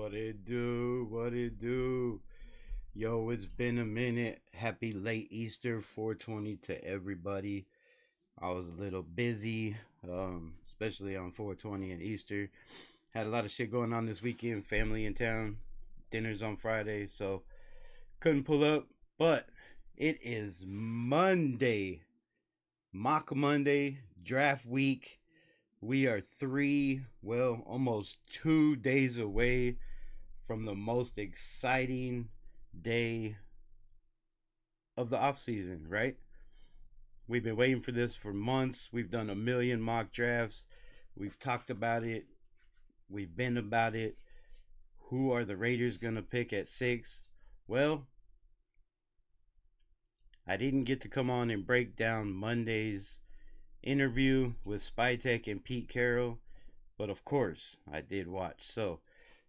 What it do? What it do? Yo, it's been a minute. Happy late Easter 420 to everybody. I was a little busy, especially on 420 and Easter. Had a lot of shit going on this weekend. Family in town. Dinners on Friday, so couldn't pull up. But it is Monday. Mock Monday, draft week. We are almost 2 days away from the most exciting day of the off season, right? We've been waiting for this for months. We've done a million mock drafts. We've talked about it. We've been about it. Who are the Raiders going to pick at 6? Well, I didn't get to come on and break down Monday's interview with Spytek and Pete Carroll, but of course I did watch. So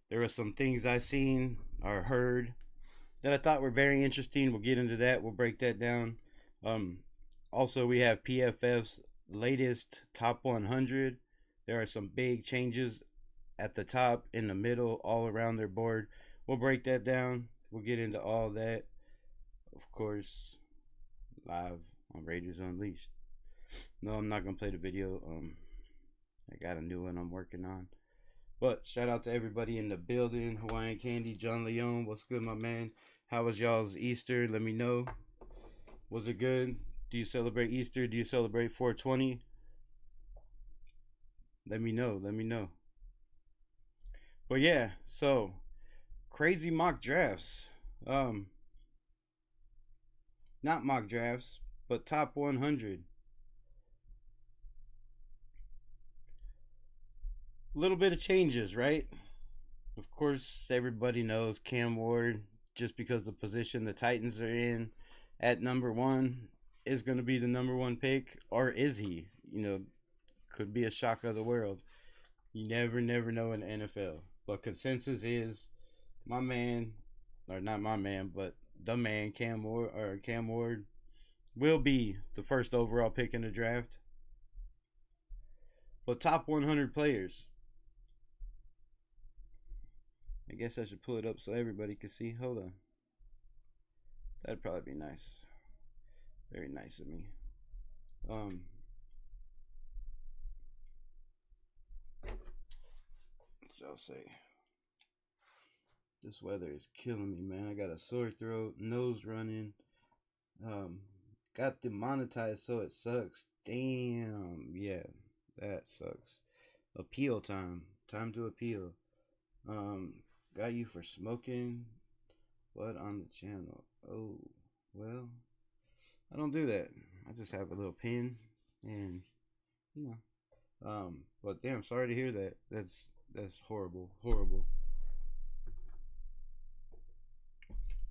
there were some things I seen or heard that I thought were very interesting. We'll get into that. We'll break that down. Also, we have PFF's latest top 100. There are some big changes at the top, in the middle, all around their board. We'll break that down. We'll get into all that. Of course, live on Raiders Unleashed. No, I'm not going to play the video. I got a new one I'm working on. But shout out to everybody in the building. Hawaiian Candy, John Leone, what's good, my man? How was y'all's Easter? Let me know. Was it good? Do you celebrate Easter? Do you celebrate 420? Let me know. Let me know. But yeah, so crazy mock drafts. Not mock drafts, but top 100. A little bit of changes, right? Of course, everybody knows Cam Ward, just because the position the Titans are in at number 1, is going to be the number 1 pick, or is he? Could be a shock of the world. You never know in the NFL. But consensus is my man, or not my man, but the man, Cam Ward will be the first overall pick in the draft. But top 100 players. I guess I should pull it up so everybody can see. Hold on. That'd probably be nice. Very nice of me. So I'll say, this weather is killing me, man. I got a sore throat, nose running. Got demonetized, so it sucks. Damn, yeah, that sucks. Appeal time. Time to appeal. Got you for smoking. What on the channel? Oh, well, I don't do that. I just have a little pin, and but damn, sorry to hear that. That's horrible.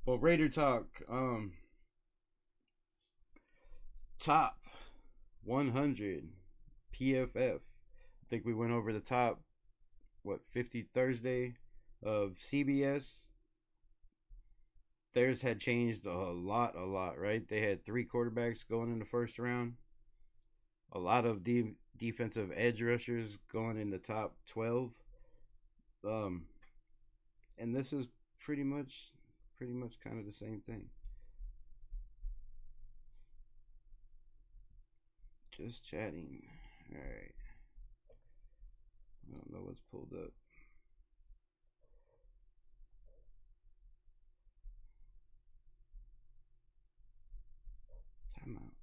But Raider talk. Top 100 PFF. I think we went over the top 50 Thursday of CBS. Theirs had changed a lot, right? They had 3 quarterbacks going in the first round. A lot of defensive edge rushers going in the top 12. And this is pretty much kind of the same thing. Just chatting. Alright. I don't know what's pulled up. Time out.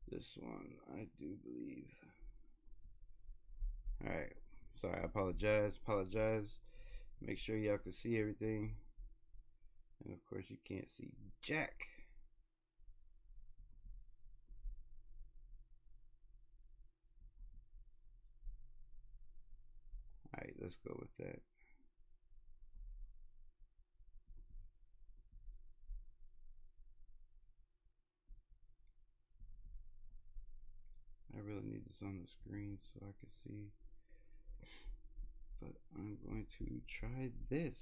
This one, I do believe. Alright. Sorry, I apologize. Make sure y'all can see everything. And of course, you can't see jack. Alright, let's go with that. I really need this on the screen so I can see. But I'm going to try this.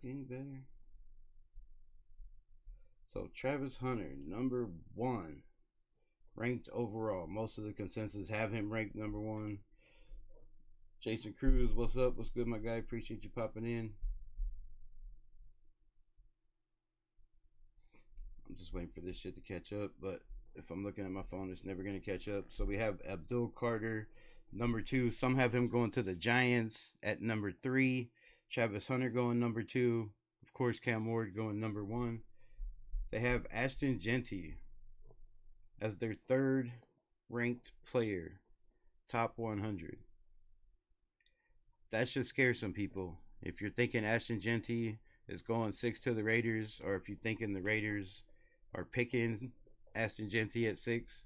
look any better? So Travis Hunter, number 1, ranked overall. Most of the consensus have him ranked number 1. Jason Cruz, what's up? What's good, my guy? Appreciate you popping in. I'm just waiting for this shit to catch up, but if I'm looking at my phone, it's never going to catch up. So we have Abdul Carter, number 2. Some have him going to the Giants at number 3. Travis Hunter going number 2. Of course, Cam Ward going number 1. They have Ashton Genty as their 3rd ranked player, top 100. That should scare some people. If you're thinking Ashton Genty is going 6 to the Raiders, or if you're thinking the Raiders are picking Ashton Genty at 6,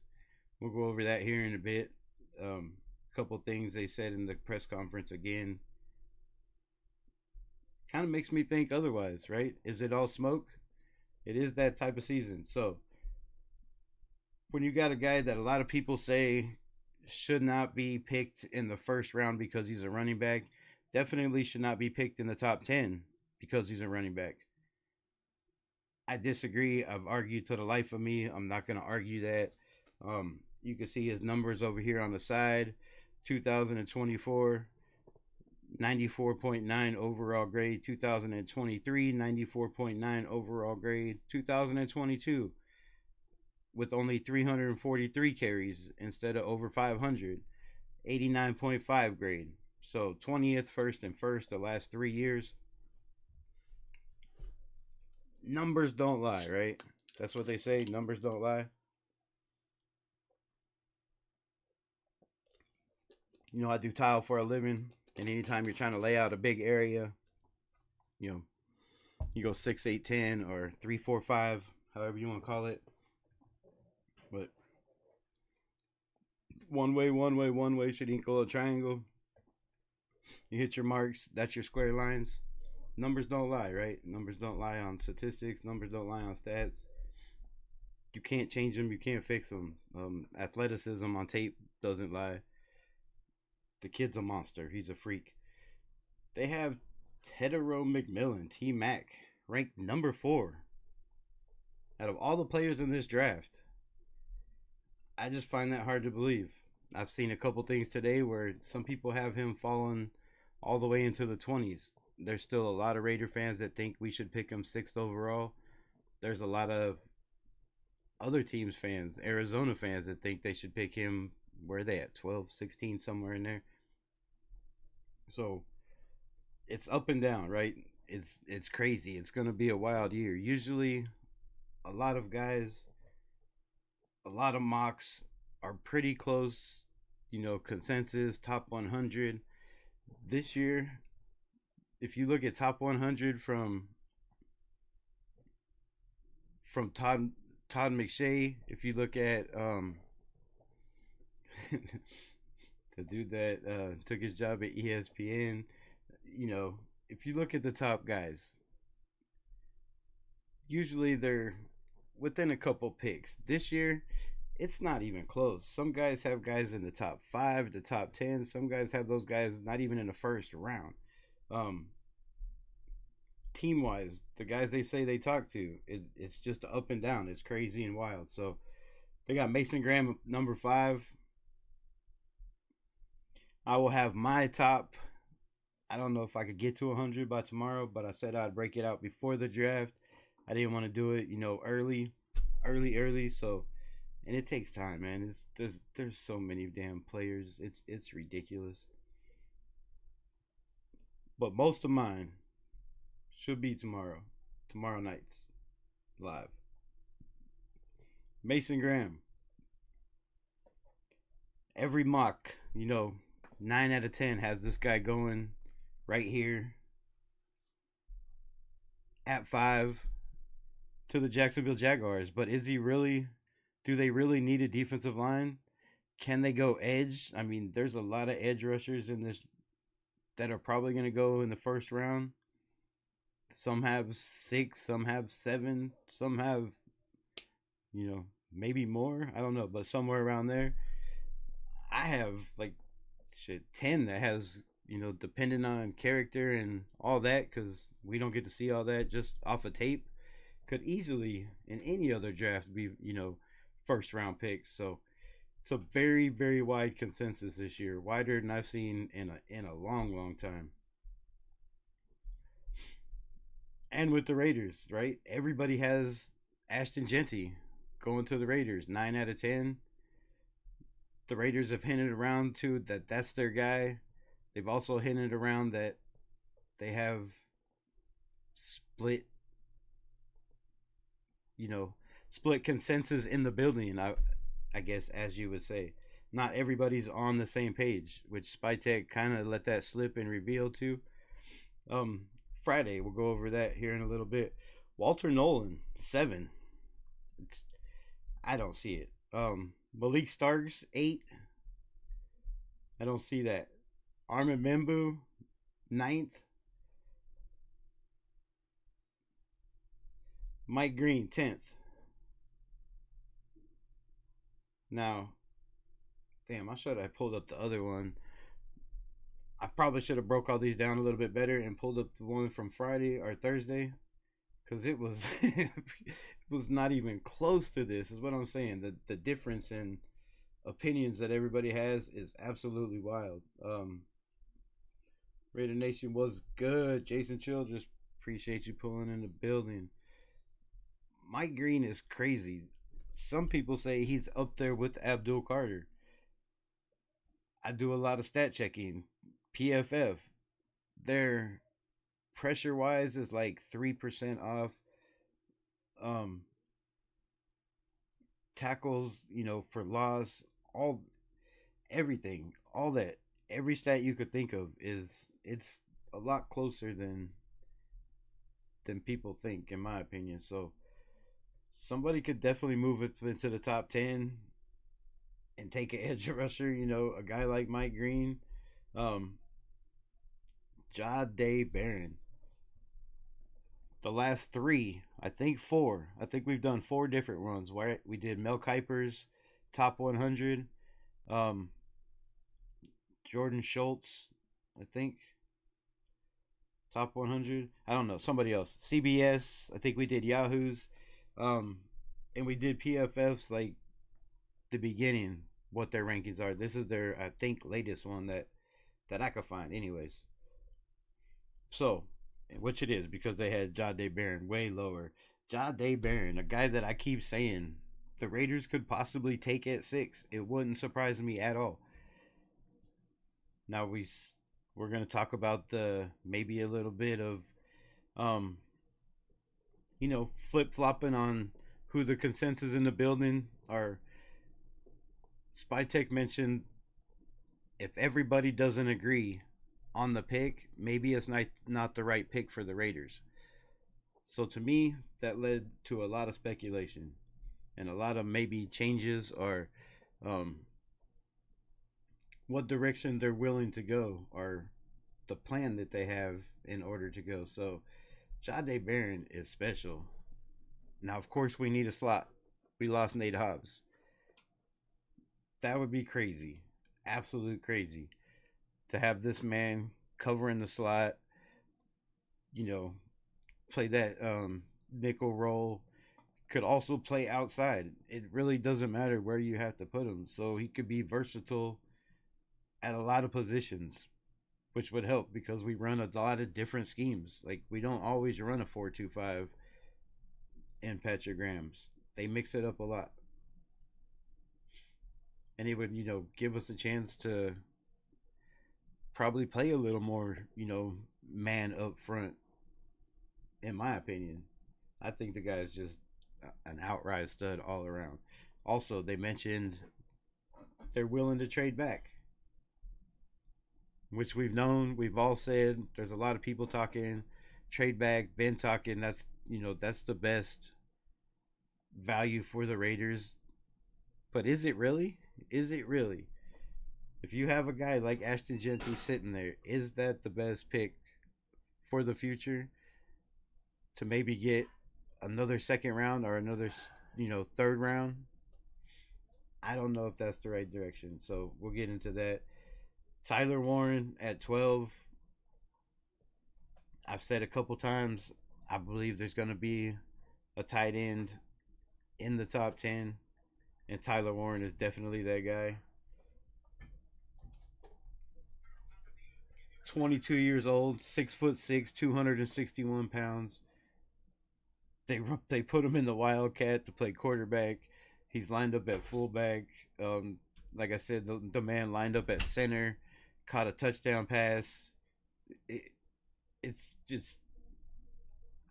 we'll go over that here in a bit. Couple things they said in the press conference again kind of makes me think otherwise, right? Is it all smoke? It is that type of season. So when you got a guy that a lot of people say should not be picked in the first round because he's a running back, definitely should not be picked in the top 10 because he's a running back. I disagree. I've argued to the life of me. I'm not going to argue that. You can see his numbers over here on the side. 2024, 94.9 overall grade. 2023, 94.9 overall grade. 2022, with only 343 carries instead of over 500, 89.5 grade. So 20th, first, and first the last 3 years. Numbers don't lie, right? That's what they say. Numbers don't lie. You know, I do tile for a living, and anytime you're trying to lay out a big area, you know, you go 6, 8, 10, or 3, 4, 5, however you want to call it. But one way should equal a triangle. You hit your marks, that's your square lines. Numbers don't lie, right? Numbers don't lie on statistics. Numbers don't lie on stats. You can't change them. You can't fix them. Athleticism on tape doesn't lie. The kid's a monster. He's a freak. They have Tedero McMillan, T-Mac, ranked number 4. Out of all the players in this draft, I just find that hard to believe. I've seen a couple things today where some people have him falling all the way into the 20s. There's still a lot of Raider fans that think we should pick him 6th overall. There's a lot of other teams fans, Arizona fans, that think they should pick him, where are they at, 12, 16, somewhere in there. So it's up and down, right? It's crazy. It's going to be a wild year. Usually a lot of guys, a lot of mocks are pretty close, you know, consensus, top 100. This year, if you look at top 100 from Todd McShay, if you look at the dude that took his job at ESPN, you know, if you look at the top guys, usually they're within a couple picks. This year, it's not even close. Some guys have guys in the top 5, the top 10. Some guys have those guys not even in the first round. Team-wise, the guys they say they talk to, it's just up and down. It's crazy and wild. So they got Mason Graham, number 5. I will have my top. I don't know if I could get to 100 by tomorrow, but I said I'd break it out before the draft. I didn't want to do it, you know, early. So, and it takes time, man. There's so many damn players. It's ridiculous. But most of mine should be tomorrow night's live. Mason Graham. Every mock, you know, 9 out of 10 has this guy going right here at 5 to the Jacksonville Jaguars. But is he really? Do they really need a defensive line? Can they go edge? I mean, there's a lot of edge rushers in this that are probably going to go in the first round. Some have 6, some have 7, some have, you know, maybe more. I don't know, but somewhere around there. I have like 10 that has depending on character and all that, because we don't get to see all that just off of tape, could easily in any other draft be first round picks. So it's a very very wide consensus this year, wider than I've seen in a long long time. And with the Raiders, right? Everybody has Ashton Genty going to the Raiders. 9 out of 10. The Raiders have hinted around to that that's their guy. They've also hinted around that they have split, you know, split consensus in the building. I guess as you would say, not everybody's on the same page, which Spytek kind of let that slip and reveal to. Um, Friday we'll go over that here in a little bit. Walter Nolan 7. I don't see it. Malik Starks 8. I don't see that. Armin Membu ninth. Mike Green 10th. Now, damn, I should have pulled up the other one. I probably should have broke all these down a little bit better and pulled up the one from Friday or Thursday, because it was it was not even close to this. Is what I'm saying. The difference in opinions that everybody has is absolutely wild. Raider Nation was good. Jason Childress, appreciate you pulling in the building. Mike Green is crazy. Some people say he's up there with Abdul Carter. I do a lot of stat checking. PFF, their pressure wise is like 3% off. Um, Tackles, for loss, all everything, all that, every stat you could think of it's a lot closer than people think, in my opinion. So somebody could definitely move it into the top 10 and take an edge rusher. A guy like Mike Green, um, Jahdae Barron. The last three, I think four. I think we've done four different runs. Where we did Mel Kiper's top 100, um, Jordan Schultz, I think top 100. I don't know, somebody else. CBS. I think we did Yahoo's, um, and we did PFF's like the beginning. What their rankings are. This is their, I think, latest one that I could find. Anyways, so which it is, because they had Jahdae Barron way lower. Jahdae Barron, a guy that I keep saying the Raiders could possibly take at 6. It wouldn't surprise me at all. Now we're gonna talk about the maybe a little bit of um flip flopping on who the consensus in the building are. Spytek mentioned if everybody doesn't agree on the pick, maybe it's not the right pick for the Raiders. So to me, that led to a lot of speculation and a lot of maybe changes, or um, what direction they're willing to go, or the plan that they have in order to go. So Jahdae Barron is special. Now, of course, we need a slot. We lost Nate Hobbs. That would be crazy. Absolute crazy. To have this man covering the slot, you know, play that nickel role, could also play outside. It really doesn't matter where you have to put him. So he could be versatile at a lot of positions, which would help because we run a lot of different schemes. Like, we don't always run a 4-2-5 in Patrick Graham's. They mix it up a lot. And it would, give us a chance to probably play a little more, man up front, in my opinion. I think the guy is just an outright stud all around. Also, they mentioned they're willing to trade back, which we've known. We've all said there's a lot of people talking trade back, been talking. That's the best value for the Raiders. But is it really? Is it really? If you have a guy like Ashton Genty sitting there, is that the best pick for the future to maybe get another second round or another, third round? I don't know if that's the right direction. So we'll get into that. Tyler Warren at 12. I've said a couple times, I believe there's going to be a tight end in the top 10, and Tyler Warren is definitely that guy. 22 years old, 6'6", 261 pounds. They put him in the Wildcat to play quarterback. He's lined up at fullback. Like I said, the man lined up at center, caught a touchdown pass. It, it's just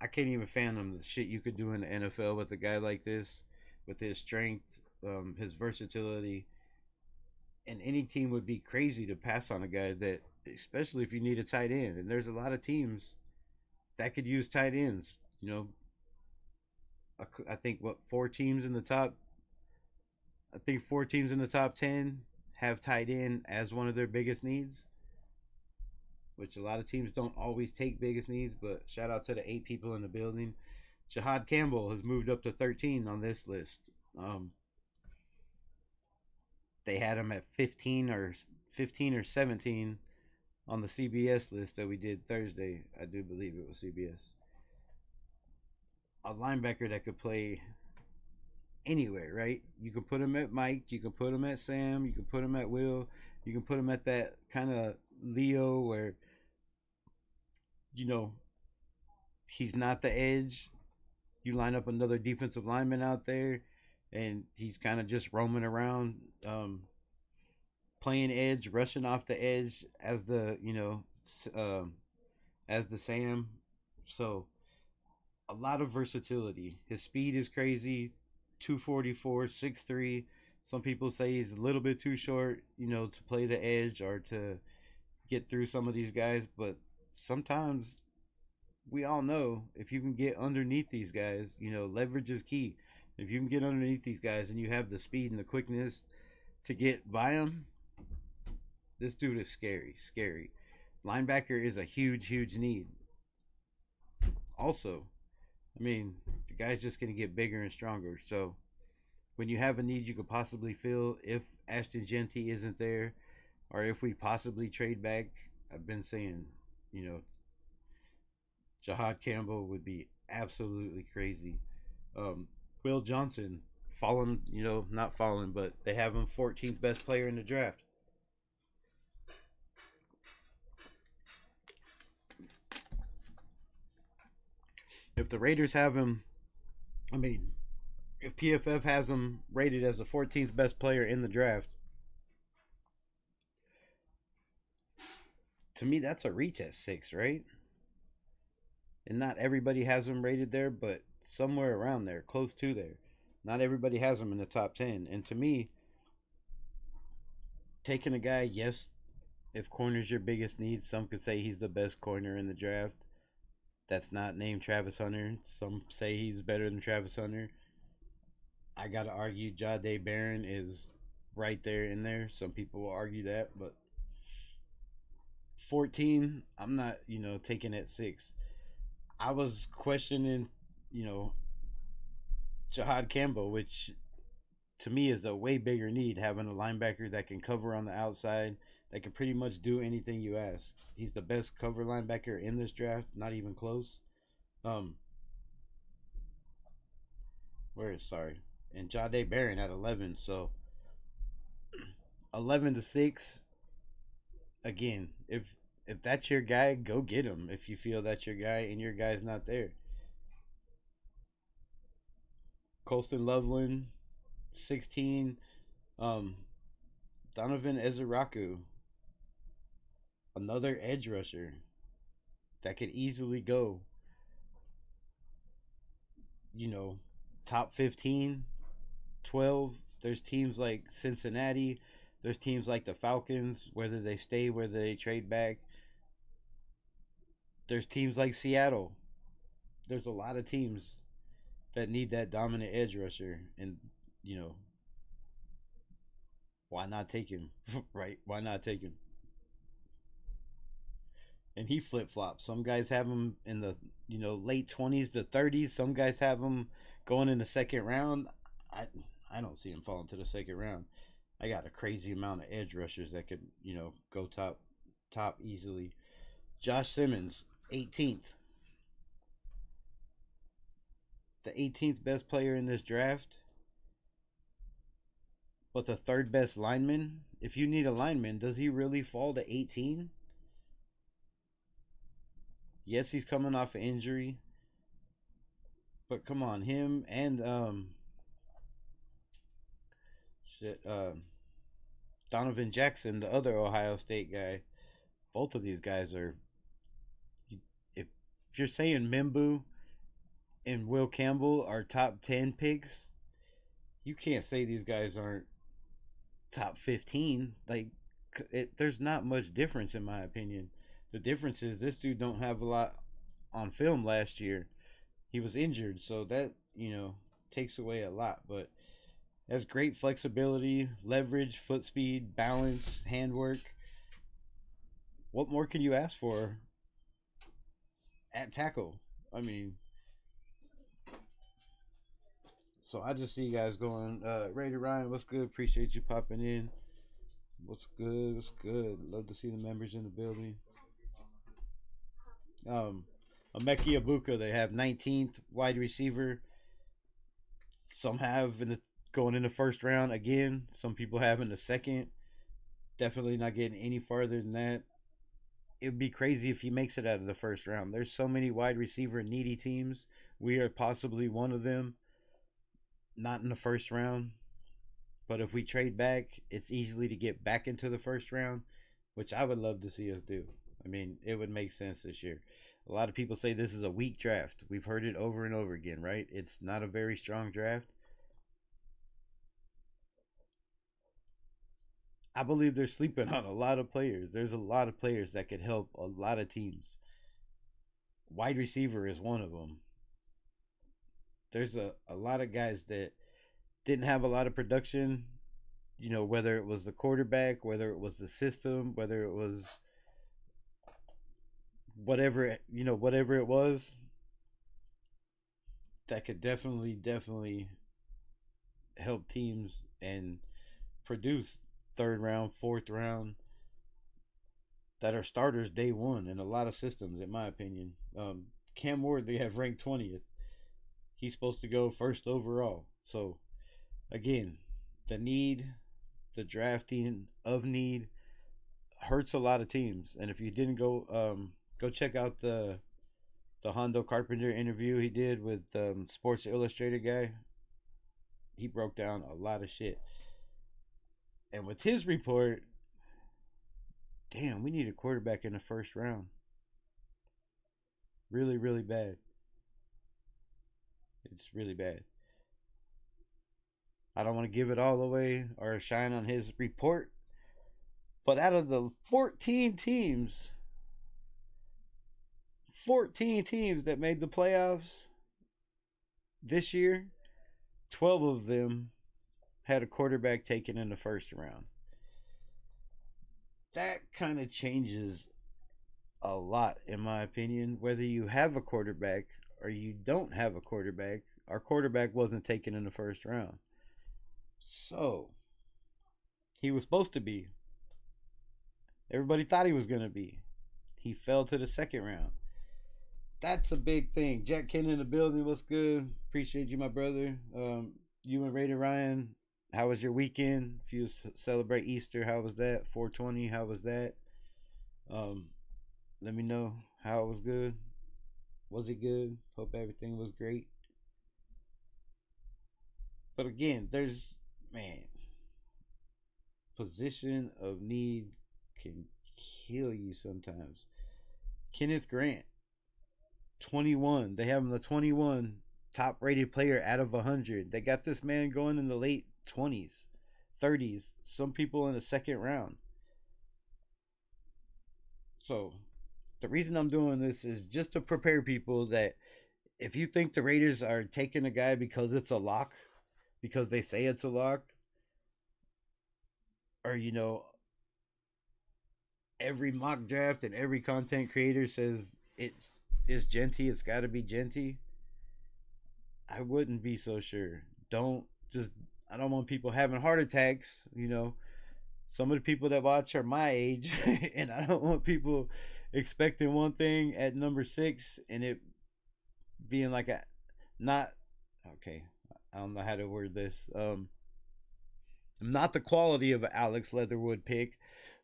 I can't even fathom the shit you could do in the NFL with a guy like this, with his strength, his versatility, and any team would be crazy to pass on a guy that, especially if you need a tight end. And there's a lot of teams that could use tight ends. I think what four teams in the top. I think four teams in the top 10 have tight end as one of their biggest needs, which a lot of teams don't always take biggest needs. But shout out to the 8 people in the building. Jahad Campbell has moved up to 13 on this list. Um, they had him at 15 or 17 on the CBS list that we did Thursday. I do believe it was CBS. A linebacker that could play anywhere, right? You can put him at Mike, you can put him at Sam, you can put him at Will, you can put him at that kind of Leo where you know he's not the edge. You line up another defensive lineman out there, and he's kind of just roaming around, playing edge, rushing off the edge as the as the Sam. So a lot of versatility. His speed is crazy. 244, 6'3". Some people say he's a little bit too short, to play the edge or to get through some of these guys. But sometimes we all know if you can get underneath these guys, leverage is key. If you can get underneath these guys and you have the speed and the quickness to get by them, this dude is scary, scary. Linebacker is a huge, huge need. Also, I mean, the guy's just going to get bigger and stronger. So when you have a need you could possibly fill, if Ashton Genty isn't there, or if we possibly trade back, I've been saying, you know, Jahad Campbell would be absolutely crazy. Will Johnson, fallen, not fallen, but they have him 14th best player in the draft. If the Raiders have him, I mean, if PFF has him rated as the 14th best player in the draft, to me that's a reach at 6, right? And not everybody has him rated there, but somewhere around there, close to there. Not everybody has him in the top 10. And to me, taking a guy, yes, if corner's your biggest need, some could say he's the best corner in the draft. That's not named Travis Hunter. Some say he's better than Travis Hunter. I gotta argue Jahdae Barron is right there in there. Some people will argue that, but 14, I'm not, taking at 6. I was questioning, you know, Jahad Campbell, which to me is a way bigger need, having a linebacker that can cover on the outside, that can pretty much do anything you ask. He's the best cover linebacker in this draft, not even close. Um, where is sorry, and Jahdae Barron at 11. So 11 to 6. Again, if that's your guy, go get him. If you feel that's your guy and your guy's not there, Colston Loveland, 16. Um, Donovan Ezeraku, another edge rusher that could easily go, you know, top 15, 12. There's teams like Cincinnati. There's teams like the Falcons, whether they stay, whether they trade back. There's teams like Seattle. There's a lot of teams that need that dominant edge rusher. And, you know, why not take him? Right? Why not take him? And he flip flops. Some guys have him in the late 20s to 30s. Some guys have him going in the second round. I I don't see him falling to the second round. I got a crazy amount of edge rushers that could, go top easily. Josh Simmons, 18th. The 18th best player in this draft, but the third best lineman. If you need a lineman, does he really fall to 18? Yes, he's coming off an injury, but come on, him and shit, Donovan Jackson, the other Ohio State guy. Both of these guys are. If you're saying Mimbu and Will Campbell are top 10 picks, you can't say these guys aren't top 15. Like, there's not much difference in my opinion. The difference is this dude don't have a lot on film last year. He was injured, so that takes away a lot. But has great flexibility, leverage, foot speed, balance, handwork. What more can you ask for at tackle? I mean, so I just see you guys going. Raider Ryan, what's good? Appreciate you popping in. What's good? What's good? Love to see the members in the building. Emeka Ibuka, they have 19th wide receiver. Some have going in the first round again. Some people have in the second. Definitely not getting any farther than that. It would be crazy if he makes it out of the first round. There's so many wide receiver needy teams. We are possibly one of them. Not in the first round. But if we trade back, it's easily to get back into the first round, which I would love to see us do. I mean, it would make sense this year. A lot of people say this is a weak draft. We've heard it over and over again, right? It's not a very strong draft. I believe they're sleeping on a lot of players. There's a lot of players that could help a lot of teams. Wide receiver is one of them. There's a lot of guys that didn't have a lot of production, whether it was the quarterback, whether it was the system, whether it was whatever it was, that could definitely help teams and produce third round, fourth round that are starters day one in a lot of systems, in my opinion. Cam Ward, they have ranked 20th. He's supposed to go first overall. So, again, the drafting of need hurts a lot of teams. And if you didn't go check out the Hondo Carpenter interview he did with Sports Illustrated guy. He broke down a lot of shit. And with his report, damn, we need a quarterback in the first round. Really, really bad. It's really bad. I don't want to give it all away or shine on his report, but out of the 14 teams that made the playoffs this year, 12 of them had a quarterback taken in the first round. That kind of changes a lot, in my opinion, whether you have a quarterback or you don't have a quarterback. Our quarterback wasn't taken in the first round. So, he was supposed to be. Everybody thought he was going to be. He fell to the second round. That's a big thing. Jack Ken in the building. What's good? Appreciate you, my brother. You and Raider Ryan, how was your weekend? If you celebrate Easter, how was that? 420, how was that? Let me know how it was good. Was it good? Hope everything was great. But again, position of need can kill you sometimes. Kenneth Grant, 21. They have him the 21 top rated player out of 100. They got this man going in the late 20s, 30s, some people in the second round. So the reason I'm doing this is just to prepare people that if you think the Raiders are taking a guy because it's a lock, because they say it's a lock, or every mock draft and every content creator says it's Genty, it's got to be Genty, I wouldn't be so sure. I don't want people having heart attacks. You know, some of the people that watch are my age, and I don't want people expecting one thing at number 6 and it being like a not okay. I don't know how to word this. Not the quality of an Alex Leatherwood pick,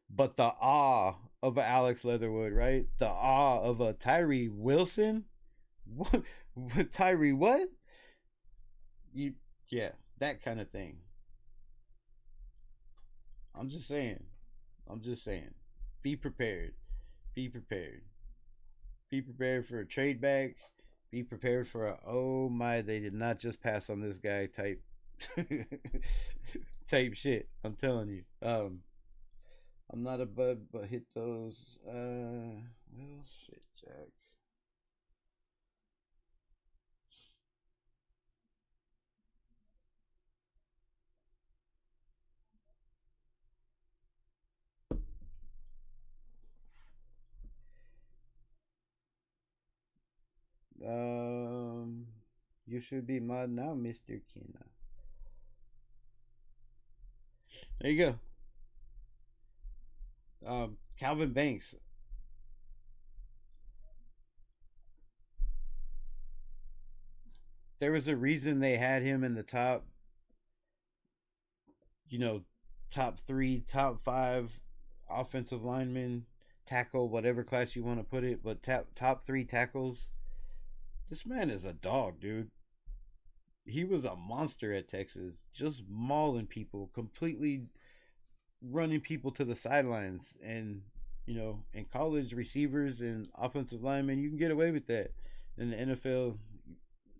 but the awe of a Alex Leatherwood, right? The awe of a Tyree Wilson. What? Tyree? What? You? Yeah, that kind of thing. I'm just saying. I'm just saying. Be prepared. Be prepared. Be prepared for a trade back. Be prepared for a oh my they did not just pass on this guy type type shit. I'm telling you. I'm not a bud, but hit those. Well, shit, Jack. Um, you should be mod now, Mister Kina. There you go. Calvin Banks. There was a reason they had him in the top. You know, top 3, top 5 offensive linemen, tackle, whatever class you want to put it, but top 3 tackles. This man is a dog, dude. He was a monster at Texas, just mauling people, completely running people to the sidelines. And, you know, in college, receivers and offensive linemen, you can get away with that. In the NFL,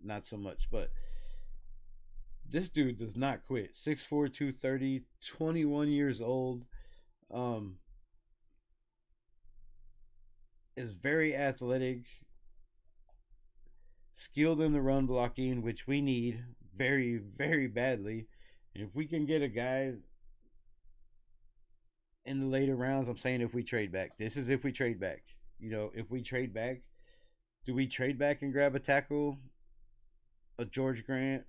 not so much. But this dude does not quit. 6'4", 230, 21 years old. Um, is very athletic, skilled in the run blocking, which we need very, very badly. And if we can get a guy in the later rounds, I'm saying if we trade back. This is if we trade back. You know, if we trade back, do we trade back and grab a tackle, a George Grant,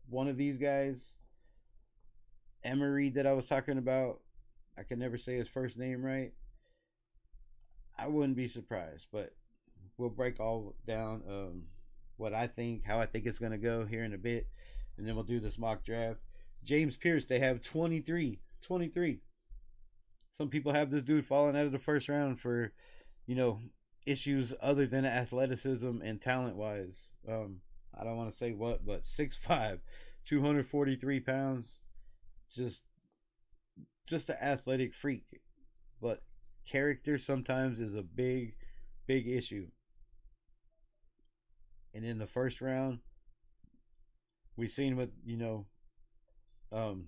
one of these guys, Emery that I was talking about? I can never say his first name right. I wouldn't be surprised, but we'll break all down what I think, how I think it's gonna go here in a bit, and then we'll do this mock draft. James Pierce, they have 23. 23. Some people have this dude falling out of the first round for, you know, issues other than athleticism and talent wise. I don't want to say what, but 6'5", 243 pounds, just just an athletic freak. But character sometimes is a big, big issue. And in the first round, we've seen what um,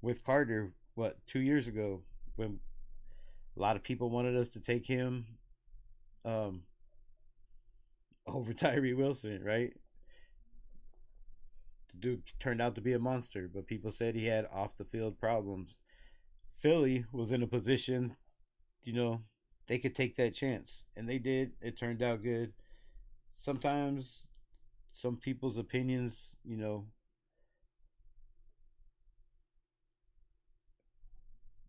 with Carter, what 2 years ago, when a lot of people wanted us to take him um, over Tyree Wilson, right? The dude turned out to be a monster, but people said he had off the field problems. Philly was in a position, you know, they could take that chance, and they did. It turned out good. Sometimes some people's opinions,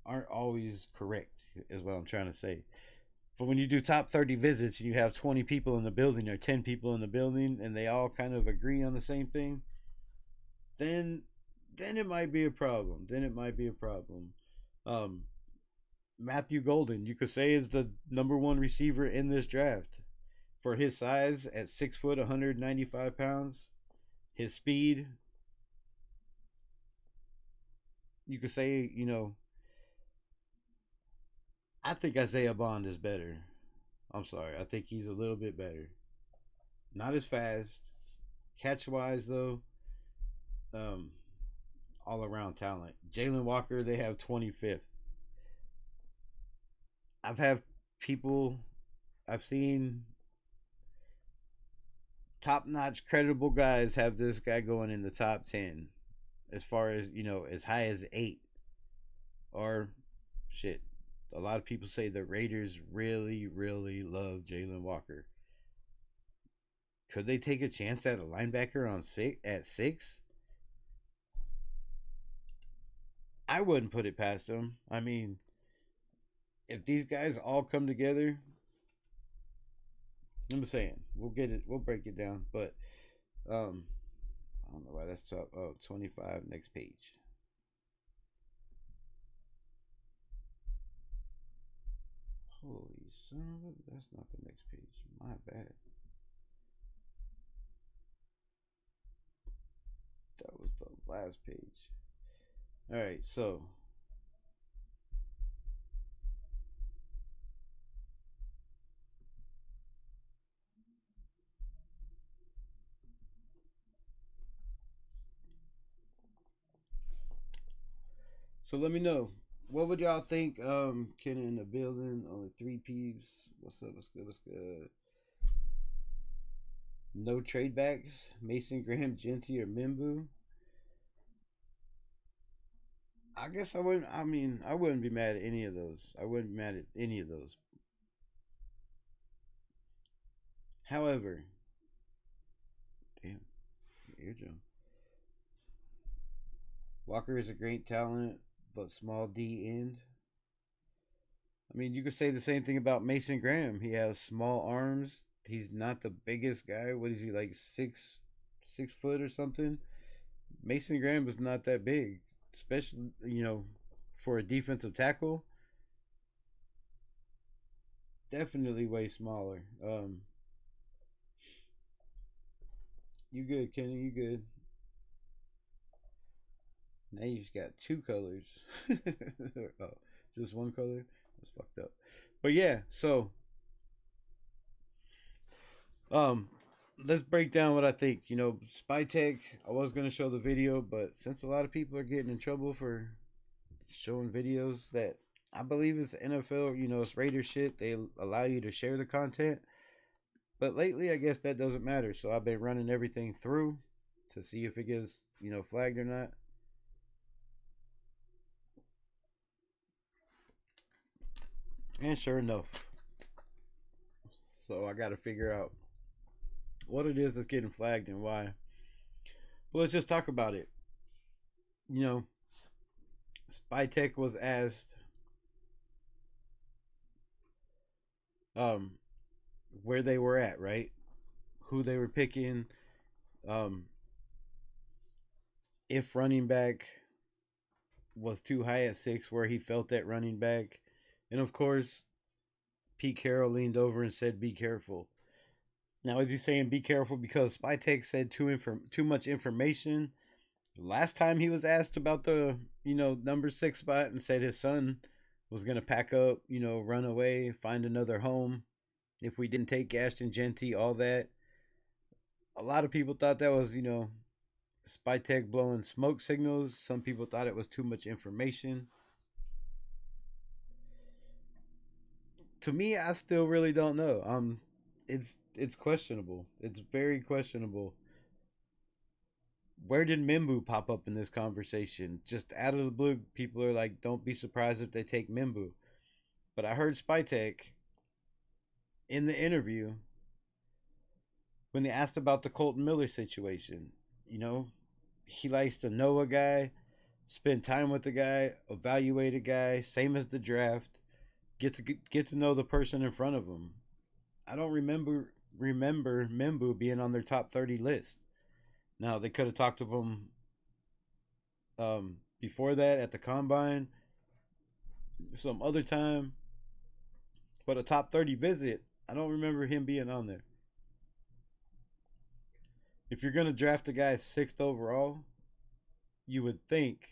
aren't always correct, is what I'm trying to say. But when you do top 30 visits and you have 20 people in the building or 10 people in the building and they all kind of agree on the same thing, then it might be a problem. Then it might be a problem. Um, Matthew Golden, you could say, is the number one receiver in this draft for his size at 6 foot, 195 pounds. His speed, you could say, I think Isaiah Bond is better. I'm sorry. I think he's a little bit better. Not as fast. Catch wise, though, um, all around talent. Jalen Walker, they have 25th. I've had people, I've seen top notch, credible guys have this guy going in the top 10, as far as, as high as 8. Or, shit. A lot of people say the Raiders really, really love Jalen Walker. Could they take a chance at a linebacker on 6 at 6? I wouldn't put it past them. I mean, if these guys all come together, I'm saying we'll get it. We'll break it down. But um, I don't know why that's top. Oh, 25. Next page. Holy son of a! That's not the next page. My bad. That was the last page. All right, so let me know. What would y'all think? Kenny in the building, only three peeps. What's up? What's good? What's good? No trade backs. Mason Graham, Genty, or Mimbu. I guess I wouldn't. I mean, I wouldn't be mad at any of those. I wouldn't be mad at any of those. However, damn, eardrum. Walker is a great talent, but small D end. I mean, you could say the same thing about Mason Graham. He has small arms. He's not the biggest guy. What is he, like 6 foot or something? Mason Graham is not that big, especially for a defensive tackle. Definitely way smaller. You good, Kenny? You good? Now you just got two colors. Oh, just one color. That's fucked up. But yeah, so um, let's break down what I think. Spytek. I was gonna show the video, but since a lot of people are getting in trouble for showing videos that I believe is NFL, it's Raider shit. They allow you to share the content. But lately, I guess that doesn't matter. So I've been running everything through to see if it gets, flagged or not. And sure enough. So I got to figure out what it is that's getting flagged and why. But let's just talk about it. You know, Spytek was asked um, where they were at, right? Who they were picking, um, if running back was too high at 6, where he felt that running back. And of course, Pete Carroll leaned over and said, "Be careful." Now, is he saying be careful because Spytek said too much information? Last time he was asked about the number 6 spot and said his son was gonna pack up, run away, find another home if we didn't take Ashton Genty, all that. A lot of people thought that was Spytek blowing smoke signals. Some people thought it was too much information. To me, I still really don't know. It's questionable. It's very questionable. Where did Mimbu pop up in this conversation? Just out of the blue, people are like, "Don't be surprised if they take Mimbu." But I heard Spytek in the interview when they asked about the Colton Miller situation. He likes to know a guy, spend time with the guy, evaluate a guy, same as the draft. Get to know the person in front of him. I don't remember Mimbu being on their top 30 list. Now they could have talked to him before that at the combine, some other time, but a top 30 visit. I don't remember him being on there. If you're gonna draft a guy 6th overall, you would think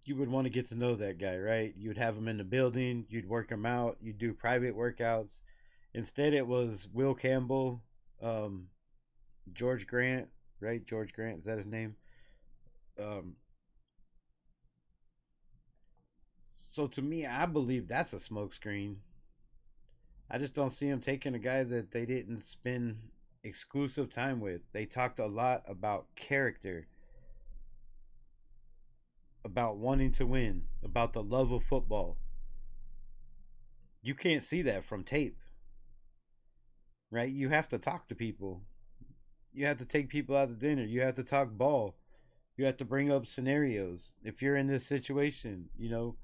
you would want to get to know that guy, right? You'd have him in the building, you'd work him out, you'd do private workouts. Instead, it was Will Campbell, um, George Grant, right? George Grant, is that his name? Um, so to me, I believe that's a smokescreen. I just don't see him taking a guy that they didn't spend exclusive time with. They talked a lot about character, about wanting to win, about the love of football. You can't see that from tape, right? You have to talk to people. You have to take people out to dinner. You have to talk ball. You have to bring up scenarios. If you're in this situation, you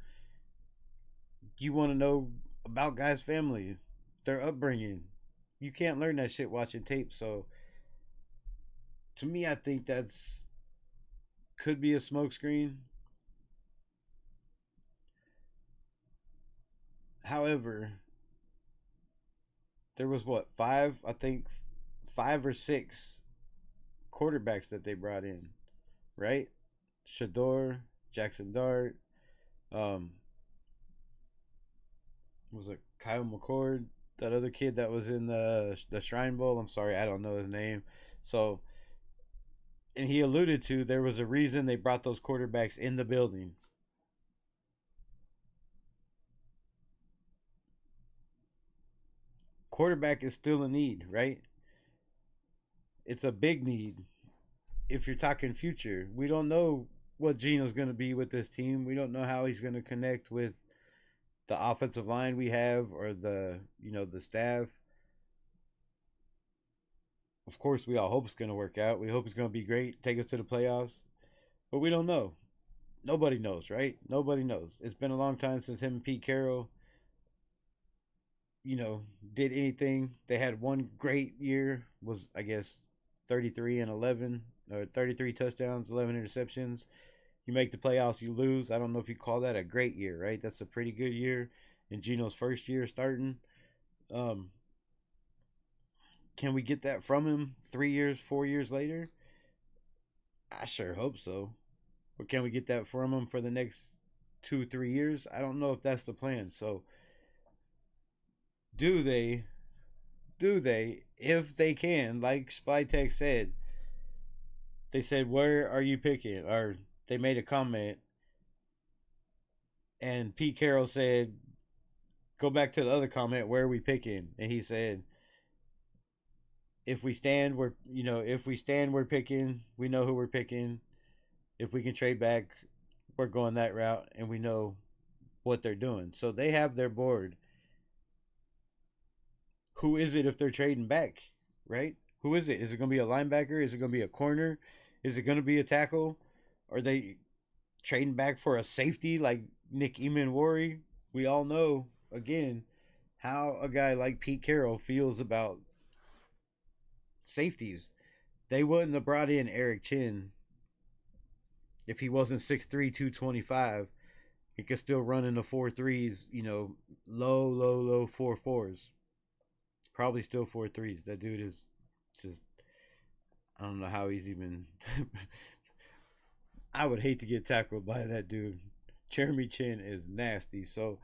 want to know about guys' family, their upbringing. You can't learn that shit watching tape. So to me, I think that's could be a smokescreen. However, there was what five? I think 5 or 6 quarterbacks that they brought in, right? Shador, Jackson Dart, um, was it Kyle McCord? That other kid that was in the Shrine Bowl. I'm sorry, I don't know his name. So, and he alluded to there was a reason they brought those quarterbacks in the building. Quarterback is still a need, right? It's a big need. If you're talking future, we don't know what Gino's going to be with this team. We don't know how he's going to connect with the offensive line we have or the staff. Of course, we all hope it's going to work out. We hope it's going to be great, take us to the playoffs, but we don't know. Nobody knows, right? Nobody knows. It's been a long time since him and Pete Carroll, did anything. They had one great year, was I guess 33 and 11 or 33 touchdowns, 11 interceptions. You make the playoffs, you lose. I don't know if you call that a great year, right? That's a pretty good year in Gino's first year starting. Um, can we get that from him 3 years, 4 years later? I sure hope so. Or can we get that from him for the next 2, 3 years? I don't know if that's the plan. So do they if they can, like Spytek said, they said, where are you picking? Or they made a comment and Pete Carroll said, go back to the other comment, where are we picking? And he said, if we stand, we're picking. We know who we're picking. If we can trade back, we're going that route, and we know what they're doing. So they have their board. Who is it if they're trading back, right? Who is it? Is it going to be a linebacker? Is it going to be a corner? Is it going to be a tackle? Are they trading back for a safety like Nick Emanwari? We all know, again, how a guy like Pete Carroll feels about safeties. They wouldn't have brought in Eric Chin if he wasn't 6'3", 225. He could still run in the 4.3s, low 4.4s. Probably still 4.3s. That dude is just, I don't know how he's even. I would hate to get tackled by that dude. Jeremy Chin is nasty. So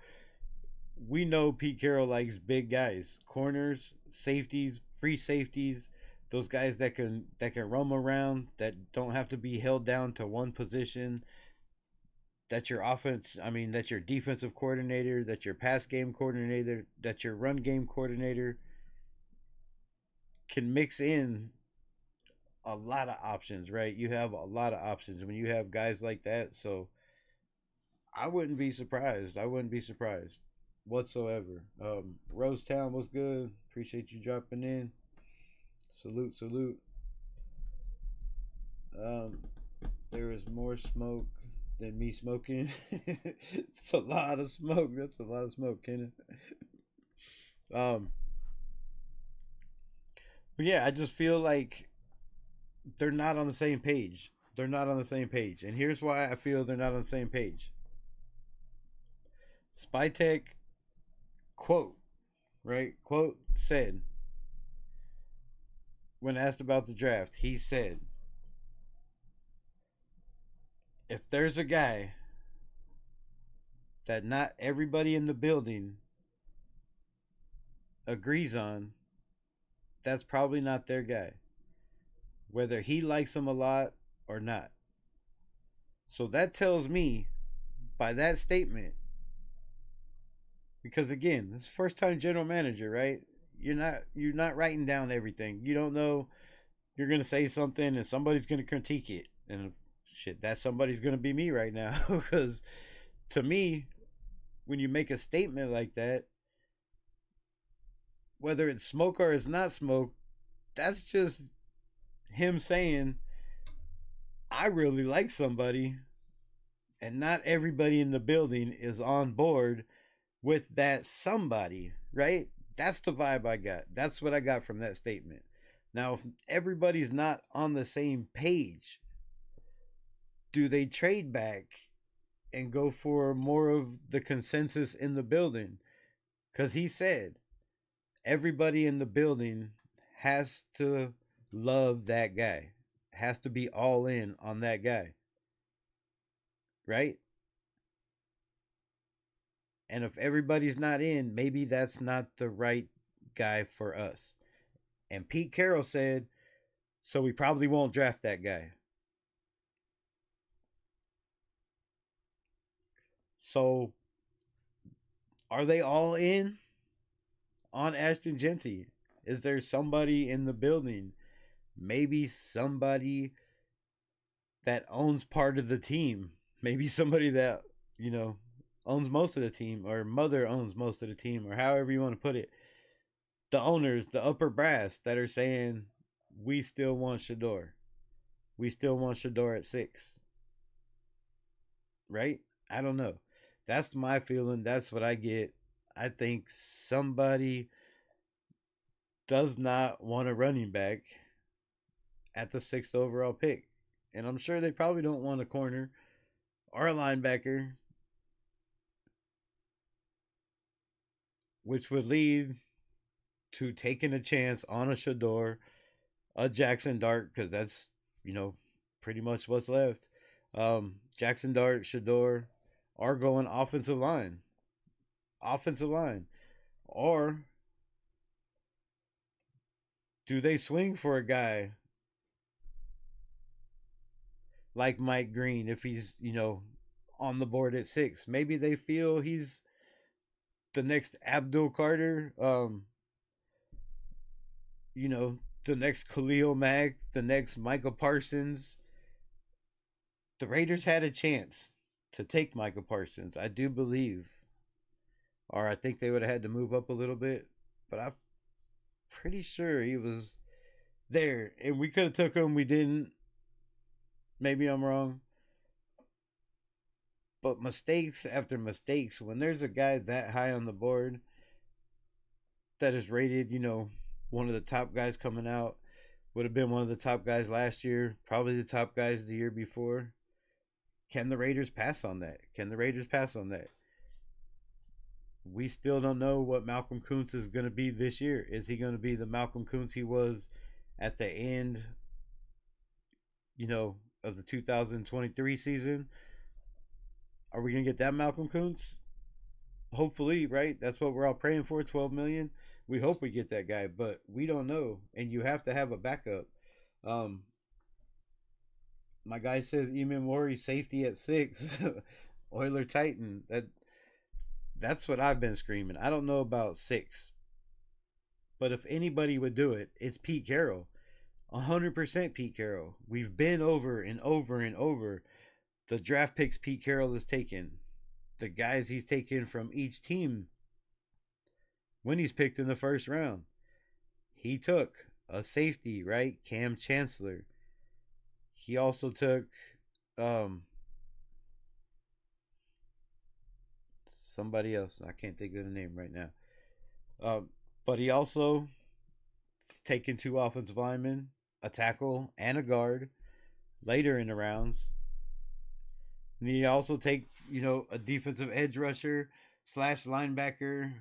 we know Pete Carroll likes big guys, corners, safeties, free safeties, those guys that can roam around, that don't have to be held down to one position. That's your offense. I mean, that's your defensive coordinator. That's your pass game coordinator. That's your run game coordinator. Can mix in a lot of options, right? You have a lot of options when you have guys like that. So I wouldn't be surprised. I wouldn't be surprised whatsoever. Rosetown was good. Appreciate you dropping in. Salute, salute. Um, there is more smoke than me smoking. It's a lot of smoke. That's a lot of smoke, Kenneth. Um, but yeah, I just feel like they're not on the same page. They're not on the same page. And here's why I feel they're not on the same page. Spytek quote, right? Quote said, when asked about the draft, he said, if there's a guy that not everybody in the building agrees on, that's probably not their guy, whether he likes him a lot or not. So that tells me by that statement, because again, this is first time general manager, right? You're not writing down everything. You don't know, you're gonna say something and somebody's gonna critique it, and shit, that somebody's gonna be me right now. Because to me, when you make a statement like that, whether it's smoke or it's not smoke, that's just him saying, I really like somebody, and not everybody in the building is on board with that somebody, right? That's the vibe I got. That's what I got from that statement. Now, if everybody's not on the same page, do they trade back and go for more of the consensus in the building? Because he said everybody in the building has to love that guy, has to be all in on that guy, right? And if everybody's not in, maybe that's not the right guy for us. And Pete Carroll said, so we probably won't draft that guy. So are they all in on Ashton Genty? Is there somebody in the building? Maybe somebody that owns part of the team. Maybe somebody that, you know, owns most of the team, or mother owns most of the team, or however you want to put it. The owners, the upper brass that are saying, we still want Shador. We still want Shador at 6. Right? I don't know. That's my feeling. That's what I get. I think somebody does not want a running back at the 6th overall pick. And I'm sure they probably don't want a corner or a linebacker, which would lead to taking a chance on a Shador, a Jackson Dart, because that's, pretty much what's left. Jackson Dart, Shador are going offensive line. Offensive line. Or do they swing for a guy like Mike Green if he's, on the board at 6? Maybe they feel he's the next Abdul Carter, the next Khalil Mack, the next Michael Parsons. The Raiders had a chance to take Michael Parsons, I do believe. Or I think they would have had to move up a little bit. But I'm pretty sure he was there. And we could have took him. We didn't. Maybe I'm wrong. But mistakes after mistakes, when there's a guy that high on the board that is rated, one of the top guys coming out, would have been one of the top guys last year, probably the top guys the year before. Can the Raiders pass on that? Can the Raiders pass on that? We still don't know what Malcolm Kuntz is going to be this year. Is he going to be the Malcolm Kuntz he was at the end, of the 2023 season? Are we going to get that Malcolm Kuntz? Hopefully, right? That's what we're all praying for, 12 million. We hope we get that guy, but we don't know. And you have to have a backup. My guy says Eamon Mori safety at 6. Oiler Titan. That's what I've been screaming. I don't know about 6. But if anybody would do it, it's Pete Carroll. 100% Pete Carroll. We've been over and over and over the draft picks Pete Carroll has taken. The guys he's taken from each team when he's picked in the first round. He took a safety, right? Cam Chancellor. He also took somebody else. I can't think of the name right now. But he also taken 2 offensive linemen, a tackle, and a guard later in the rounds. And he also take, a defensive edge rusher / linebacker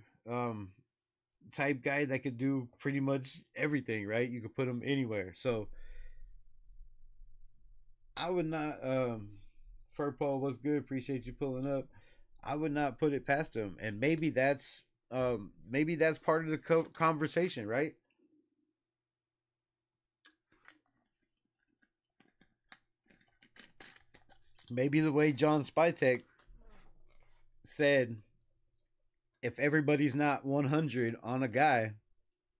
type guy that could do pretty much everything, right? You could put him anywhere. So I would not Furpaul was good. Appreciate you pulling up. I would not put it past him. And maybe that's part of the conversation, right? Maybe the way John Spytek said, if everybody's not 100 on a guy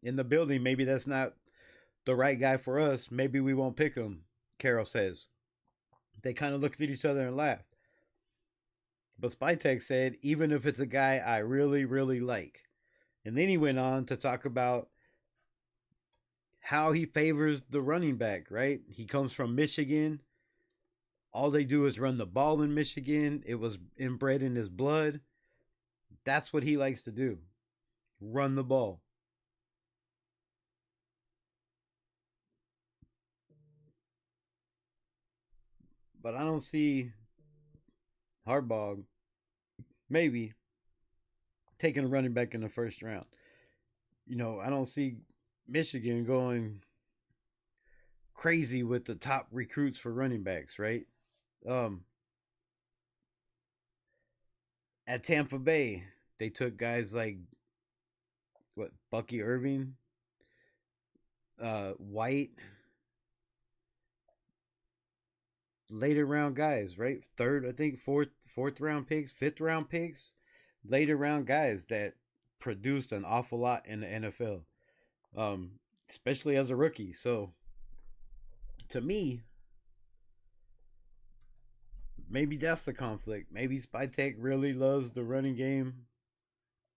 in the building, maybe that's not the right guy for us. Maybe we won't pick him, Carroll says. They kind of looked at each other and laughed. But Spytek said, even if it's a guy I really, really like. And then he went on to talk about how he favors the running back, right? He comes from Michigan. All they do is run the ball in Michigan. It was inbred in his blood. That's what he likes to do. Run the ball. But I don't see Harbaugh maybe taking a running back in the first round. I don't see Michigan going crazy with the top recruits for running backs, right? Um, at Tampa Bay, they took guys like what Bucky Irving, White, later round guys, right? Third, I think fourth round picks, fifth round picks, later round guys that produced an awful lot in the NFL, um, especially as a rookie. So to me, maybe that's the conflict. Maybe Spytek really loves the running game,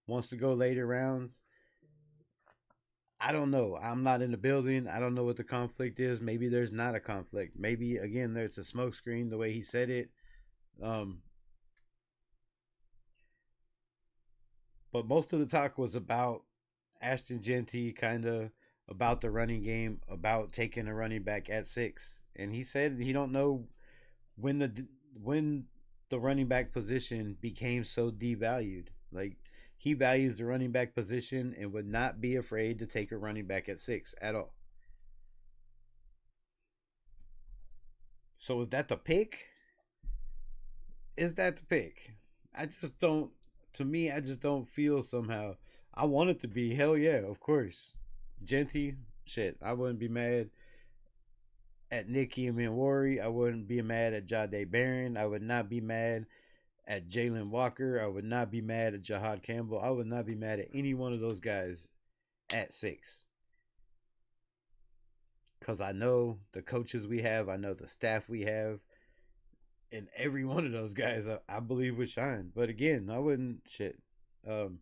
wants to go later rounds. I don't know. I'm not in the building. I don't know what the conflict is. Maybe there's not a conflict. Maybe again there's a smokescreen the way he said it. Um, but most of the talk was about Ashton Genty, kind of about the running game, about taking a running back at 6, and he said he don't know when the running back position became so devalued. Like he values the running back position and would not be afraid to take a running back at 6 at all. So is that the pick? Is that the pick? I just don't. To me, I just don't feel somehow. I want it to be hell yeah, of course. Genty, shit. I wouldn't be mad at Nicky and Minwari. I wouldn't be mad at Jade Barron. I would not be mad at Jalen Walker. I would not be mad at Jahad Campbell. I would not be mad at any one of those guys at 6. Because I know the coaches we have, I know the staff we have, and every one of those guys I believe would shine. But again, I wouldn't shit. Um,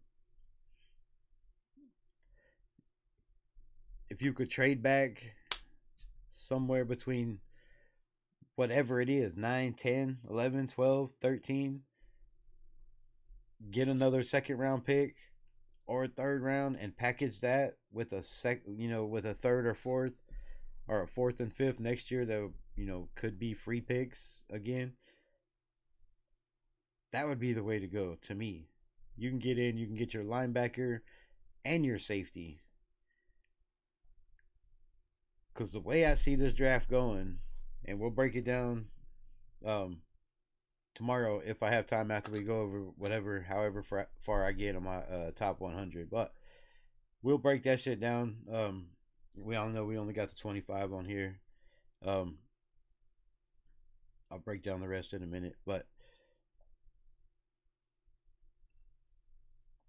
if you could trade back somewhere between whatever it is 9, 10, 11, 12, 13, get another second round pick or a third round and package that with with a third or fourth or a fourth and fifth next year that could be free picks again. That would be the way to go to me. You can get in, you can get your linebacker and your safety. Because the way I see this draft going, and we'll break it down um, tomorrow if I have time after we go over however far I get on my top 100. But we'll break that shit down. We all know we only got the 25 on here. Um, I'll break down the rest in a minute. But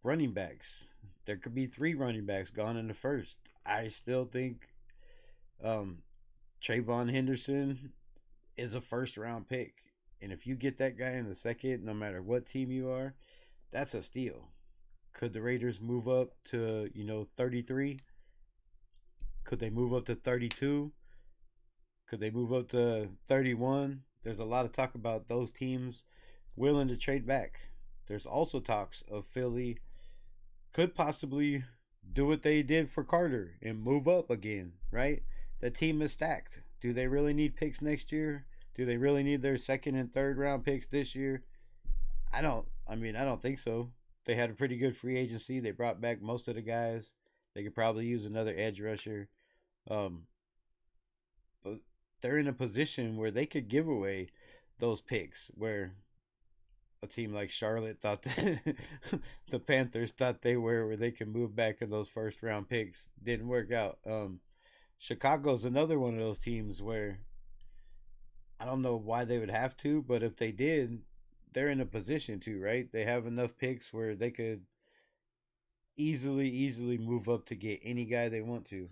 running backs, there could be 3 running backs gone in the first. I still think um, Trayvon Henderson is a first round pick. And if you get that guy in the second, no matter what team you are, that's a steal. Could the Raiders move up to, 33? Could they move up to 32? Could they move up to 31? There's a lot of talk about those teams willing to trade back. There's also talks of Philly could possibly do what they did for Carter and move up again, right? The team is stacked. Do they really need picks next year? Do they really need their second and third round picks this year? I don't think so. They had a pretty good free agency. They brought back most of the guys. They could probably use another edge rusher. Um, but they're in a position where they could give away those picks where a team like Charlotte thought that the Panthers thought they were, where they can move back in those first round picks. Didn't work out. Chicago's another one of those teams where I don't know why they would have to, but if they did, they're in a position to, right? They have enough picks where they could easily move up to get any guy they want to.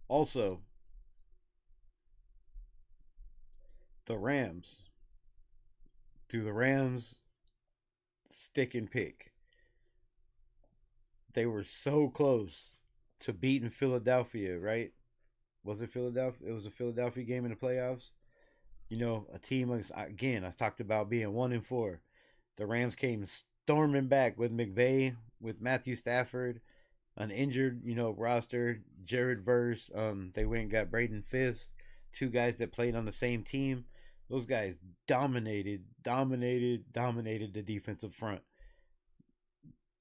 Also, the Rams. Do the Rams stick and pick? They were so close to beating Philadelphia, right? Was it Philadelphia? It was a Philadelphia game in the playoffs. You know, a team again. I talked about being 1-4. The Rams came storming back with McVay, with Matthew Stafford, an injured, roster. Jared Verse. They went and got Braden Fisk, two guys that played on the same team. Those guys dominated the defensive front.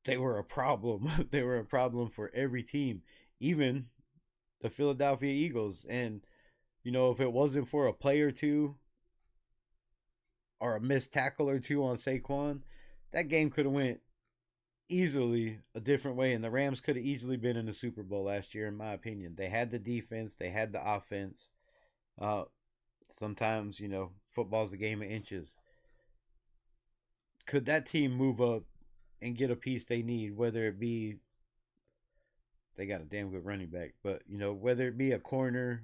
They were a problem. They were a problem for every team, even the Philadelphia Eagles. And if it wasn't for a play or two or a missed tackle or two on Saquon, that game could have went easily a different way, and the Rams could have easily been in the Super Bowl last year, in my opinion. They had the defense, they had the offense. Uh, Sometimes football's a game of inches. Could that team move up and get a piece they need, whether it be they got a damn good running back, but whether it be a corner,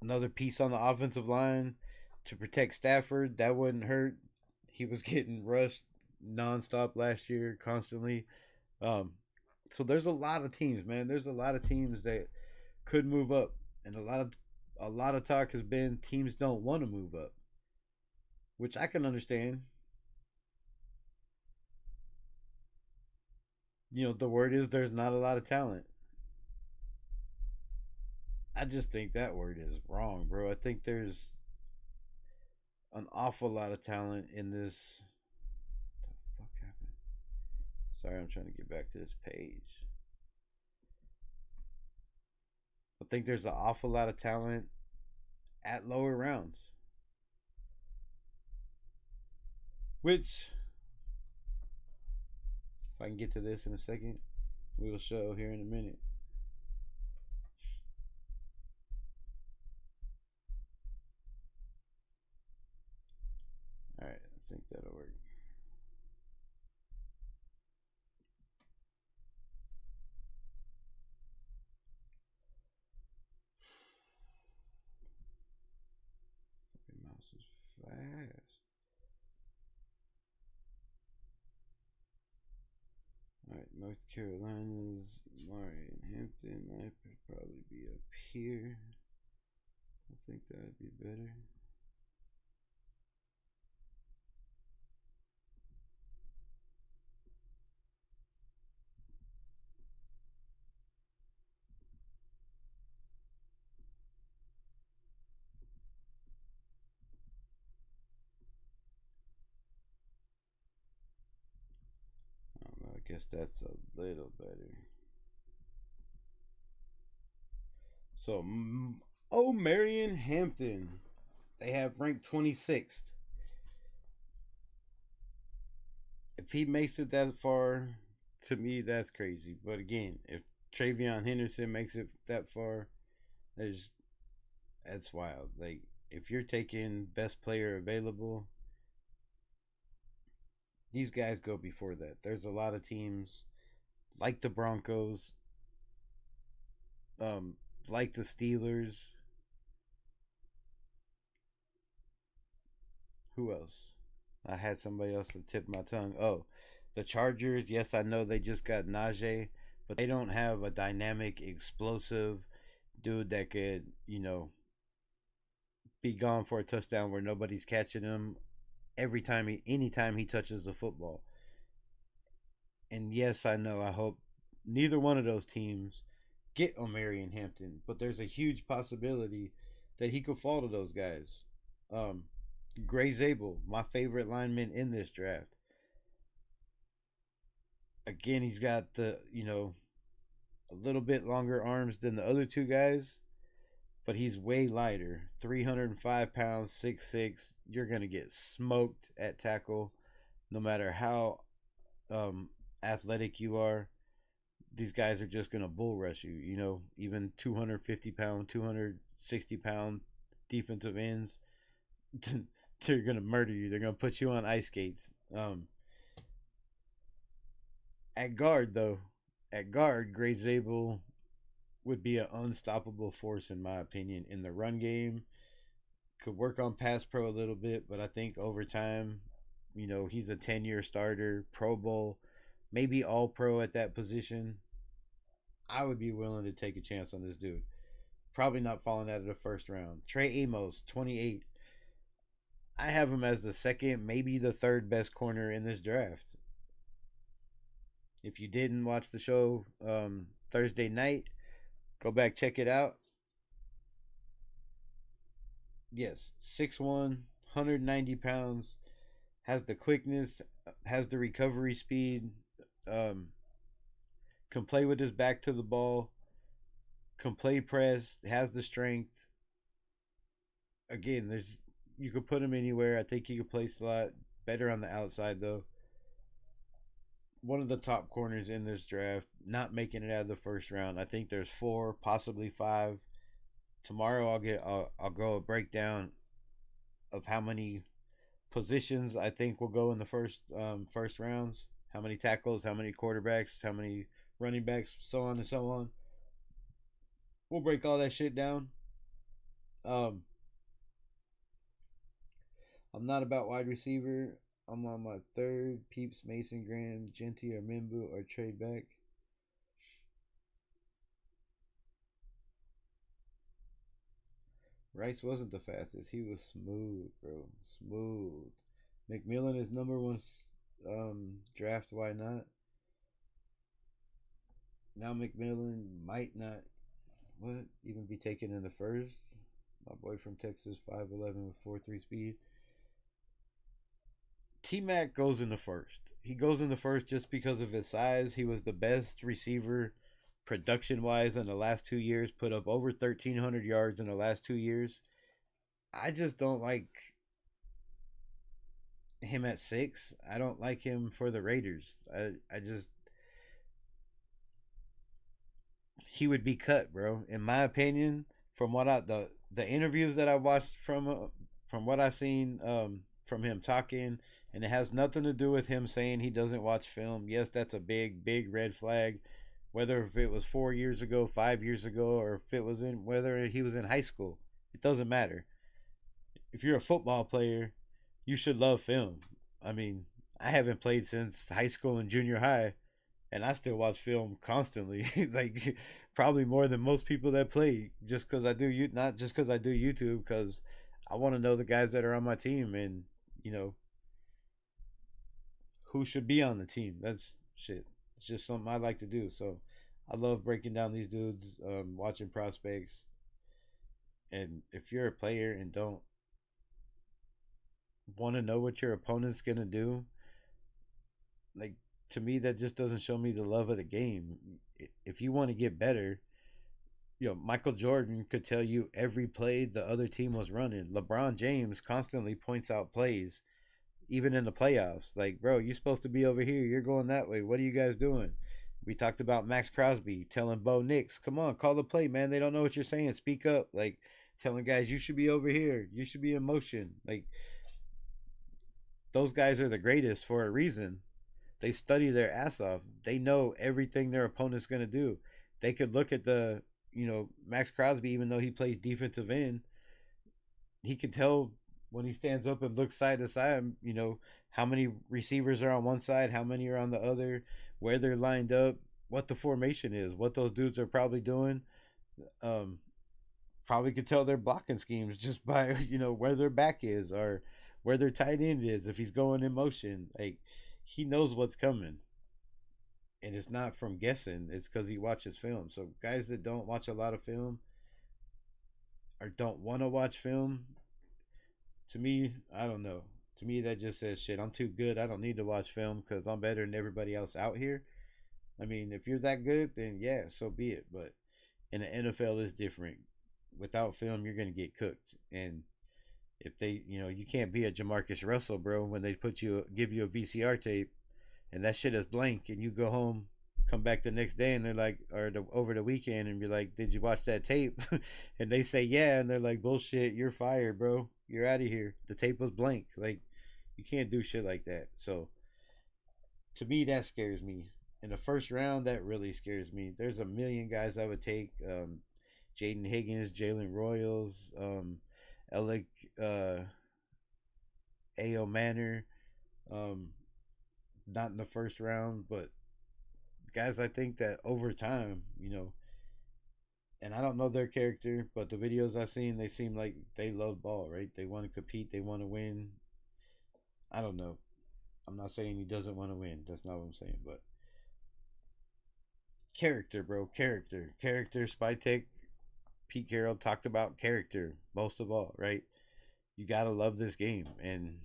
another piece on the offensive line to protect Stafford, that wouldn't hurt. He was getting rushed nonstop last year, constantly. Um, so there's a lot of teams, man. There's a lot of teams that could move up, and a lot of talk has been teams don't want to move up, which I can understand. The word is there's not a lot of talent. I just think that word is wrong, bro. I think there's an awful lot of talent in this. What the fuck happened? Sorry, I'm trying to get back to this page. I think there's an awful lot of talent at lower rounds, which, if I can get to this in a second, we will show here in a minute. All right, I think that'll work. Fucking mouse is fast. All right, North Carolina's Marion Hampton. I could probably be up here. I think that'd be better. I don't know. I guess that's a little better. So, Marion Hampton, they have ranked 26th. If he makes it that far, to me, that's crazy. But again, if Travion Henderson makes it that far, there's that's wild. Like, if you're taking best player available, these guys go before that. There's a lot of teams like the Broncos, um, like the Steelers. Who else? I had somebody else that tipped my tongue. Oh, the Chargers. Yes, I know they just got Najee, but they don't have a dynamic, explosive dude that could, be gone for a touchdown where nobody's catching him anytime he touches the football. And yes, I know. I hope neither one of those teams get Omarion Hampton, but there's a huge possibility that he could fall to those guys. Um, Gray Zabel, my favorite lineman in this draft. Again, he's got a little bit longer arms than the other two guys, but he's way lighter. 305 pounds, 6'6". You're going to get smoked at tackle no matter how athletic you are. These guys are just going to bull rush you. Even 250-pound, 260-pound defensive ends, they're going to murder you. They're going to put you on ice skates. At guard, though, Gray Zabel would be an unstoppable force, in my opinion, in the run game. Could work on pass pro a little bit, but I think over time He's a 10-year starter, Pro Bowl, maybe All Pro at that position. I would be willing to take a chance on this dude. Probably not falling out of the first round. Trey Amos, 28. I have him as the second, maybe the third best corner in this draft. If you didn't watch the show Thursday night, go back, check it out. Yes, 6'1", 190 pounds, has the quickness, has the recovery speed, um, can play with his back to the ball, can play press, has the strength. Again, there's you could put him anywhere. I think he could play slot better on the outside though. One of the top corners in this draft, not making it out of the first round. I think there's four, possibly five. Tomorrow I'll go a breakdown of how many positions I think will go in the first rounds. How many tackles, how many quarterbacks, how many running backs, so on and so on. We'll break all that shit down. Um, I'm not about wide receiver. I'm on my third. Peeps, Mason Graham, Genty, or Mimbu, or trade back. Rice wasn't the fastest. He was smooth, bro. Smooth. McMillan is number one draft. Why not? Now McMillan might not even be taken in the first. My boy from Texas, 5'11" with 4.3 speed. T Mac goes in the first. He goes in the first just because of his size. He was the best receiver production wise in the last 2 years, put up over 1,300 yards in the last 2 years. I just don't like him at 6. I don't like him for the Raiders. I just he would be cut, bro. In my opinion, from what the interviews that I watched from what I seen from him talking, and it has nothing to do with him saying he doesn't watch film. Yes, that's a big red flag. Whether if it was 4 years ago, 5 years ago, or if it was in whether he was in high school, it doesn't matter. If you're a football player, you should love film. I mean, I haven't played since high school and junior high, and I still watch film constantly, like probably more than most people that play. Just because I do you, not just because I do YouTube, because I want to know the guys that are on my team and you know who should be on the team. That's shit. It's just something I like to do. So I love breaking down these dudes, watching prospects. And if you're a player and don't want to know what your opponent's gonna do, like to me that just doesn't show me the love of the game. If you want to get better, Michael Jordan could tell you every play the other team was running. LeBron James constantly points out plays, even in the playoffs. Like, bro, you're supposed to be over here. You're going that way. What are you guys doing? We talked about Max Crosby telling Bo Nix, come on, call the play, man. They don't know what you're saying. Speak up. Like, telling guys, you should be over here. You should be in motion. Like, those guys are the greatest for a reason. They study their ass off. They know everything their opponent's going to do. They could look at Max Crosby, even though he plays defensive end, he can tell when he stands up and looks side to side, how many receivers are on one side, how many are on the other, where they're lined up, what the formation is, what those dudes are probably doing. Um, Probably could tell their blocking schemes just by, where their back is or where their tight end is if he's going in motion. Like, he knows what's coming. And it's not from guessing, it's because he watches film. So, guys that don't watch a lot of film or don't want to watch film, to me, I don't know. To me, that just says shit. I'm too good. I don't need to watch film because I'm better than everybody else out here. I mean, if you're that good, then yeah, so be it. But in the NFL, it's different. Without film, you're gonna get cooked. And if they, you can't be a Jamarcus Russell, bro, when they give you a VCR tape, and that shit is blank, and you go home, come back the next day, and they're like, over the weekend, and be like, did you watch that tape? And they say yeah, and they're like, bullshit, you're fired, bro. You're out of here. The tape was blank. Like, you can't do shit like that. So to me, that scares me. In the first round, that really scares me. There's a million guys I would take. Jaden Higgins, Jalen Royals, Alec Ao Manor, Um, not in the first round, but guys, I think that over time, and I don't know their character, but the videos I've seen, they seem like they love ball, right? They want to compete, they want to win. I don't know. I'm not saying he doesn't want to win. That's not what I'm saying, but character, bro, character. Spytek, Pete Carroll talked about character most of all, right? You gotta love this game, and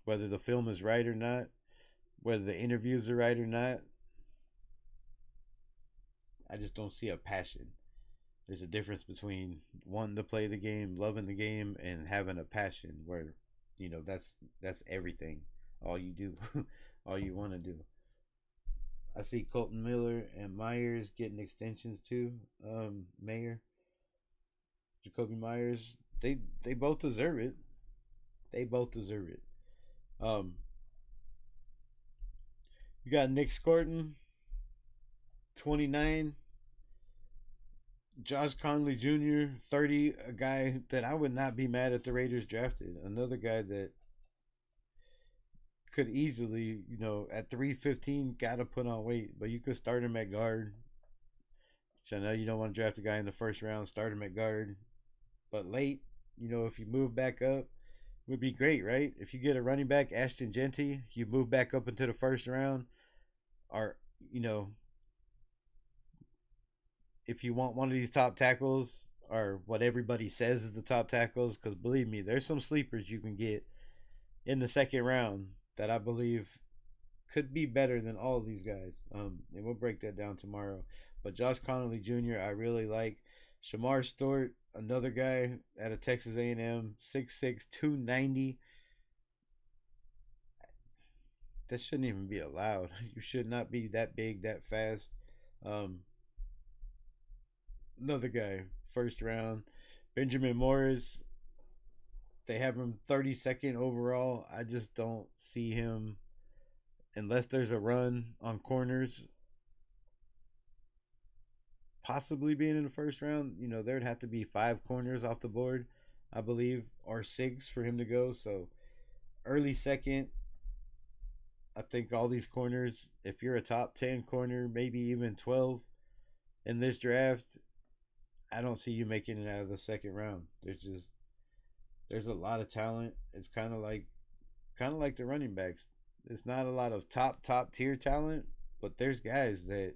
whether the film is right or not, whether the interviews are right or not, I just don't see a passion. There's a difference between wanting to play the game, loving the game, and having a passion where, that's everything. All you do, all you want to do. I see Colton Miller and Myers getting extensions too. Mayer, Jacoby Myers, they both deserve it. They both deserve it. Um, you got Nick Scorton, 29. Josh Conley Jr., 30, a guy that I would not be mad if the Raiders drafted. Another guy that could easily, at 315, got to put on weight, but you could start him at guard. So I know you don't want to draft a guy in the first round, start him at guard. But late, if you move back up, would be great, right? If you get a running back, Ashton Genty, you move back up into the first round, or, if you want one of these top tackles, or what everybody says is the top tackles, because believe me, there's some sleepers you can get in the second round that I believe could be better than all of these guys. And we'll break that down tomorrow. But Josh Connolly Jr., I really like. Shamar Stewart, another guy out of Texas A&M, 6'6", 290. That shouldn't even be allowed. You should not be that big, that fast. Um, Another guy, first round, Benjamin Morris. They have him 32nd overall. I just don't see him unless there's a run on corners. Possibly being in the first round, there'd have to be 5 corners off the board, I believe, or 6 for him to go. So early second, I think all these corners, if you're a top 10 corner, maybe even 12 in this draft, I don't see you making it out of the second round. There's a lot of talent. It's kind of like the running backs. It's not a lot of top tier talent, but there's guys that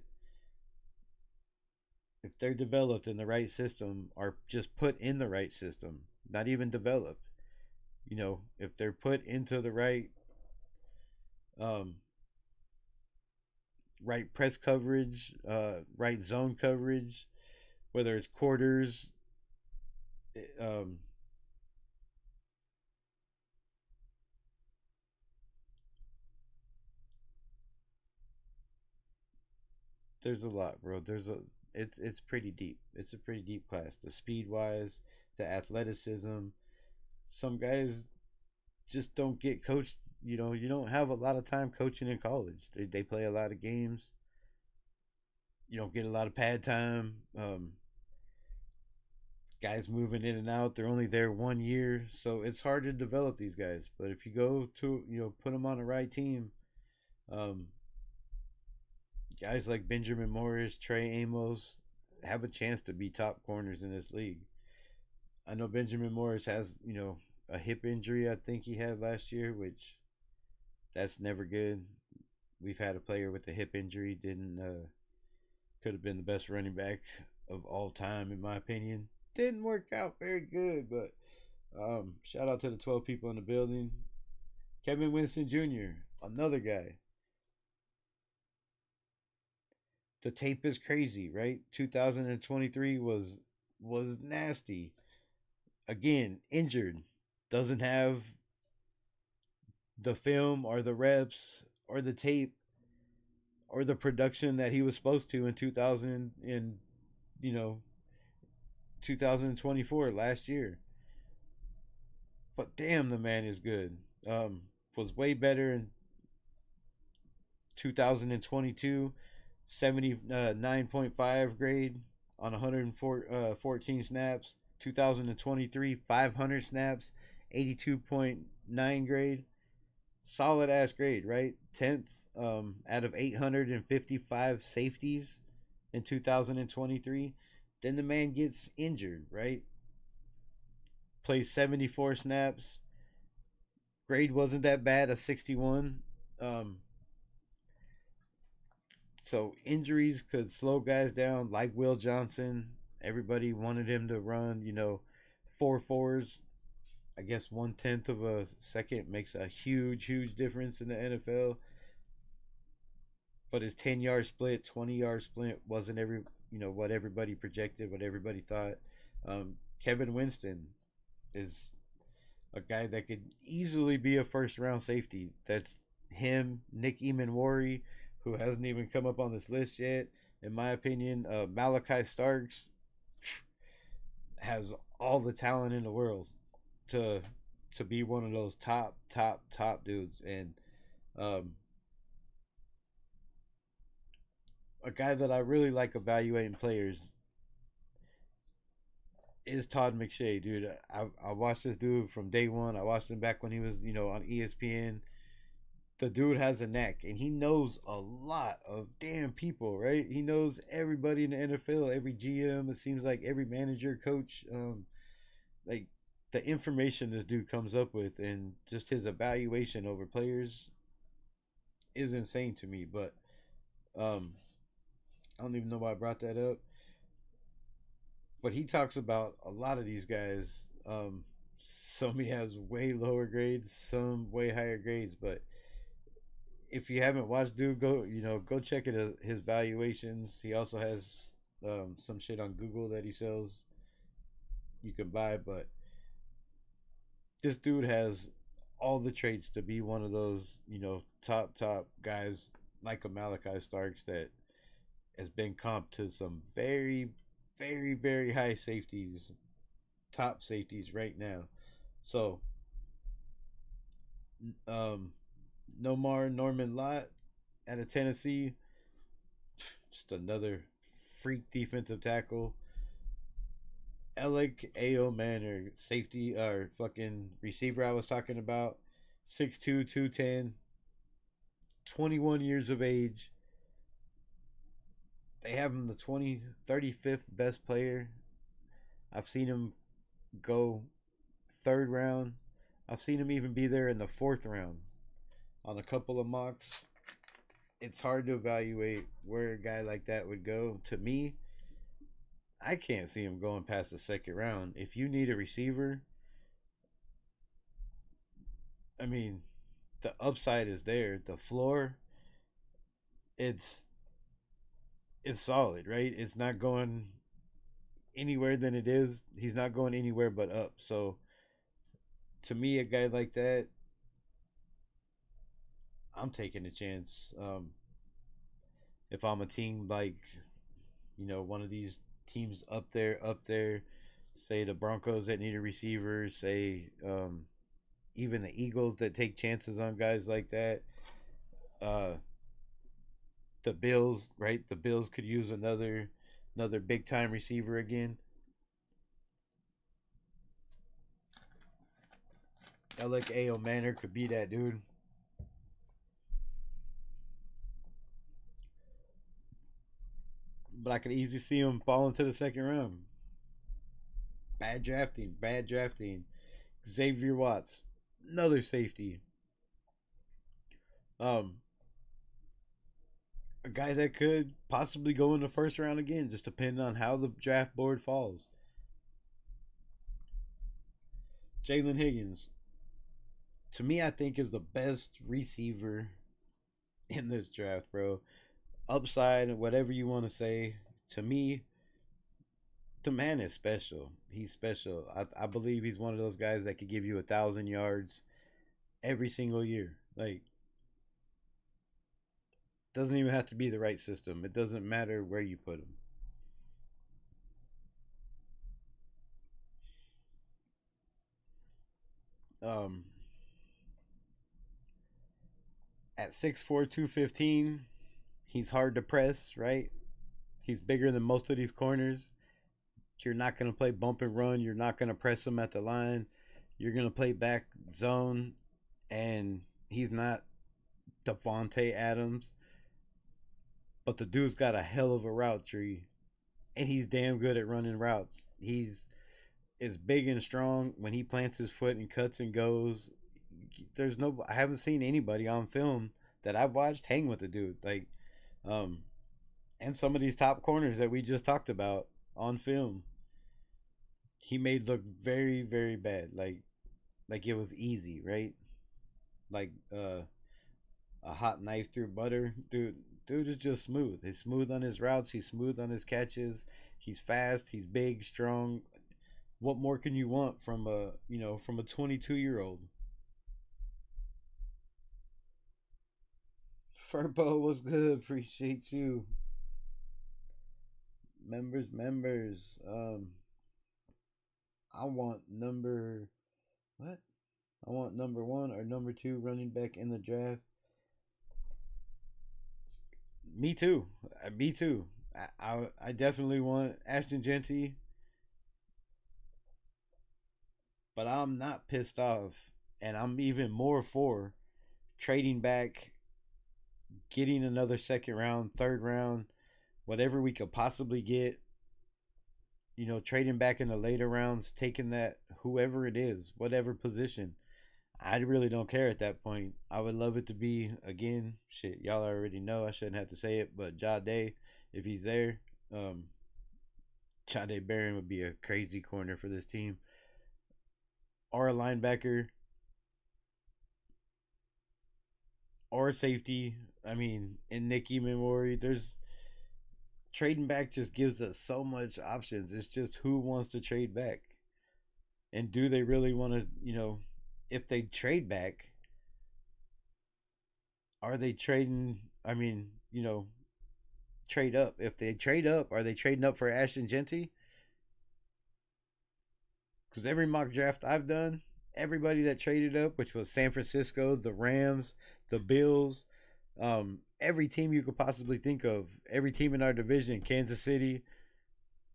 if they're developed in the right system or just put in the right system, not even developed, if they're put into the um right press coverage, right zone coverage, whether it's quarters, um there's a lot, bro. It's pretty deep. It's a pretty deep class. The speed wise, the athleticism. Some guys just don't get coached. You don't have a lot of time coaching in college. They play a lot of games. You don't get a lot of pad time. Guys moving in and out. They're only there 1 year, so it's hard to develop these guys. But if you go to put them on the right team, um, guys like Benjamin Morris, Trey Amos have a chance to be top corners in this league. I know Benjamin Morris has, a hip injury I think he had last year, which that's never good. We've had a player with a hip injury, didn't could have been the best running back of all time in my opinion. Didn't work out very good, but shout out to the 12 people in the building. Kevin Winston Jr., another guy. The tape is crazy, right? 2023 was nasty. Again, injured. Doesn't have the film or the reps or the tape or the production that he was supposed to in 2000 in you know 2024 last year. But damn, the man is good. Was way better in 2022, 79.5 grade on 114 snaps. 2023, 500 snaps, 82.9 grade. solid ass grade, right? 10th out of 855 safeties in 2023. Then the man gets injured, right? Plays 74 snaps. Grade wasn't that bad, a 61. Um, so injuries could slow guys down, like Will Johnson. Everybody wanted him to run, 4 4s. I guess 1/10 of a second makes a huge, huge difference in the NFL. But his 10-yard split, 20-yard split wasn't what everybody projected, what everybody thought. Kevin Winston is a guy that could easily be a first round safety. That's him, Nick Emanwari, who hasn't even come up on this list yet. In my opinion, Malachi Starks has all the talent in the world to to be one of those top dudes. And um, a guy that I really like evaluating players is Todd McShay, dude. I watched this dude from day one. I watched him back when he was, on ESPN. The dude has a knack, and he knows a lot of damn people, right? He knows everybody in the NFL, every GM. It seems like every manager, coach, like the information this dude comes up with, and just his evaluation over players is insane to me. But um, I don't even know why I brought that up. But he talks about a lot of these guys. Some he has way lower grades, some way higher grades. But if you haven't watched dude, go check it. His valuations. He also has some shit on Google that he sells. You can buy, but this dude has all the traits to be one of those top guys like a Malachi Starks that has been comped to some very very high safeties, top safeties right now. So, um, Nomar Norman Lott out of Tennessee, just another freak defensive tackle. Alec Ao Manor, safety or fucking receiver I was talking about, 6'2", 210, 21 years of age. They have him the 35th best player. I've seen him go third round. I've seen him even be there in the fourth round on a couple of mocks. It's hard to evaluate where a guy like that would go. To me, I can't see him going past the second round. If you need a receiver, I mean, the upside is there. The floor, it's it's solid, right? It's not going anywhere than it is. He's not going anywhere but up. So to me, a guy like that, I'm taking a chance. If I'm a team like, one of these teams up there, say the Broncos that need a receiver, say even the Eagles that take chances on guys like that. Uh, the Bills, right? The Bills could use another big time receiver again. Alec A. Manor could be that dude. But I could easily see him fall into the second round. Bad drafting, bad drafting. Xavier Watts, another safety. Um, a guy that could possibly go in the first round again, just depending on how the draft board falls. Jalen Higgins, to me, I think is the best receiver in this draft, bro. Upside, whatever you want to say. To me, the man is special. He's special. I believe he's one of those guys that could give you 1,000 yards every single year. Like, doesn't even have to be the right system. It doesn't matter where you put him. Um, at 6'4", 215, he's hard to press, right? He's bigger than most of these corners. You're not going to play bump and run. You're not going to press him at the line. You're going to play back zone. And He's not Devontae Adams, but the dude's got a hell of a route tree, and he's damn good at running routes. He's is big and strong when he plants his foot and cuts and goes. I haven't seen anybody on film that I've watched hang with the dude. Um, and some of these top corners that we just talked about on film, he made look very, very bad. Like it was easy, right? Like a hot knife through butter. Dude is just smooth. He's smooth on his routes. He's smooth on his catches. He's fast. He's big, strong. What more can you want from a 22-year-old? Furbo was good. Appreciate you, members. I want what? I want number one or number two running back in the draft. Me too. Me too. I definitely want Ashton Genty, but I'm not pissed off, and I'm even more for trading back, getting another second round, third round, whatever we could possibly get. Trading back in the later rounds, taking that whoever it is, whatever position. I really don't care at that point. I would love it to be again. Shit, y'all already know. I shouldn't have to say it, but Jade, if he's there, um, Jade Barron would be a crazy corner for this team, or a linebacker, or a safety. I mean, in Nicky Memori, there's trading back just gives us so much options. It's just who wants to trade back, and do they really want to? If they trade back, are they trading? I mean, trade up. If they trade up, are they trading up for Ashton Genty? Because every mock draft I've done, everybody that traded up, which was San Francisco, the Rams, the Bills, every team you could possibly think of, every team in our division, Kansas City,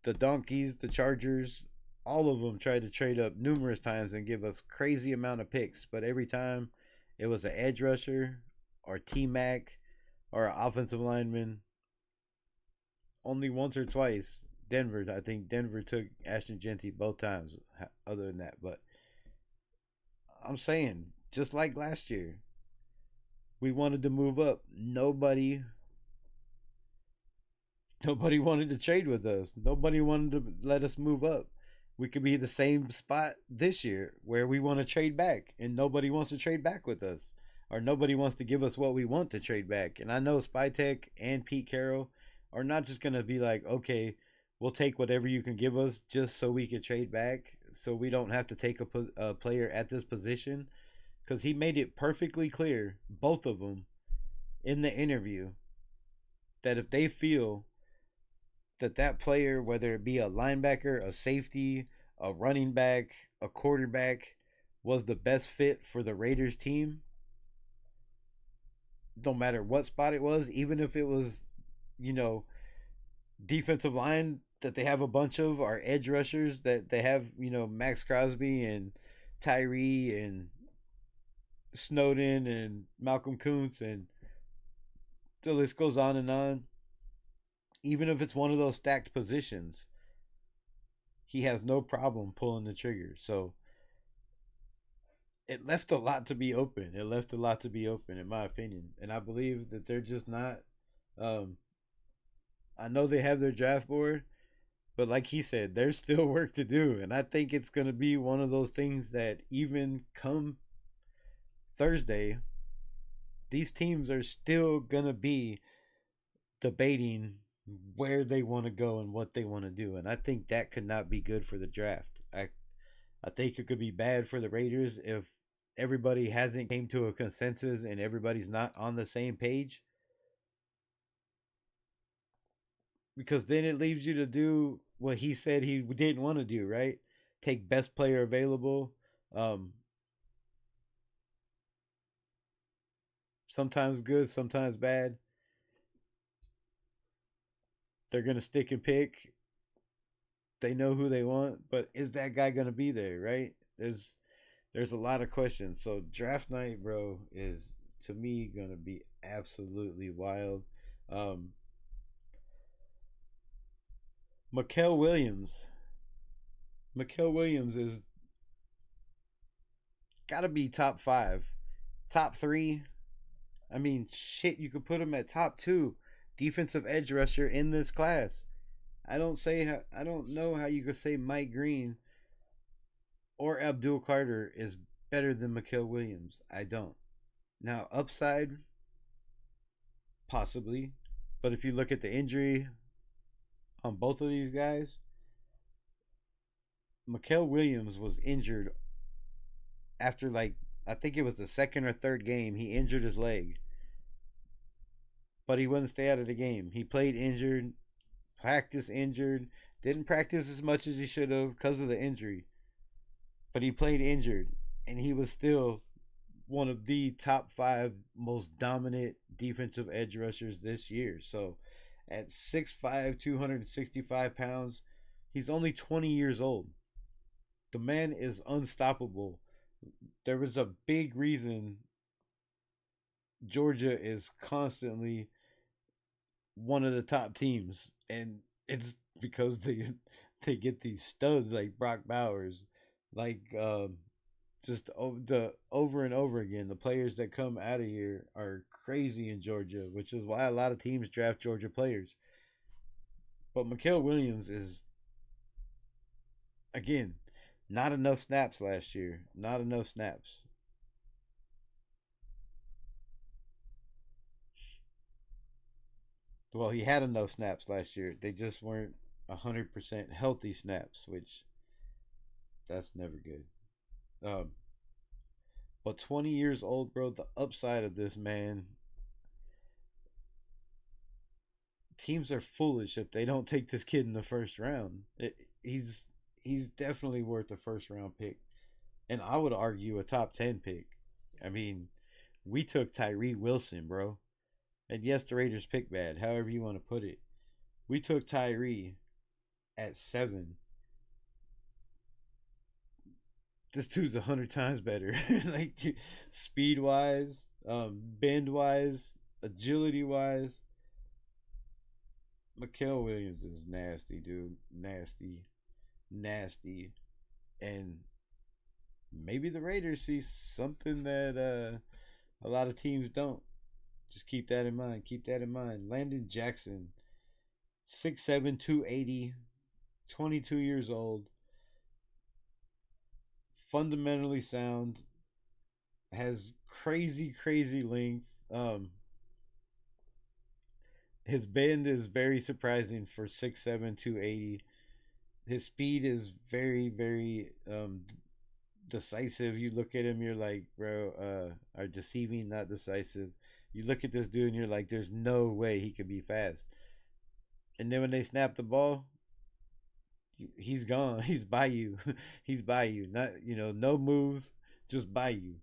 the Donkeys, the Chargers, all of them tried to trade up numerous times and give us crazy amount of picks. But every time it was an edge rusher or T Mac or an offensive lineman. Only once or twice, I think Denver took Ashton Genty both times. Other than that, but I'm saying just like last year, we wanted to move up. Nobody wanted to trade with us. Nobody wanted to let us move up. We could be the same spot this year where we want to trade back and nobody wants to trade back with us, or nobody wants to give us what we want to trade back. And I know Spytek and Pete Carroll are not just going to be like, okay, we'll take whatever you can give us just so we could trade back, so we don't have to take a player at this position. Because he made it perfectly clear, both of them, in the interview, that if they feel that player, whether it be a linebacker, a safety, a running back, a quarterback, was the best fit for the Raiders team, no matter what spot it was, even if it was, you know, defensive line that they have a bunch of, or edge rushers that they have, Max Crosby and Tyree and Snowden and Malcolm Kuntz, and the list goes on and on. Even if it's one of those stacked positions, he has no problem pulling the trigger. So it left a lot to be open. It left a lot to be open, in my opinion. And I believe that they're just not. Um, I know they have their draft board, but like he said, there's still work to do. And I think it's going to be one of those things that even come Thursday, these teams are still going to be debating where they want to go and what they want to do. And I think that could not be good for the draft. I think it could be bad for the Raiders if everybody hasn't came to a consensus and everybody's not on the same page, because then it leaves you to do what he said he didn't want to do, right? Take best player available. Um, Sometimes good, sometimes bad. They're gonna stick and pick. They know who they want, but is that guy gonna be there, right? there's a lot of questions. So draft night, bro, is to me gonna be absolutely wild. Um, Mikael Williams. Mikael Williams is gotta be top five, top three. I mean, shit, you could put him at top two defensive edge rusher in this class. I don't know how you could say Mike Green or Abdul Carter is better than Mikael Williams. I don't. Now, upside, possibly. But if you look at the injury on both of these guys, Mikael Williams was injured after, like, I think it was the second or third game. He injured his leg, but he wouldn't stay out of the game. He played injured, practiced injured, didn't practice as much as he should have because of the injury, but he played injured, and he was still one of the top five most dominant defensive edge rushers this year. So at 6'5", 265 pounds, he's only 20 years old. The man is unstoppable. There was a big reason Georgia is constantly one of the top teams, and it's because they get these studs like Brock Bowers, like just over and over again. The players that come out of here are crazy in Georgia, which is why a lot of teams draft Georgia players. But Mikael Williams is, again, not enough snaps last year. Not enough snaps. Well, he had enough snaps last year. They just weren't 100% healthy snaps, which that's never good. Um, but 20 years old, bro, the upside of this man, teams are foolish if they don't take this kid in the first round. He's definitely worth a first round pick, and I would argue a top 10 pick. I mean, we took Tyree Wilson, bro, and yes, the Raiders pick bad. However you want to put it, we took Tyree at 7. This dude's 100 times better, like speed wise, bend wise, agility wise. Mikael Williams is nasty, dude. Nasty, nasty, and maybe the Raiders see something that a lot of teams don't. Just keep that in mind. Keep that in mind. Landon Jackson, 6'7", 280, 22 years old, fundamentally sound, has crazy, crazy length. His bend is very surprising for 6'7", 280. His speed is very, very decisive. You look at him, you're like, bro, are deceiving, not decisive. You look at this dude and you're like, there's no way he could be fast. And then when they snap the ball, he's gone. He's by you. He's by you. Not, no moves, just by you.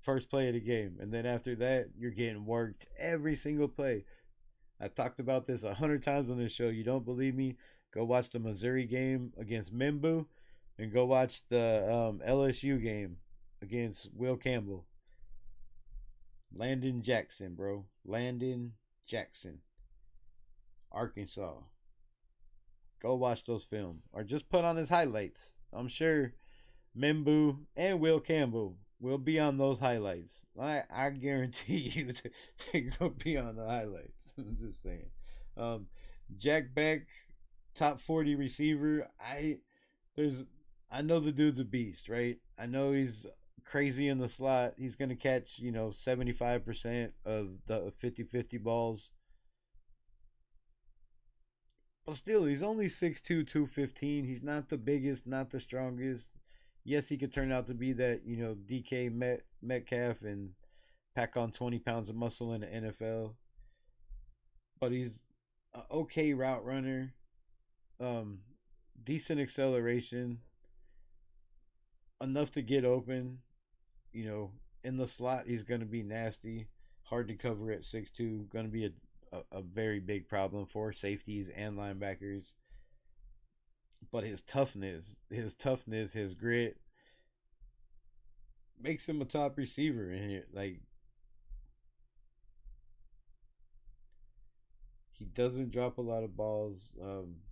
First play of the game. And then after that, you're getting worked every single play. I talked about this 100 times on this show. You don't believe me? Go watch the Missouri game against Mimbu, and go watch the LSU game against Will Campbell. Landon Jackson, bro. Landon Jackson. Arkansas. Go watch those films. Or just put on his highlights. I'm sure Mimbu and Will Campbell will be on those highlights. I guarantee you they will be on the highlights. I'm just saying. Jack Beck, top 40 receiver. I know the dude's a beast, right? I know he's crazy in the slot. He's going to catch, 75% of the 50-50 balls. But still, he's only 6'2", 215. He's not the biggest, not the strongest. Yes, he could turn out to be that, DK Metcalf and pack on 20 pounds of muscle in the NFL. But he's an okay route runner. Decent acceleration. Enough to get open. In the slot, he's going to be nasty. Hard to cover at 6'2". Going to be a very big problem for safeties and linebackers. But his toughness, his grit, makes him a top receiver in here. Like, he doesn't drop a lot of balls.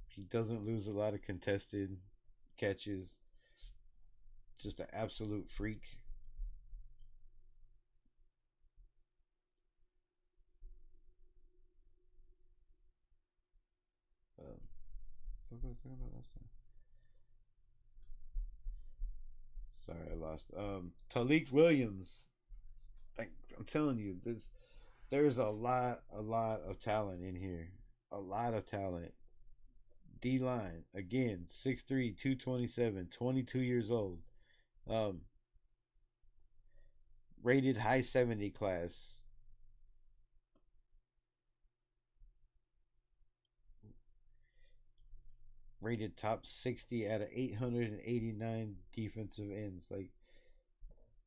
He doesn't lose a lot of contested catches. Just an absolute freak. What was I talking about last time? Sorry, I lost. Talik Williams. Like, I'm telling you, there's a lot of talent in here. A lot of talent. D line again, 6'3", 227, 22 years old. Um, rated high 70 class. Rated top 60 out of 889 defensive ends. Like,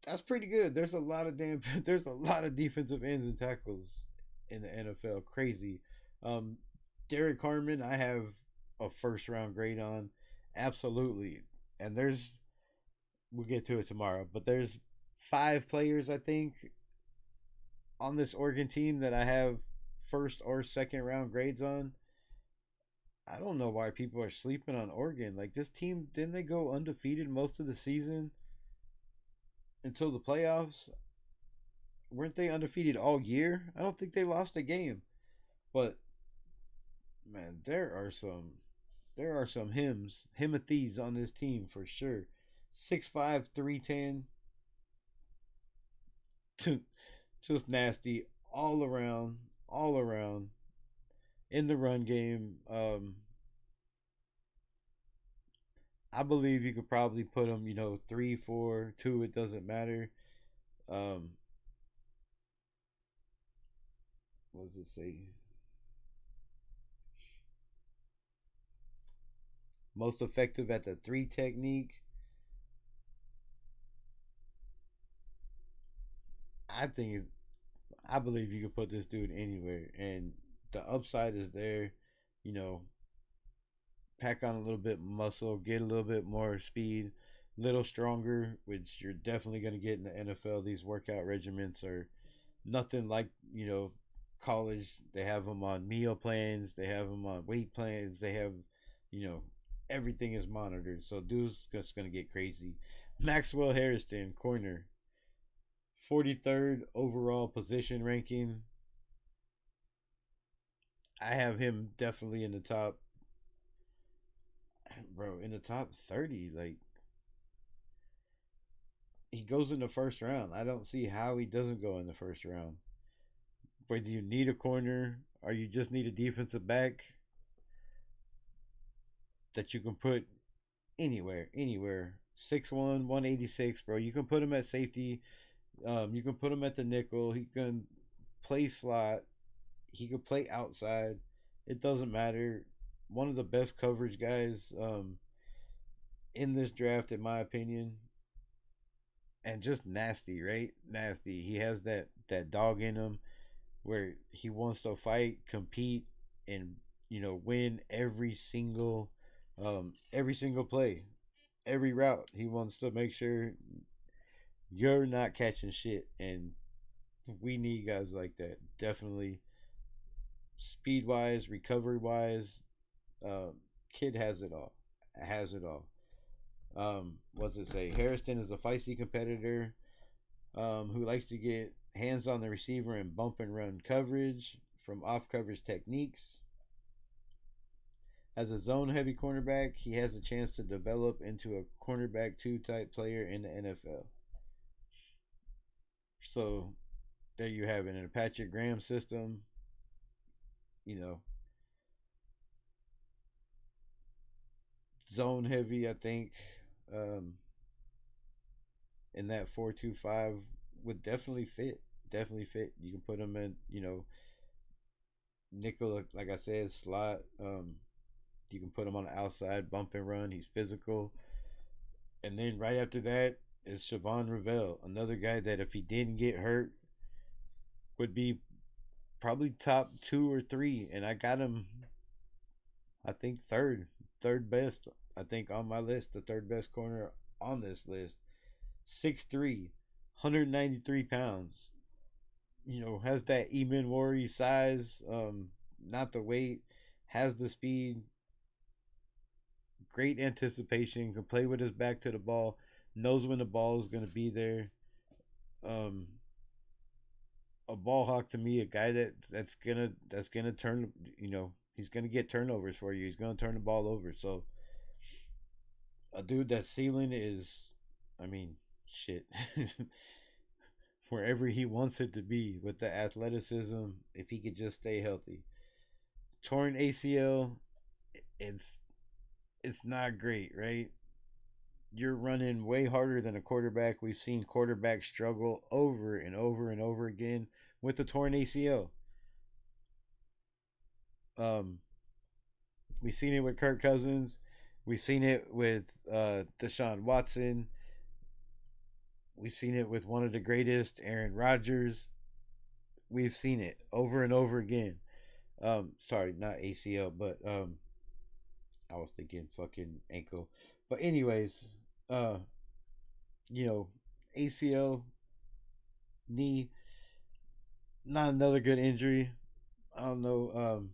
that's pretty good. There's a lot of there's a lot of defensive ends and tackles in the NFL. Crazy. Um, Derek Harmon, I have a first round grade on. Absolutely. And we'll get to it tomorrow, but there's 5 players I think on this Oregon team that I have first or second round grades on. I don't know why people are sleeping on Oregon. Like, this team, didn't they go undefeated most of the season until the playoffs? Weren't they undefeated all year? I don't think they lost a game. But man, there are some Himothy's on this team for sure. 6'5", 310. Just nasty all around in the run game. I believe you could probably put him, 3, 4, 2. It doesn't matter. Um, what does it say? Most effective at the 3 technique. I think I believe you could put this dude anywhere, and the upside is there. You know, pack on a little bit muscle, get a little bit more speed, little stronger, which you're definitely going to get in the NFL. These workout regiments are nothing like, college. They have them on meal plans, they have them on weight plans, they have, you know, everything is monitored. So dude's just going to get crazy. Maxwell Harrison, corner, 43rd overall position ranking. I have him definitely in the top, bro, in the top 30. Like, he goes in the first round. I don't see how he doesn't go in the first round. But do you need a corner or you just need a defensive back that you can put anywhere? 6'1", 186, bro. You can put him at safety. You can put him at the nickel. He can play slot. He can play outside. It doesn't matter. One of the best coverage guys in this draft, in my opinion, and just nasty, right? Nasty. He has that dog in him where he wants to fight, compete, and win every single play, every route. He wants to make sure you're not catching shit, and we need guys like that. Definitely, speed wise, recovery wise, kid has it all. Has it all. What's it say? Harrison is a feisty competitor who likes to get hands on the receiver and bump and run coverage from off coverage techniques. As a zone heavy cornerback, he has a chance to develop into a cornerback 2 type player in the NFL. So there you have it. In a Patrick Graham system, you know, zone heavy, I think, um, in that 4-2-5 would definitely fit. Definitely fit. You can put him in, nickel, like I said, slot. You can put him on the outside, bump and run. He's physical. And then right after that is Siobhan Ravel, another guy that if he didn't get hurt would be probably top 2 or 3. And I got him, I think third best. I think on my list, the third best corner on this list. 6'3", 193 pounds. Has that Eamon Wari size, not the weight, has the speed, great anticipation, can play with his back to the ball, knows when the ball is going to be there. Um, a ball hawk to me, a guy that's gonna turn. He's gonna get turnovers for you. He's gonna turn the ball over. So a dude that ceiling is, I mean, shit. Wherever he wants it to be with the athleticism, if he could just stay healthy. Torn ACL, it's it's not great, right? You're running way harder than a quarterback. We've seen quarterbacks struggle over and over and over again with the torn ACL. Um, we've seen it with Kirk Cousins. We've seen it with Deshaun Watson. We've seen it with one of the greatest, Aaron Rodgers. We've seen it over and over again. Sorry, not ACL, but I was thinking fucking ankle. But anyways, uh, you know, ACL, knee, not another good injury. I don't know.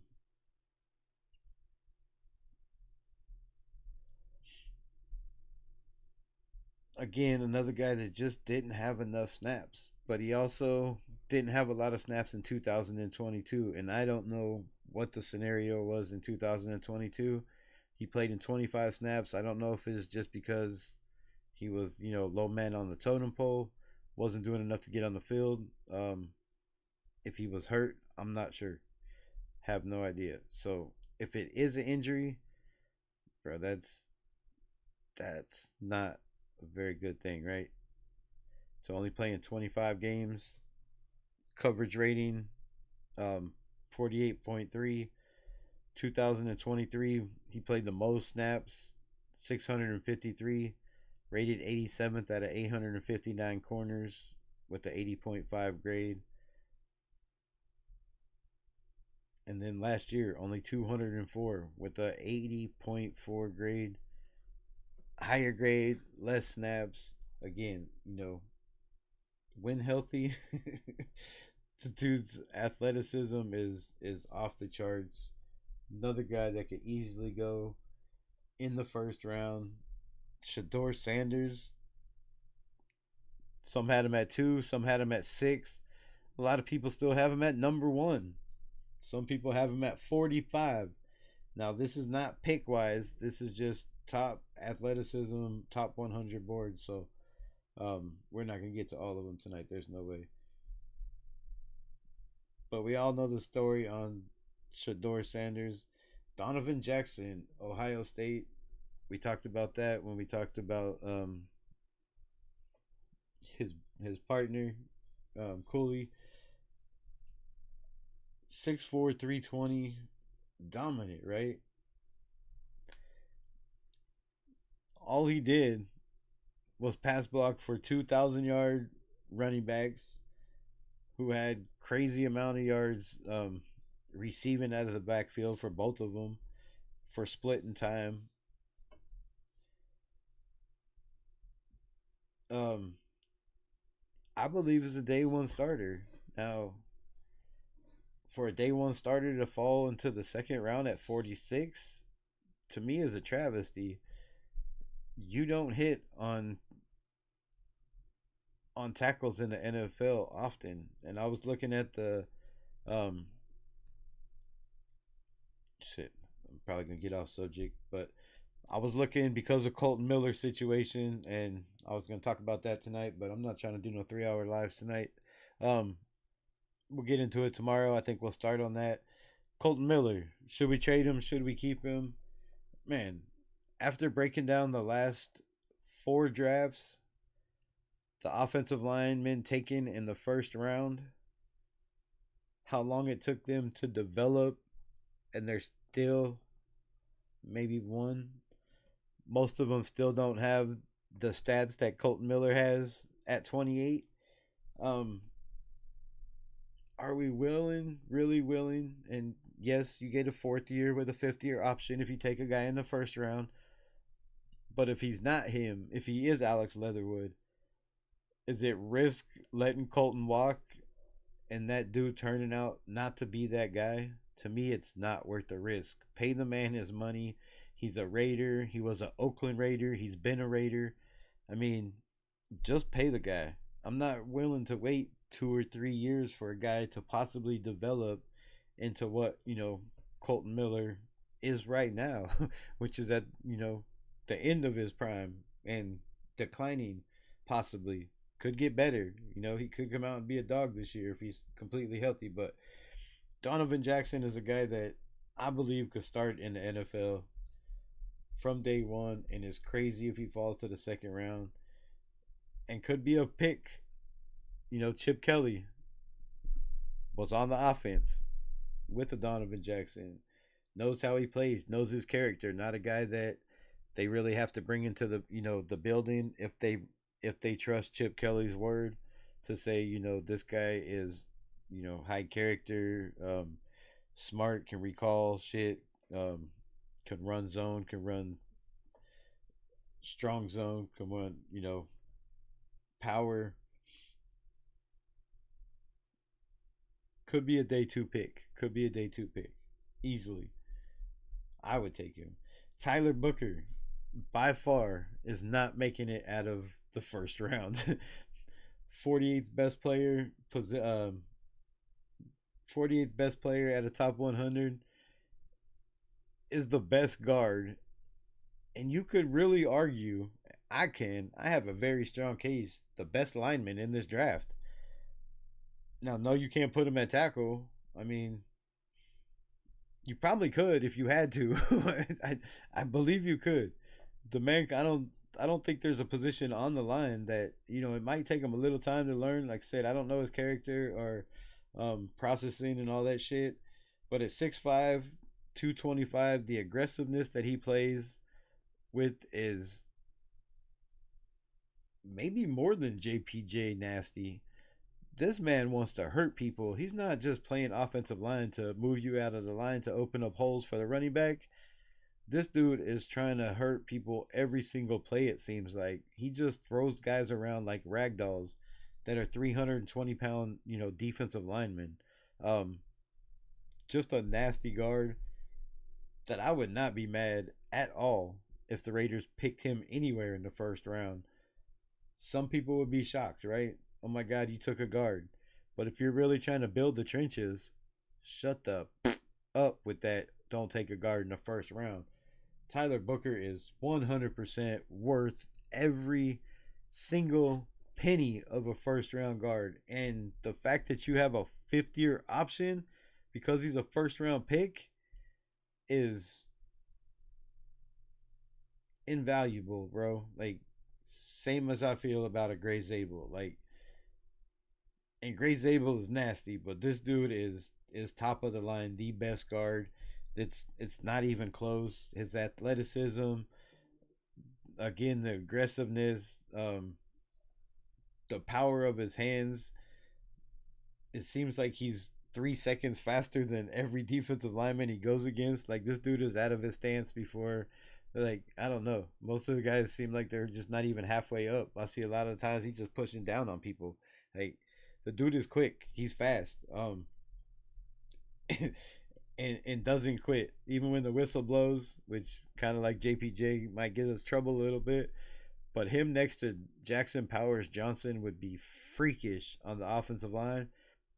Again, another guy that just didn't have enough snaps, but he also didn't have a lot of snaps in 2022, and I don't know what the scenario was in 2022. He played in 25 snaps. I don't know if it's just because he was, low man on the totem pole, wasn't doing enough to get on the field. If he was hurt, I'm not sure. Have no idea. So if it is an injury, bro, that's not a very good thing, right? So only playing 25 games, coverage rating, 48.3. 2023, he played the most snaps, 653, rated 87th out of 859 corners with the 80.5 grade. And then last year, only 204 with the 80.4 grade. Higher grade, less snaps. Again, when healthy, the dude's athleticism is off the charts. Another guy that could easily go in the first round. Shador Sanders. Some had him at 2, some had him at 6. A lot of people still have him at number 1. Some people have him at 45. Now, this is not pick wise. This is just top athleticism, top 100 board. So, we're not going to get to all of them tonight. There's no way. But we all know the story on Shador Sanders. Donovan Jackson, Ohio State. We talked about that when we talked about his his partner, Cooley. 6'4", 320, dominant, right? All he did was pass block for 2,000-yard running backs who had crazy amount of yards receiving out of the backfield for both of them for splitting time. Um, I believe is a day one starter. Now, for a day one starter to fall into the second round at 46, to me is a travesty. You don't hit on tackles in the NFL often. And I was looking at the um shit. I'm probably gonna get off subject, but I was looking because of Colton Miller's situation, and I was gonna talk about that tonight. But I'm not trying to do no 3 hour lives tonight. Um, we'll get into it tomorrow. I think we'll start on that. Colton Miller, should we trade him? Should we keep him? Man, after breaking down the last 4 drafts, the offensive linemen taken in the first round, how long it took them to develop, and they're still maybe one. Most of them still don't have the stats that Colton Miller has at 28. Um, are we willing, really willing? And yes, you get a 4th year with a 5th-year option if you take a guy in the first round. But if he's not him, if he is Alex Leatherwood, Is it risk letting Colton walk and that dude turning out not to be that guy? To me, it's not worth the risk. Pay the man his money. He's a Raider. He was an Oakland Raider. He's been a Raider. I mean, just pay the guy. I'm not willing to wait 2 or 3 years for a guy to possibly develop into what, Colton Miller is right now, which is at, the end of his prime and declining, possibly. Could get better. He could come out and be a dog this year if he's completely healthy. But Donovan Jackson is a guy that I believe could start in the NFL from day one, and it's crazy if he falls to the second round and could be a pick. Chip Kelly was on the offense with the Donovan Jackson, knows how he plays, knows his character. Not a guy that they really have to bring into the building if they trust Chip Kelly's word to say this guy is high character, smart, can recall shit, can run zone, can run strong zone, can run power. Could be a day two pick. Could be a day two pick. Easily. I would take him. Tyler Booker, by far, is not making it out of the first round. 48th best player, 48th best player at a top 100, is the best guard. And you could really argue, I have a very strong case, the best lineman in this draft. Now, no, you can't put him at tackle. I mean, you probably could if you had to. I believe you could. The man, I don't think there's a position on the line that it might take him a little time to learn. Like I said, I don't know his character or processing and all that shit. But at 6'5", 225, the aggressiveness that he plays with is maybe more than JPJ nasty. This man wants to hurt people. He's not just playing offensive line to move you out of the line to open up holes for the running back. This dude is trying to hurt people every single play, it seems like. He just throws guys around like rag dolls that are 320-pound, defensive linemen. Um, just a nasty guard that I would not be mad at all if the Raiders picked him anywhere in the first round. Some people would be shocked, right? Oh my God, you took a guard. But if you're really trying to build the trenches, shut the up with that. Don't take a guard in the first round. Tyler Booker is 100% worth every single penny of a first round guard. And the fact that you have a fifth year option because he's a first round pick is invaluable, bro. Like, same as I feel about a Gray Zabel. Like, and Gray Zabel is nasty, but this dude is top of the line, the best guard. It's not even close. His athleticism, again, the aggressiveness, the power of his hands. It seems like he's 3 seconds faster than every defensive lineman he goes against. Like, this dude is out of his stance before. Like, I don't know. Most of the guys seem like they're just not even halfway up. I see a lot of times he's just pushing down on people. Like, the dude is quick. He's fast. And doesn't quit even when the whistle blows, which kind of like JPJ might give us trouble a little bit. But him next to Jackson Powers Johnson would be freakish on the offensive line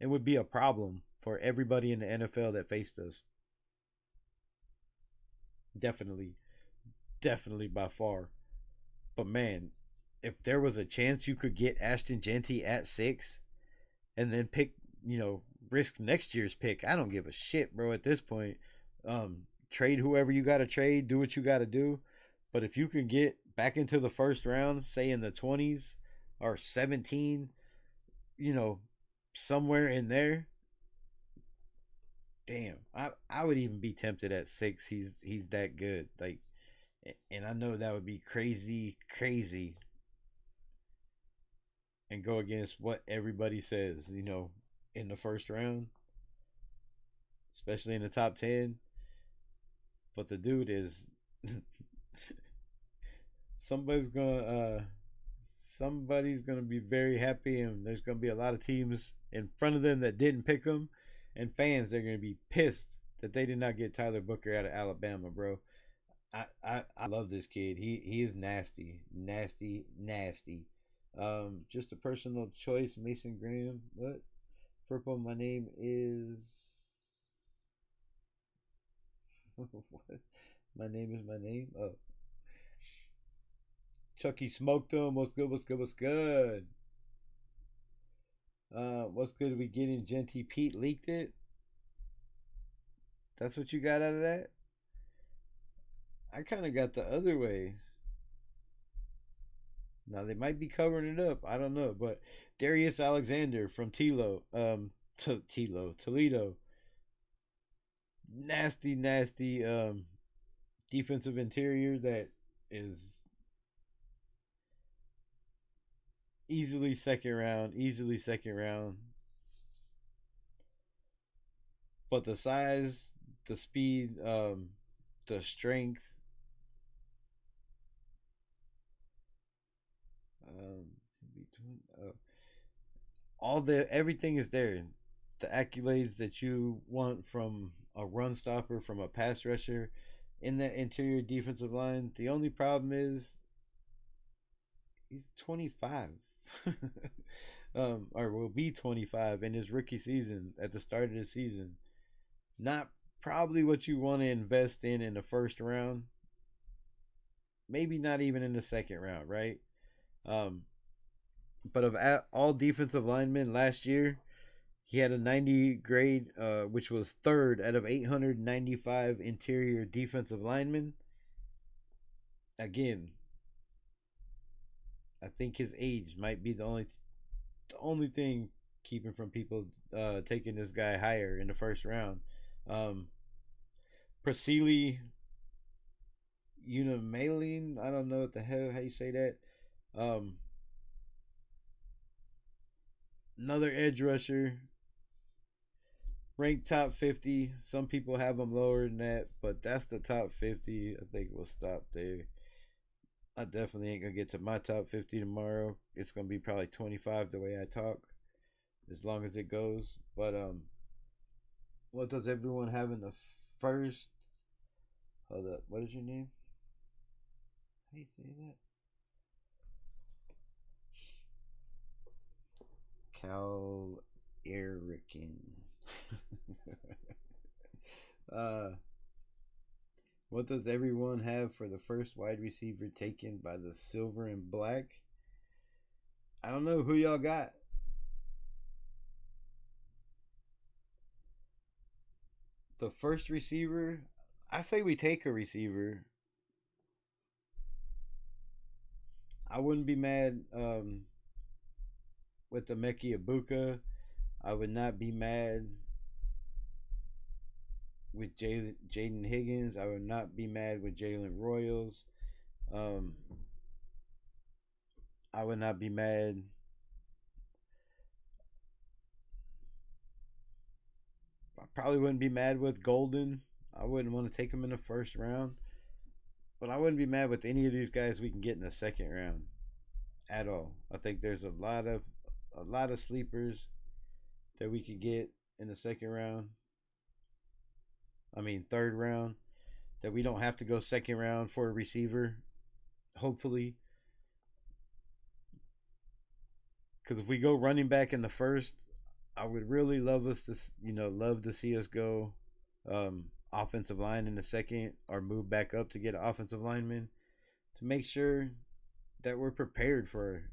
and would be a problem for everybody in the NFL that faced us. Definitely, definitely by far. But man, if there was a chance you could get Ashton Genty at 6 and then pick, risk next year's pick, I don't give a shit, bro. At this point, trade whoever you got to trade, do what you got to do. But if you can get back into the first round, say in the 20s or 17, you know, somewhere in there, damn, I would even be tempted at 6. He's that good. Like, and I know that would be crazy, crazy, and go against what everybody says, in the first round, especially in the top 10. But the dude is somebody's gonna somebody's going to be very happy, and there's going to be a lot of teams in front of them that didn't pick him, and fans they're going to be pissed that they did not get Tyler Booker out of Alabama, bro. I love this kid. He is nasty, nasty, nasty. Just a personal choice, Mason Graham. What? Purple. My name is. What? My name is my name. Oh, Chucky smoked him. What's good? What's good? What's good? What's good? We getting Genty Pete leaked it. That's what you got out of that. I kind of got the other way. Now they might be covering it up. I don't know, but Darius Alexander from Toledo, nasty, nasty defensive interior that is easily second round. But the size, the speed, the strength, um, all the everything is there. The accolades that you want from a run stopper, from a pass rusher, in that interior defensive line. The only problem is he's 25. Or will be 25 in his rookie season at the start of the season. Not probably what you want to invest in the first round. Maybe not even in the second round, right? Um, but of all defensive linemen last year, he had a 90 grade, which was third out of 895 interior defensive linemen. Again, I think his age might be the only thing keeping from people taking this guy higher in the first round. Um, Priscilla Unamaline, I don't know what the hell how you say that. Um, Another edge rusher, ranked top 50. Some people have him lower than that, but that's the top 50. I think we'll stop there. I definitely ain't gonna get to my top 50 tomorrow. It's gonna be probably 25 the way I talk, as long as it goes. But what does everyone have in the first? Hold up, what is your name? How you say that? Cal Erican. uh, what does everyone have for the first wide receiver taken by the silver and black? I don't know who y'all got. The first receiver, I say we take a receiver. I wouldn't be mad with the Meki Ibuka. I would not be mad with Jaden Higgins. I would not be mad with Jalen Royals. Um, I would not be mad. I probably wouldn't be mad with Golden. I wouldn't want to take him in the first round. But I wouldn't be mad with any of these guys we can get in the second round at all. I think there's a lot of sleepers that we could get in the second round. I mean third round, that we don't have to go second round for a receiver. Hopefully, because if we go running back in the first, I would really love to see us go offensive line in the second, or move back up to get an offensive lineman to make sure that we're prepared for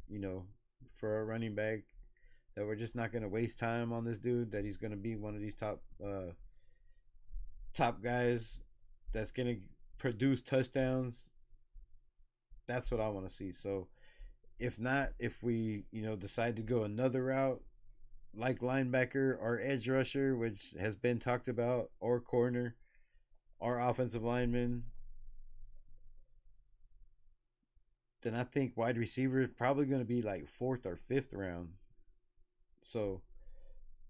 a running back, that we're just not going to waste time on this dude, that he's going to be one of these top guys that's going to produce touchdowns. That's what I want to see. So if not, if we decide to go another route, like linebacker or edge rusher, which has been talked about, or corner or offensive lineman, then I think wide receiver is probably going to be like fourth or fifth round. So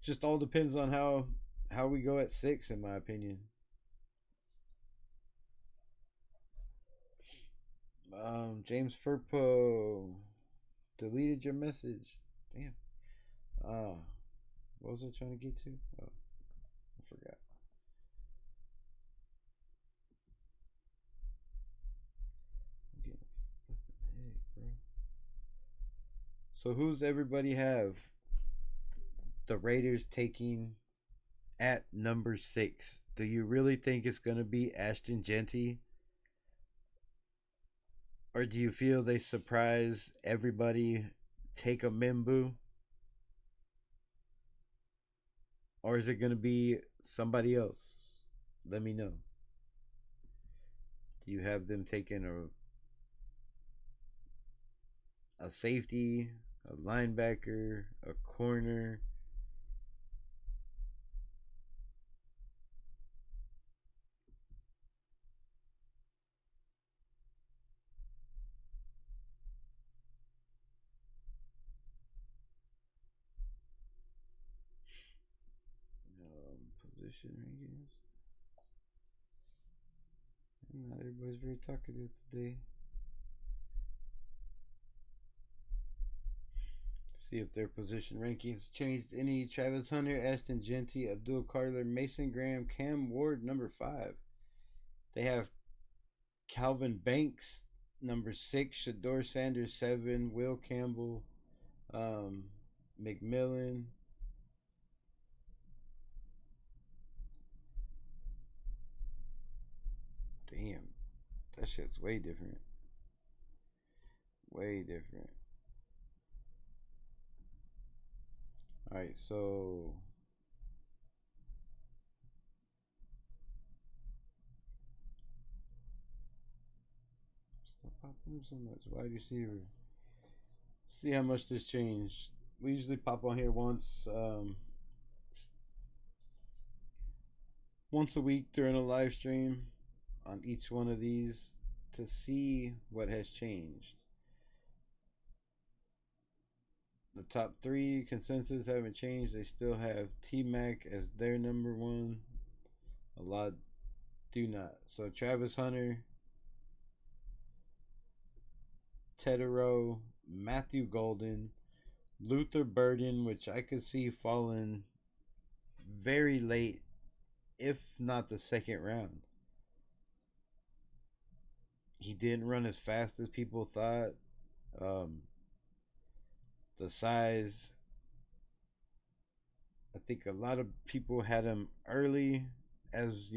just all depends on how we go at six, in my opinion. James Furpo, deleted your message. Damn. Uh, what was I trying to get to? Oh, I forgot. I'm getting a flipping headache, bro. So who's everybody have? The Raiders taking at number 6. Do you really think it's gonna be Ashton Genty? Or do you feel they surprise everybody, take a Mimbu? Or is it gonna be somebody else? Let me know. Do you have them taking a safety, a linebacker, a corner? Position rankings. Not everybody's very talkative today. See if their position rankings changed any. Travis Hunter, Ashton Genty, Abdul Carter, Mason Graham, Cam Ward, number 5. They have Calvin Banks, number 6, Shador Sanders, 7, Will Campbell, McMillan. Damn, that shit's way different. Way different. Alright, so stop popping up so much. Wide receiver. See how much this changed. We usually pop on here once a week during a live stream on each one of these to see what has changed. The top 3 consensus haven't changed. They still have T Mac as their number 1. A lot do not. So Travis Hunter, Tedero, Matthew Golden, Luther Burden, which I could see falling very late, if not the second round. He didn't run as fast as people thought. Um, the size, I think a lot of people had him early as,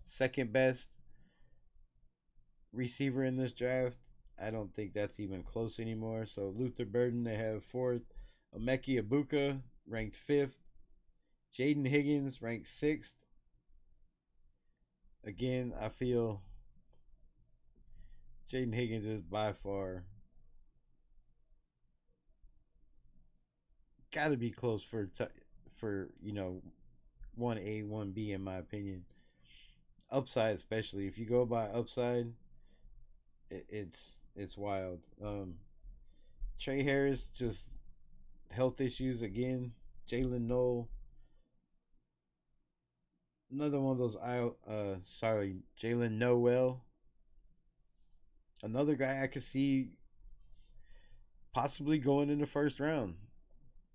second best receiver in this draft. I don't think that's even close anymore. So Luther Burden, they have 4th. Emeka Ibuka, ranked 5th. Jaden Higgins, ranked 6th. Again, I feel Jaden Higgins is by far got to be close for 1A, 1B in my opinion. Upside, especially if you go by upside, it's wild. Trey Harris, just health issues again. Jalen Noel, another one of those. Jalen Noel, another guy I could see possibly going in the first round.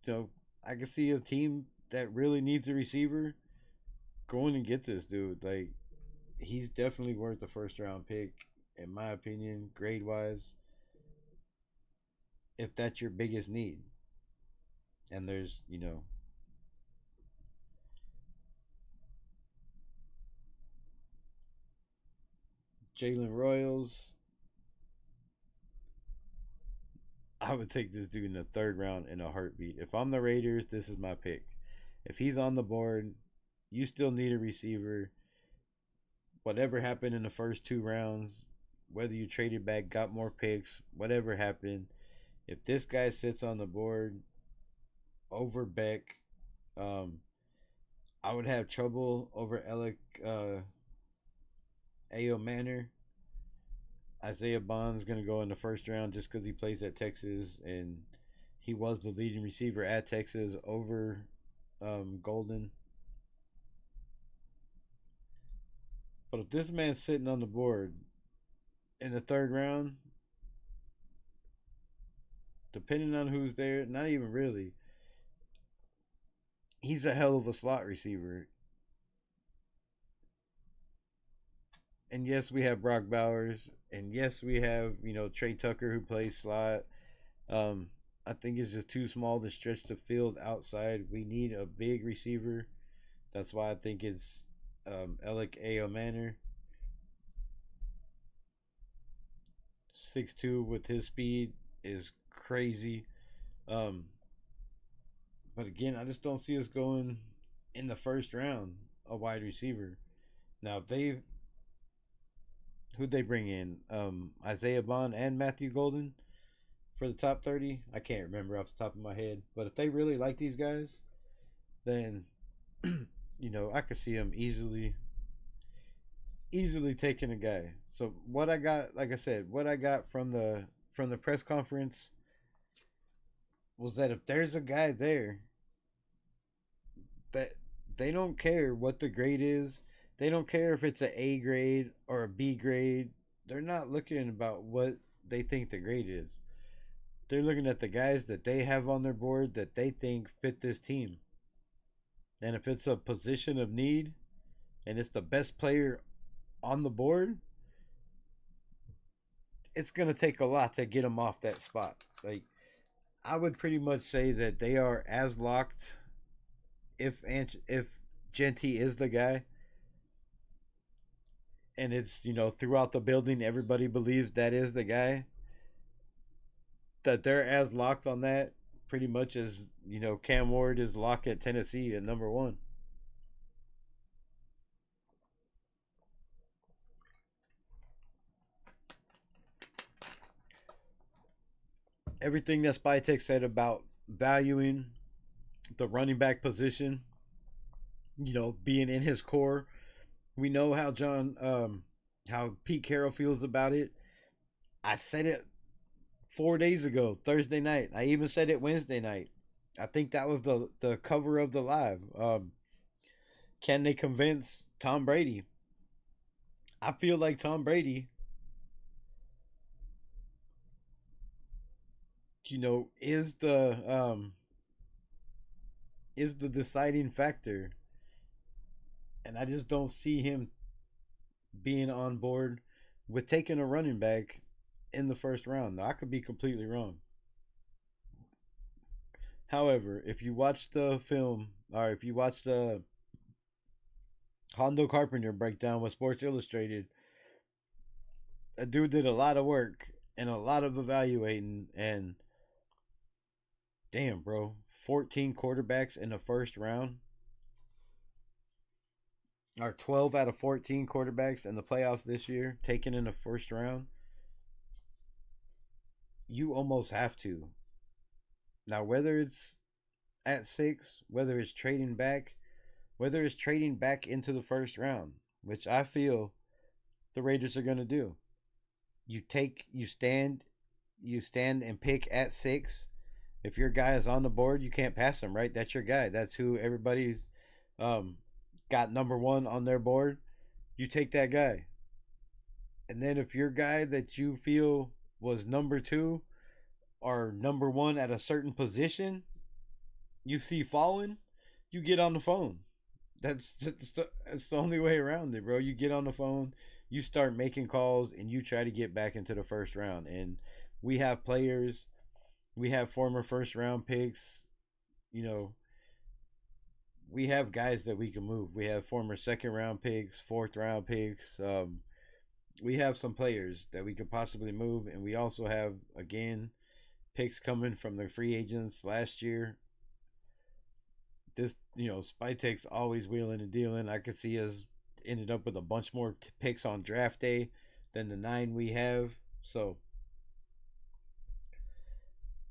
I could see a team that really needs a receiver going and get this dude. Like, he's definitely worth the first round pick, in my opinion, grade wise. If that's your biggest need, and there's Jalen Royals, I would take this dude in the third round in a heartbeat. If I'm the Raiders, this is my pick. If he's on the board, you still need a receiver. Whatever happened in the first 2 rounds, whether you traded back, got more picks, whatever happened, if this guy sits on the board over Beck, I would have trouble over Alec Ayo Manor. Isaiah Bond's going to go in the first round just because he plays at Texas and he was the leading receiver at Texas over Golden. But if this man's sitting on the board in the third round, depending on who's there, not even really. He's a hell of a slot receiver. And yes, we have Brock Bowers, and yes, we have Trey Tucker who plays slot. Um, I think it's just too small to stretch the field outside. We need a big receiver. That's why I think it's Alec Manor, 6'2" with his speed is crazy. Um, but again, I just don't see us going in the first round a wide receiver. Now, if they who'd they bring in? Isaiah Bond and Matthew Golden for the top 30. I can't remember off the top of my head, but if they really like these guys, then I could see them easily taking a guy. So what I got, like I said, what I got from the press conference was that if there's a guy there that they don't care what the grade is, they don't care if it's an A grade or a B grade. They're not looking about what they think the grade is. They're looking at the guys that they have on their board that they think fit this team. And if it's a position of need and it's the best player on the board, it's going to take a lot to get them off that spot. Like, I would pretty much say that they are as locked if Genty is the guy, and it's throughout the building everybody believes that is the guy, that they're as locked on that pretty much as Cam Ward is locked at Tennessee at number one. Everything that Spytek said about valuing the running back position, being in his core. We know how Pete Carroll feels about it. I said it 4 days ago, Thursday night. I even said it Wednesday night. I think that was the cover of the live. Can they convince Tom Brady? I feel like Tom Brady, is the deciding factor, and I just don't see him being on board with taking a running back in the first round. Now, I could be completely wrong. However, if you watch the film, or if you watch the Hondo Carpenter breakdown with Sports Illustrated, a dude did a lot of work and a lot of evaluating, and damn, bro, 14 quarterbacks in the first round, or 12 out of 14 quarterbacks in the playoffs this year taken in the first round. You almost have to. Now, whether it's at 6, whether it's trading back, into the first round, which I feel the Raiders are going to do. You stand and pick at 6. If your guy is on the board, you can't pass him, right? That's your guy. That's who everybody's got number 1 on their board. You take that guy. And then if your guy that you feel was number 2 or number 1 at a certain position, you see falling, you get on the phone. That's the only way around it, bro. You get on the phone, you start making calls, and you try to get back into the first round. And we have players, we have former first round picks, we have guys that we can move. We have former second round picks, fourth round picks. We have some players that we could possibly move, and we also have, again, picks coming from the free agents last year. This, Spytek's always wheeling and dealing. I could see us ended up with a bunch more picks on draft day than the 9 we have. So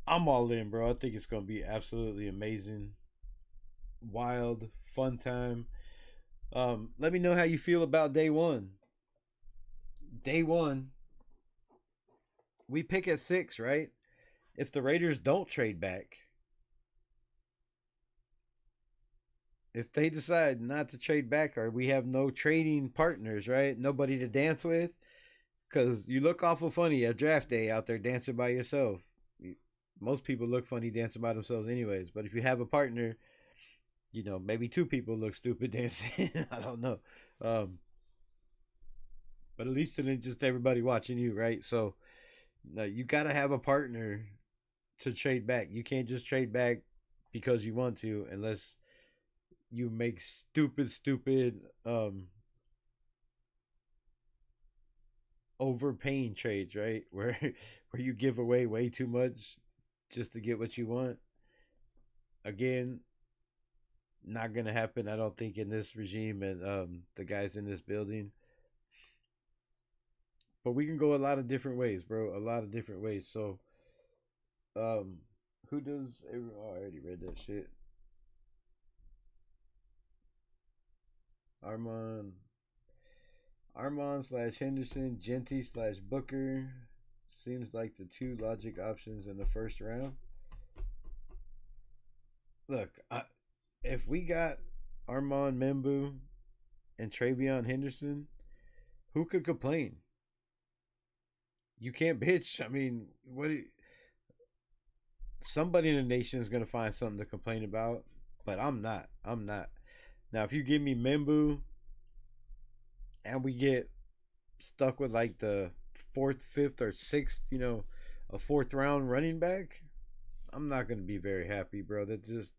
I'm all in, bro. I think it's going to be absolutely amazing, wild, fun time. Let me know how you feel about day one. Day one, we pick at 6, right? If the Raiders don't trade back, if they decide not to trade back, or we have no trading partners, right? Nobody to dance with, because you look awful funny at draft day out there dancing by yourself. most people look funny dancing by themselves, anyways. But if you have a partner, maybe two people look stupid dancing. I don't know. Um, but at least it ain't just everybody watching you, right? So no, you gotta have a partner to trade back. You can't just trade back because you want to, unless you make stupid, overpaying trades, right? Where you give away way too much just to get what you want. Again, not gonna happen. I don't think in this regime and the guys in this building. But we can go a lot of different ways, bro. A lot of different ways. So, um, who does? Oh, I already read that shit. Armand, Armand slash Henderson, Genty slash Booker. Seems like the two logic options in the first round. Look, if we got Armand Membu and Travion Henderson, who could complain? You can't bitch. I mean, somebody in the nation is gonna find something to complain about, but I'm not. I'm not. Now, if you give me Membu and we get stuck with like the fourth, fifth, or sixth, a fourth round running back, I'm not gonna be very happy, bro. That just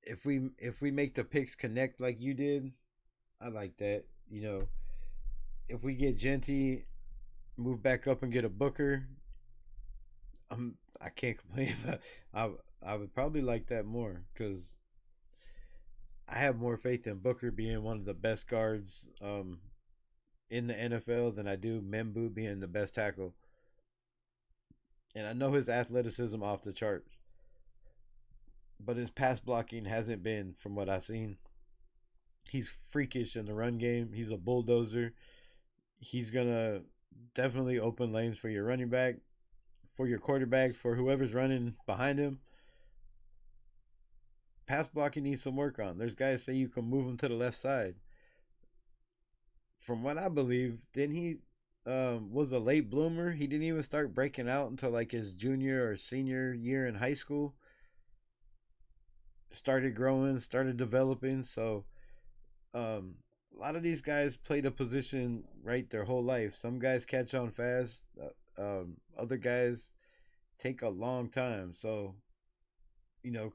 if we make the picks connect like you did, I like that. If we get Genty, move back up and get a Booker, I can't complain. I I would probably like that more because I have more faith in Booker being one of the best guards in the NFL than I do Membu being the best tackle. And I know his athleticism off the charts, but his pass blocking hasn't been from what I've seen. He's freakish in the run game. He's a bulldozer. He's gonna definitely open lanes for your running back, for your quarterback, for whoever's running behind him. Pass blocking needs some work on. There's guys say you can move him to the left side. From what I believe, didn't he was a late bloomer? He didn't even start breaking out until like his junior or senior year in high school. Started growing, started developing. So a lot of these guys played a position right their whole life. Some guys catch on fast. Other guys take a long time. So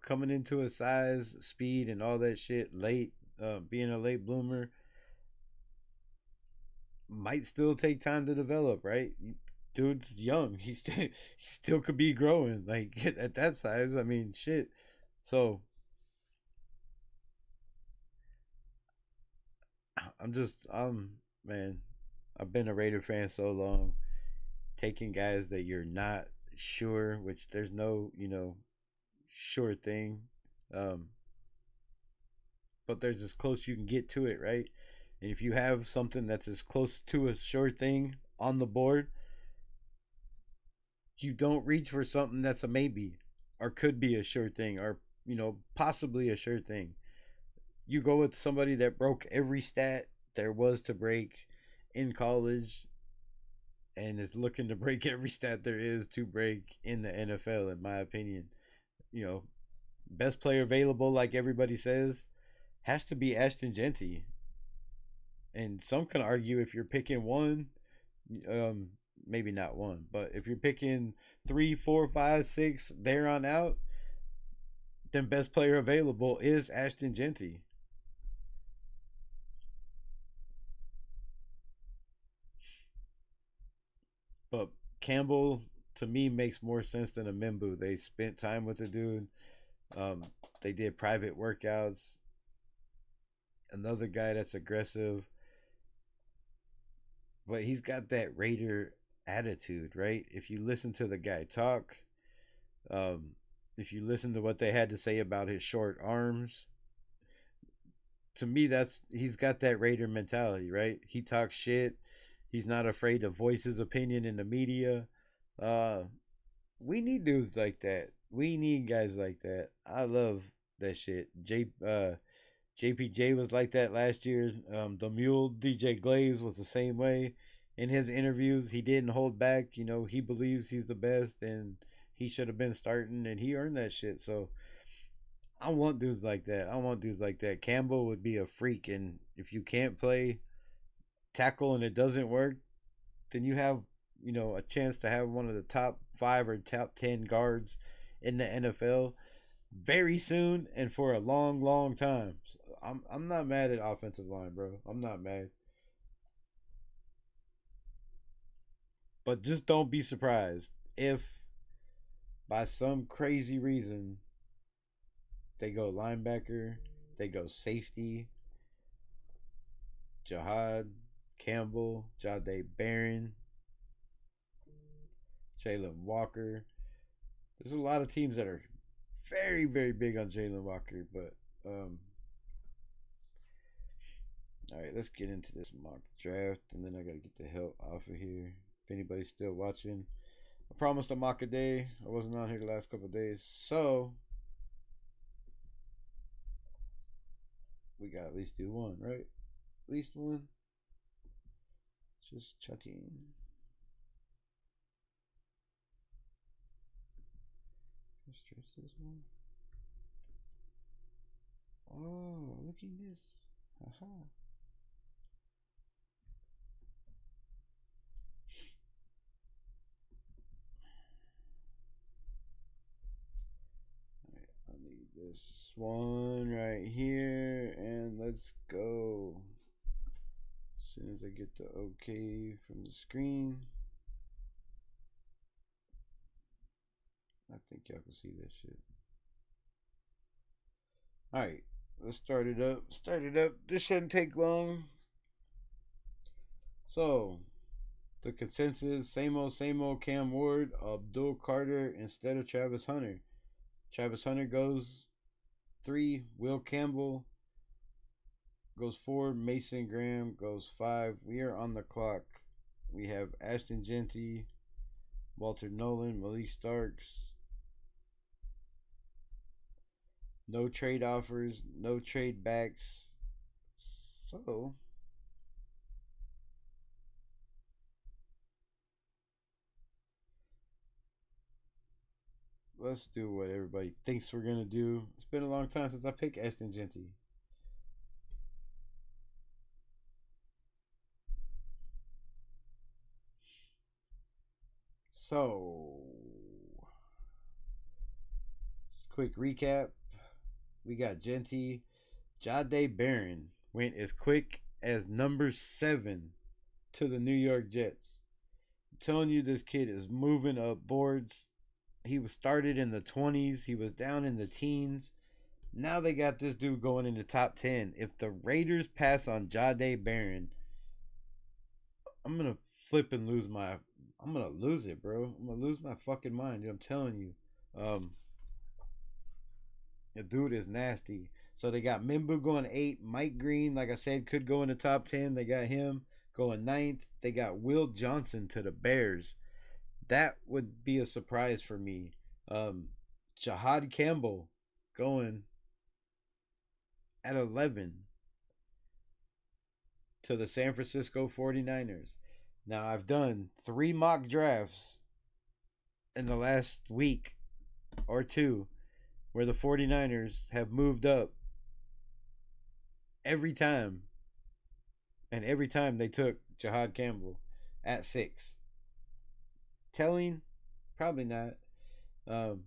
coming into his size, speed, and all that shit late, being a late bloomer, might still take time to develop, right? Dude's young. He still could be growing. Like at that size, I mean, shit. So man. I've been a Raider fan so long. Taking guys that you're not sure, which there's no, sure thing. Um, but there's as close you can get to it, right? And if you have something that's as close to a sure thing on the board, you don't reach for something that's a maybe or could be a sure thing or, possibly a sure thing. You go with somebody that broke every stat there was to break in college and is looking to break every stat there is to break in the NFL, in my opinion. You know, best player available, like everybody says, has to be Ashton Genty. And some can argue if you're picking one, um, maybe not one, but if you're picking three, four, five, six, there on out, then best player available is Ashton Genty. But Campbell to me makes more sense than a Membu. They spent time with the dude. Um, they did private workouts. Another guy that's aggressive, but he's got that Raider attitude, right? If you listen to the guy talk, um, if you listen to what they had to say about his short arms, to me that's he's got that Raider mentality, right? He talks shit. He's not afraid to voice his opinion in the media. Uh, we need dudes like that. We need guys like that. I love that shit. JPJ was like that last year. The Mule DJ Glaze was the same way. In his interviews, he didn't hold back. You know, he believes he's the best, and he should have been starting, and he earned that shit. So I want dudes like that. I want dudes like that. Campbell would be a freak, and if you can't play tackle and it doesn't work, then you have a chance to have one of the top 5 or top 10 guards in the NFL very soon and for a long, long time. So I'm not mad at offensive line, bro. I'm not mad. But just don't be surprised if by some crazy reason they go linebacker, they go safety, Jahad Campbell, Jade Barron, Jalen Walker. There's a lot of teams that are very, very big on Jalen Walker, but all right, let's get into this mock draft, and then I gotta get the hell off of here. If anybody's still watching, I promised a mock a day. I wasn't on here the last couple of days, so we got to at least do one, right? At least one. Just chatting. Let's stretch this one. Oh, look at this. Haha. Alright, I need this one right here, and let's go. As soon as I get the okay from the screen. I think y'all can see that shit. Alright, let's start it up. This shouldn't take long. So, the consensus, same old Cam Ward, Abdul Carter instead of Travis Hunter. Travis Hunter goes 3, Will Campbell goes 4, Mason Graham goes 5. We are on the clock. We have Ashton Genty, Walter Nolan, Malik Starks. No trade offers, no trade backs. So, let's do what everybody thinks we're going to do. It's been a long time since I picked Ashton Genty. So, quick recap. We got Genty. Jade Barron went as quick as number 7 to the New York Jets. I'm telling you, this kid is moving up boards. He was started in the 20s. He was down in the teens. Now they got this dude going in the top 10. If the Raiders pass on Jade Barron, I'm going to flip and lose my... I'm going to lose it, bro. I'm going to lose my fucking mind. I'm telling you. The dude is nasty. So they got Mimbu going 8. Mike Green, like I said, could go in the top 10. They got him going 9th. They got Will Johnson to the Bears. That would be a surprise for me. Jahad Campbell going at 11 to the San Francisco 49ers. Now, I've done 3 mock drafts in the last week or 2 where the 49ers have moved up every time. And every time they took Jahad Campbell at 6. Telling? Probably not. But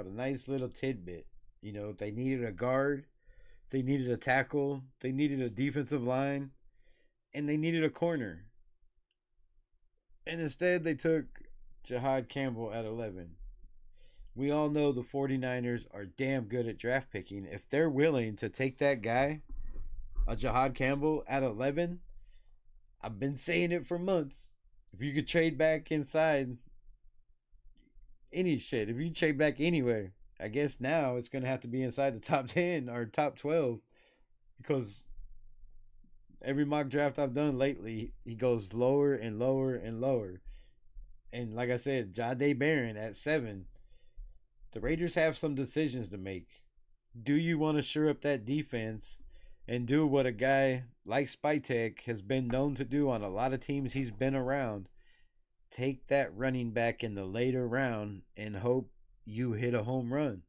a nice little tidbit. They needed a guard. They needed a tackle. They needed a defensive line. And they needed a corner. And instead they took Jahad Campbell at 11. We all know the 49ers are damn good at draft picking. If they're willing to take that guy, a Jahad Campbell, at 11, I've been saying it for months. If you could trade back inside any shit, if you trade back anywhere, I guess now it's going to have to be inside the top 10 or top 12 because every mock draft I've done lately, he goes lower and lower and lower. And like I said, Jade Barron at 7. The Raiders have some decisions to make. Do you want to shore up that defense and do what a guy like Spytek has been known to do on a lot of teams he's been around? take that running back in the later round and hope you hit a home run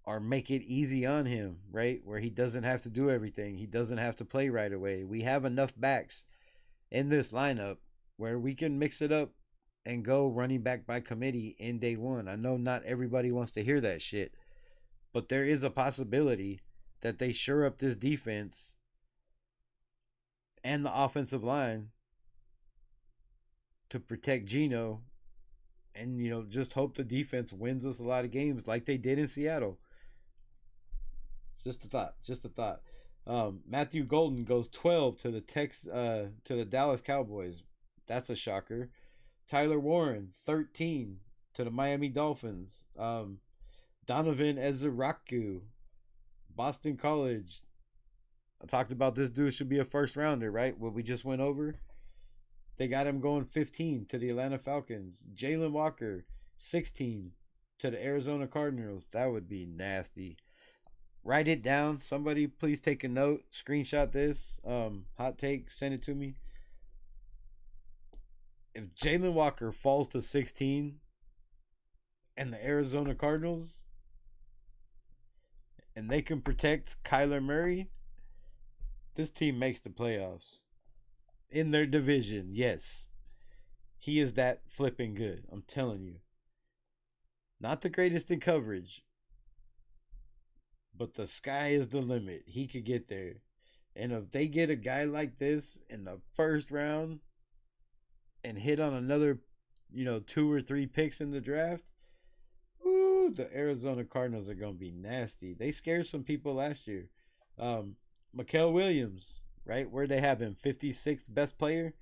or make it easy on him, right? Where he doesn't have to do everything. He doesn't have to play right away. We have enough backs in this lineup where we can mix it up and go running back by committee in day one. I know not everybody wants to hear that shit, but there is a possibility that they shore up this defense and the offensive line to protect Geno and, just hope the defense wins us a lot of games like they did in Seattle. Just a thought. Just a thought. Matthew Golden goes 12 to the Dallas Cowboys. That's a shocker. Tyler Warren 13 to the Miami Dolphins. Donovan Ezeraku, Boston College. I talked about this dude should be a first rounder, right? What we just went over. They got him going 15 to the Atlanta Falcons. Jalen Walker 16 to the Arizona Cardinals. That would be nasty. Write it down. Somebody please take a note. Screenshot this. Hot take. Send it to me. If Jalen Walker falls to 16 and the Arizona Cardinals and they can protect Kyler Murray, this team makes the playoffs. In their division, yes. He is that flipping good. I'm telling you. Not the greatest in coverage, but the sky is the limit. He could get there. And if they get a guy like this in the first round and hit on another, 2 or 3 picks in the draft, ooh, the Arizona Cardinals are going to be nasty. They scared some people last year. Mikael Williams, right? Where they have him, 56th best player.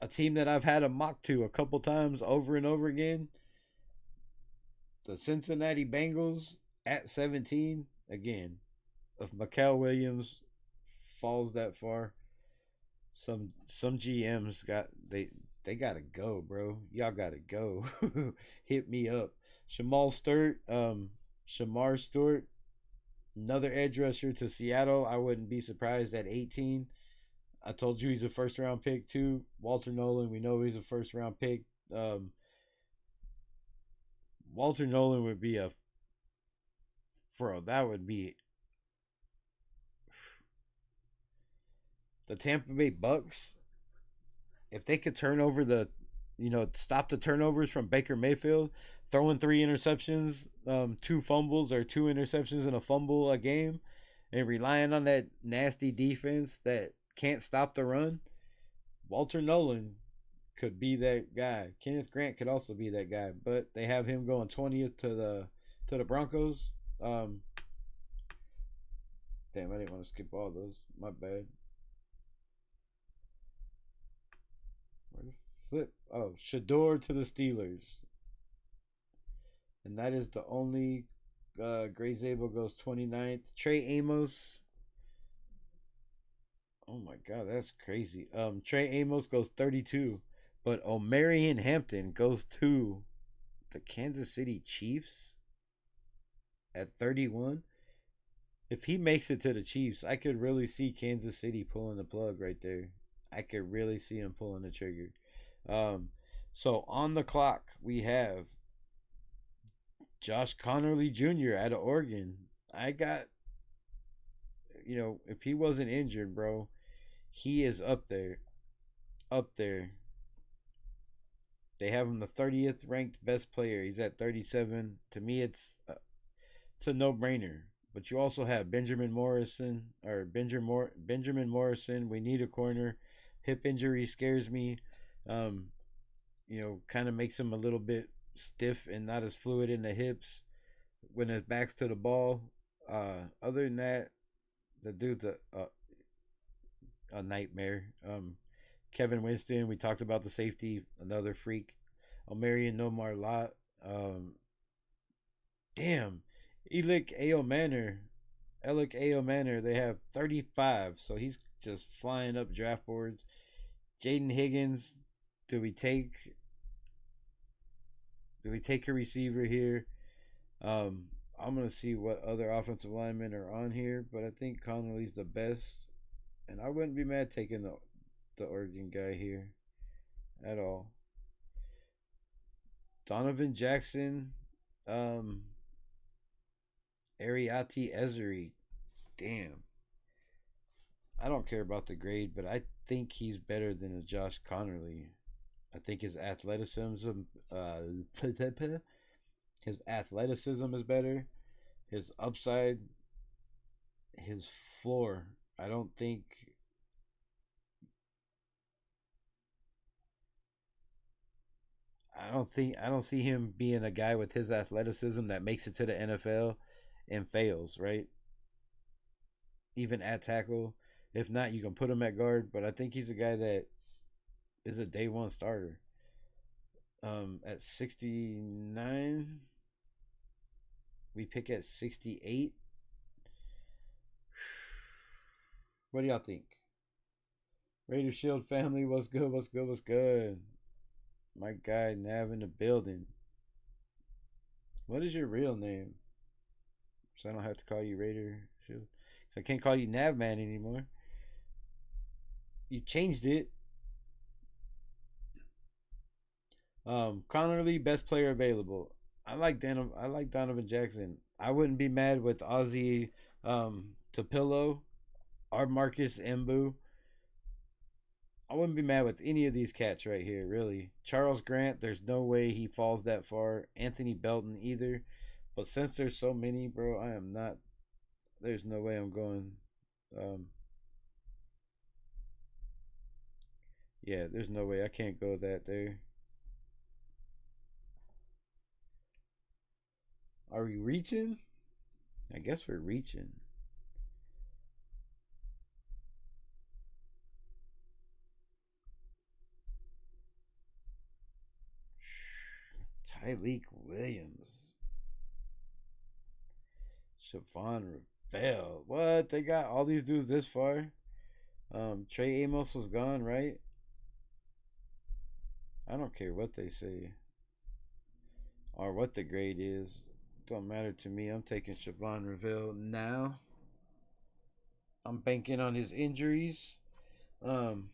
A team that I've had a mock to a couple times over and over again. The Cincinnati Bengals at 17. Again, if Mikael Williams falls that far, some GMs they gotta go, bro. Y'all gotta go. Hit me up. Shamar Stewart, another edge rusher to Seattle. I wouldn't be surprised at 18. I told you he's a first round pick too. Walter Nolan, we know he's a first round pick. Walter Nolan would be that would be the Tampa Bay Bucks. If they could turn over stop the turnovers from Baker Mayfield, throwing 3 interceptions, 2 fumbles or 2 interceptions and a fumble a game, and relying on that nasty defense that can't stop the run, Walter Nolan could be that guy. Kenneth Grant could also be that guy, but they have him going 20th to the Broncos. Damn, I didn't want to skip all those. My bad. Flip. Oh, Shador to the Steelers. And that is the only. Gray Zabel goes 29th. Trey Amos. Oh my God, that's crazy. Trey Amos goes 32. But Omarion Hampton goes to the Kansas City Chiefs at 31. If he makes it to the Chiefs, I could really see Kansas City pulling the plug right there. I could really see him pulling the trigger. So on the clock, we have Josh Connerly Jr. out of Oregon. I got, if he wasn't injured, bro, he is up there. Up there. They have him the 30th ranked best player. He's at 37. To me, it's a no-brainer. But you also have Benjamin Morrison. We need a corner. Hip injury scares me. Kind of makes him a little bit stiff and not as fluid in the hips when his back's to the ball. Other than that, the dude's a nightmare. Kevin Winston, we talked about the safety, another freak. Omarion Nomar Lot. Damn. Elick Manor, they have 35, so he's just flying up draft boards. Jaden Higgins, do we take a receiver here? I'm gonna see what other offensive linemen are on here, but I think Connolly's the best. And I wouldn't be mad taking the Oregon guy here at all. Donovan Jackson, um, Ariati Ezeri. Damn. I don't care about the grade, but I think he's better than a Josh Connerly. I think uh, his athleticism is better. His upside, his floor. I don't think. I don't see him being a guy with his athleticism that makes it to the NFL and fails, right? Even at tackle. If not, you can put him at guard. But I think he's a guy that is a day one starter. At 69, we pick at 68. What do y'all think? Raider Shield family, what's good? What's good? What's good? My guy Nav in the building. What is your real name? So I don't have to call you Raider Shield. So I can't call you Nav Man anymore. You changed it. Connerly, best player available. I like Donovan Jackson. I wouldn't be mad with Ozzy Topillo or Marcus Mbu. I wouldn't be mad with any of these cats right here, really. Charles Grant, there's no way he falls that far. Anthony Belton either. But since there's so many, bro, I am not. There's no way I'm going. Um, yeah, there's no way I can't go that there. Are we reaching? I guess we're reaching. Tyleek Williams. Siobhan Ravel. What? They got all these dudes this far? Trey Amos was gone, right? I don't care what they say or what the grade is. Don't matter to me. I'm taking Siobhan Ravel now. I'm banking on his injuries. Um,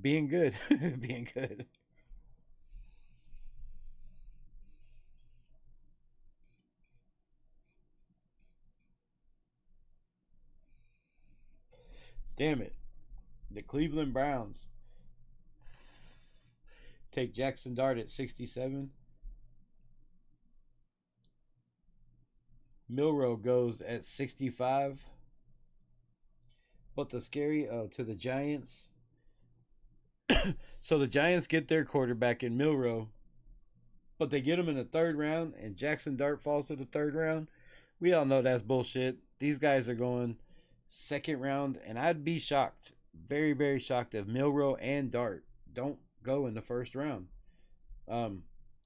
being good. Being good. Damn it. The Cleveland Browns take Jackson Dart at 67. Milrow goes at 65. But the scary to the Giants. So the Giants get their quarterback in Milrow, but they get him in the third round, and Jackson Dart falls to the third round. We all know that's bullshit. These guys are going second round, and I'd be shocked, very, very shocked if Milrow and Dart don't go in the first round. Um,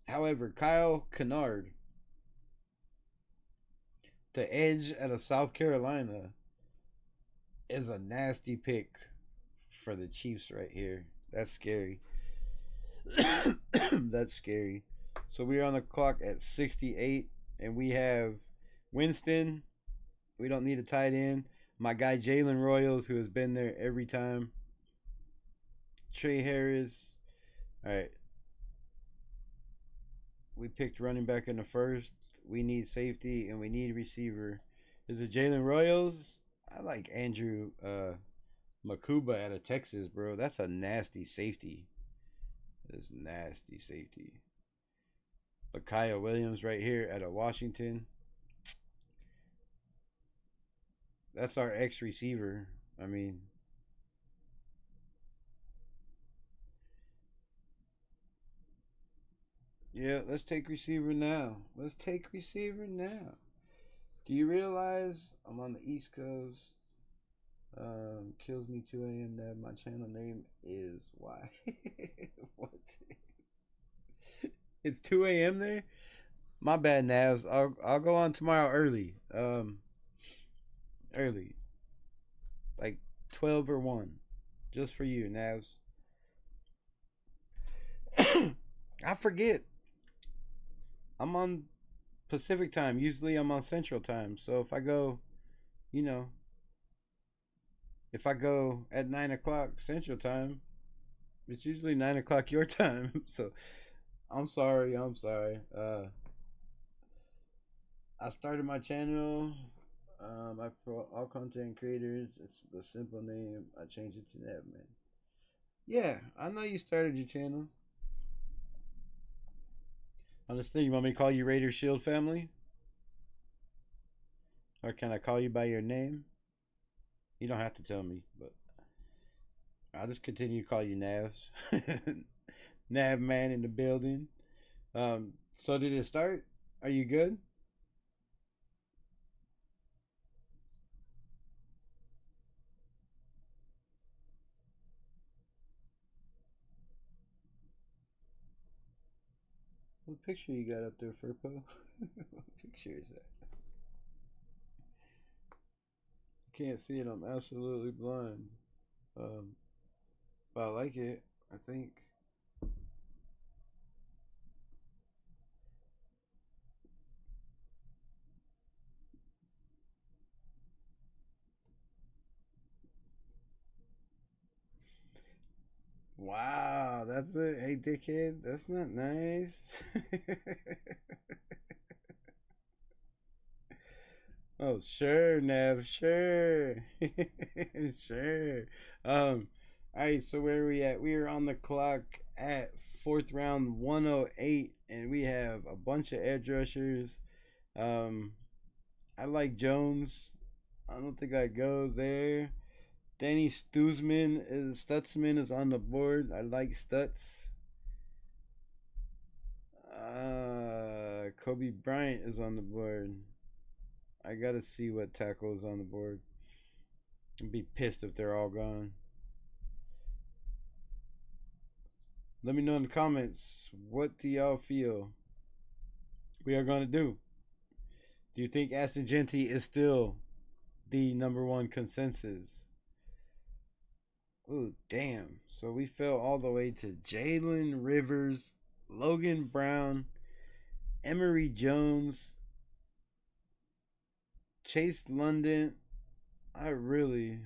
However, Kyle Kennard, the edge out of South Carolina, is a nasty pick for the Chiefs right here. That's scary. That's scary. So we're on the clock at 68, and we have Winston. We don't need a tight end. My guy Jalen Royals, who has been there every time. Trey Harris. All right. We picked running back in the first. We need safety, and we need receiver. Is it Jalen Royals? I like Andrew Makuba out of Texas, bro. That's a nasty safety. That's nasty safety. But Kyle Williams right here out of Washington. That's our ex receiver. I mean, yeah, let's take receiver now. Let's take receiver now. Do you realize I'm on the East Coast? Kills me 2 a.m. That my channel name is why. What? It's 2 a.m. there. My bad, Navs. I'll go on tomorrow early. Early, like 12 or 1, just for you, Navs. I forget. I'm on Pacific time. Usually I'm on Central time. So if I go, you know, If I go at 9 o'clock Central Time, it's usually 9 o'clock your time. So I'm sorry. I'm sorry. I started my channel. I for all content creators. It's a simple name. I changed it to that, man. Yeah, I know you started your channel. On this thing, you want me to call you Raider Shield Family, or can I call you by your name? You don't have to tell me, but I'll just continue to call you Navs. Nav man in the building. So did it start? Are you good? What picture you got up there, Furpo? What picture is that? Can't see it. I'm absolutely blind. Um, but I like it. I think. Wow, that's it. Hey, dickhead, that's not nice. Oh, sure, Nev, sure, sure. All right. So where are we at? We are on the clock at fourth round, 108, and we have a bunch of edge rushers. Um, I like Jones. I don't think I go there. Danny Stutzman is on the board. I like Stutz. Kobe Bryant is on the board. I gotta see what tackle is on the board. I'd be pissed if they're all gone. Let me know in the comments, what do y'all feel we are gonna do? Do you think Aston Genty is still the number one consensus? Ooh, damn. So we fell all the way to Jalen Rivers, Logan Brown, Emory Jones, Chase London. I really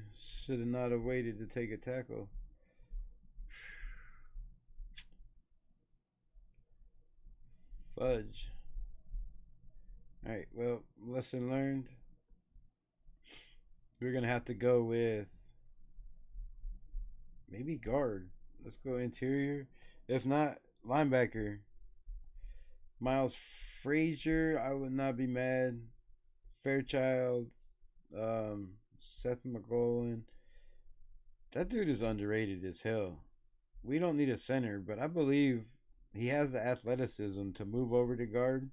should have not have waited to take a tackle. Fudge. Alright, well, lesson learned. We're going to have to go with maybe guard. Let's go interior. If not, linebacker. Miles Frazier, I would not be mad. Fairchild, Seth McGowan. That dude is underrated as hell. We don't need a center, but I believe he has the athleticism to move over to guard.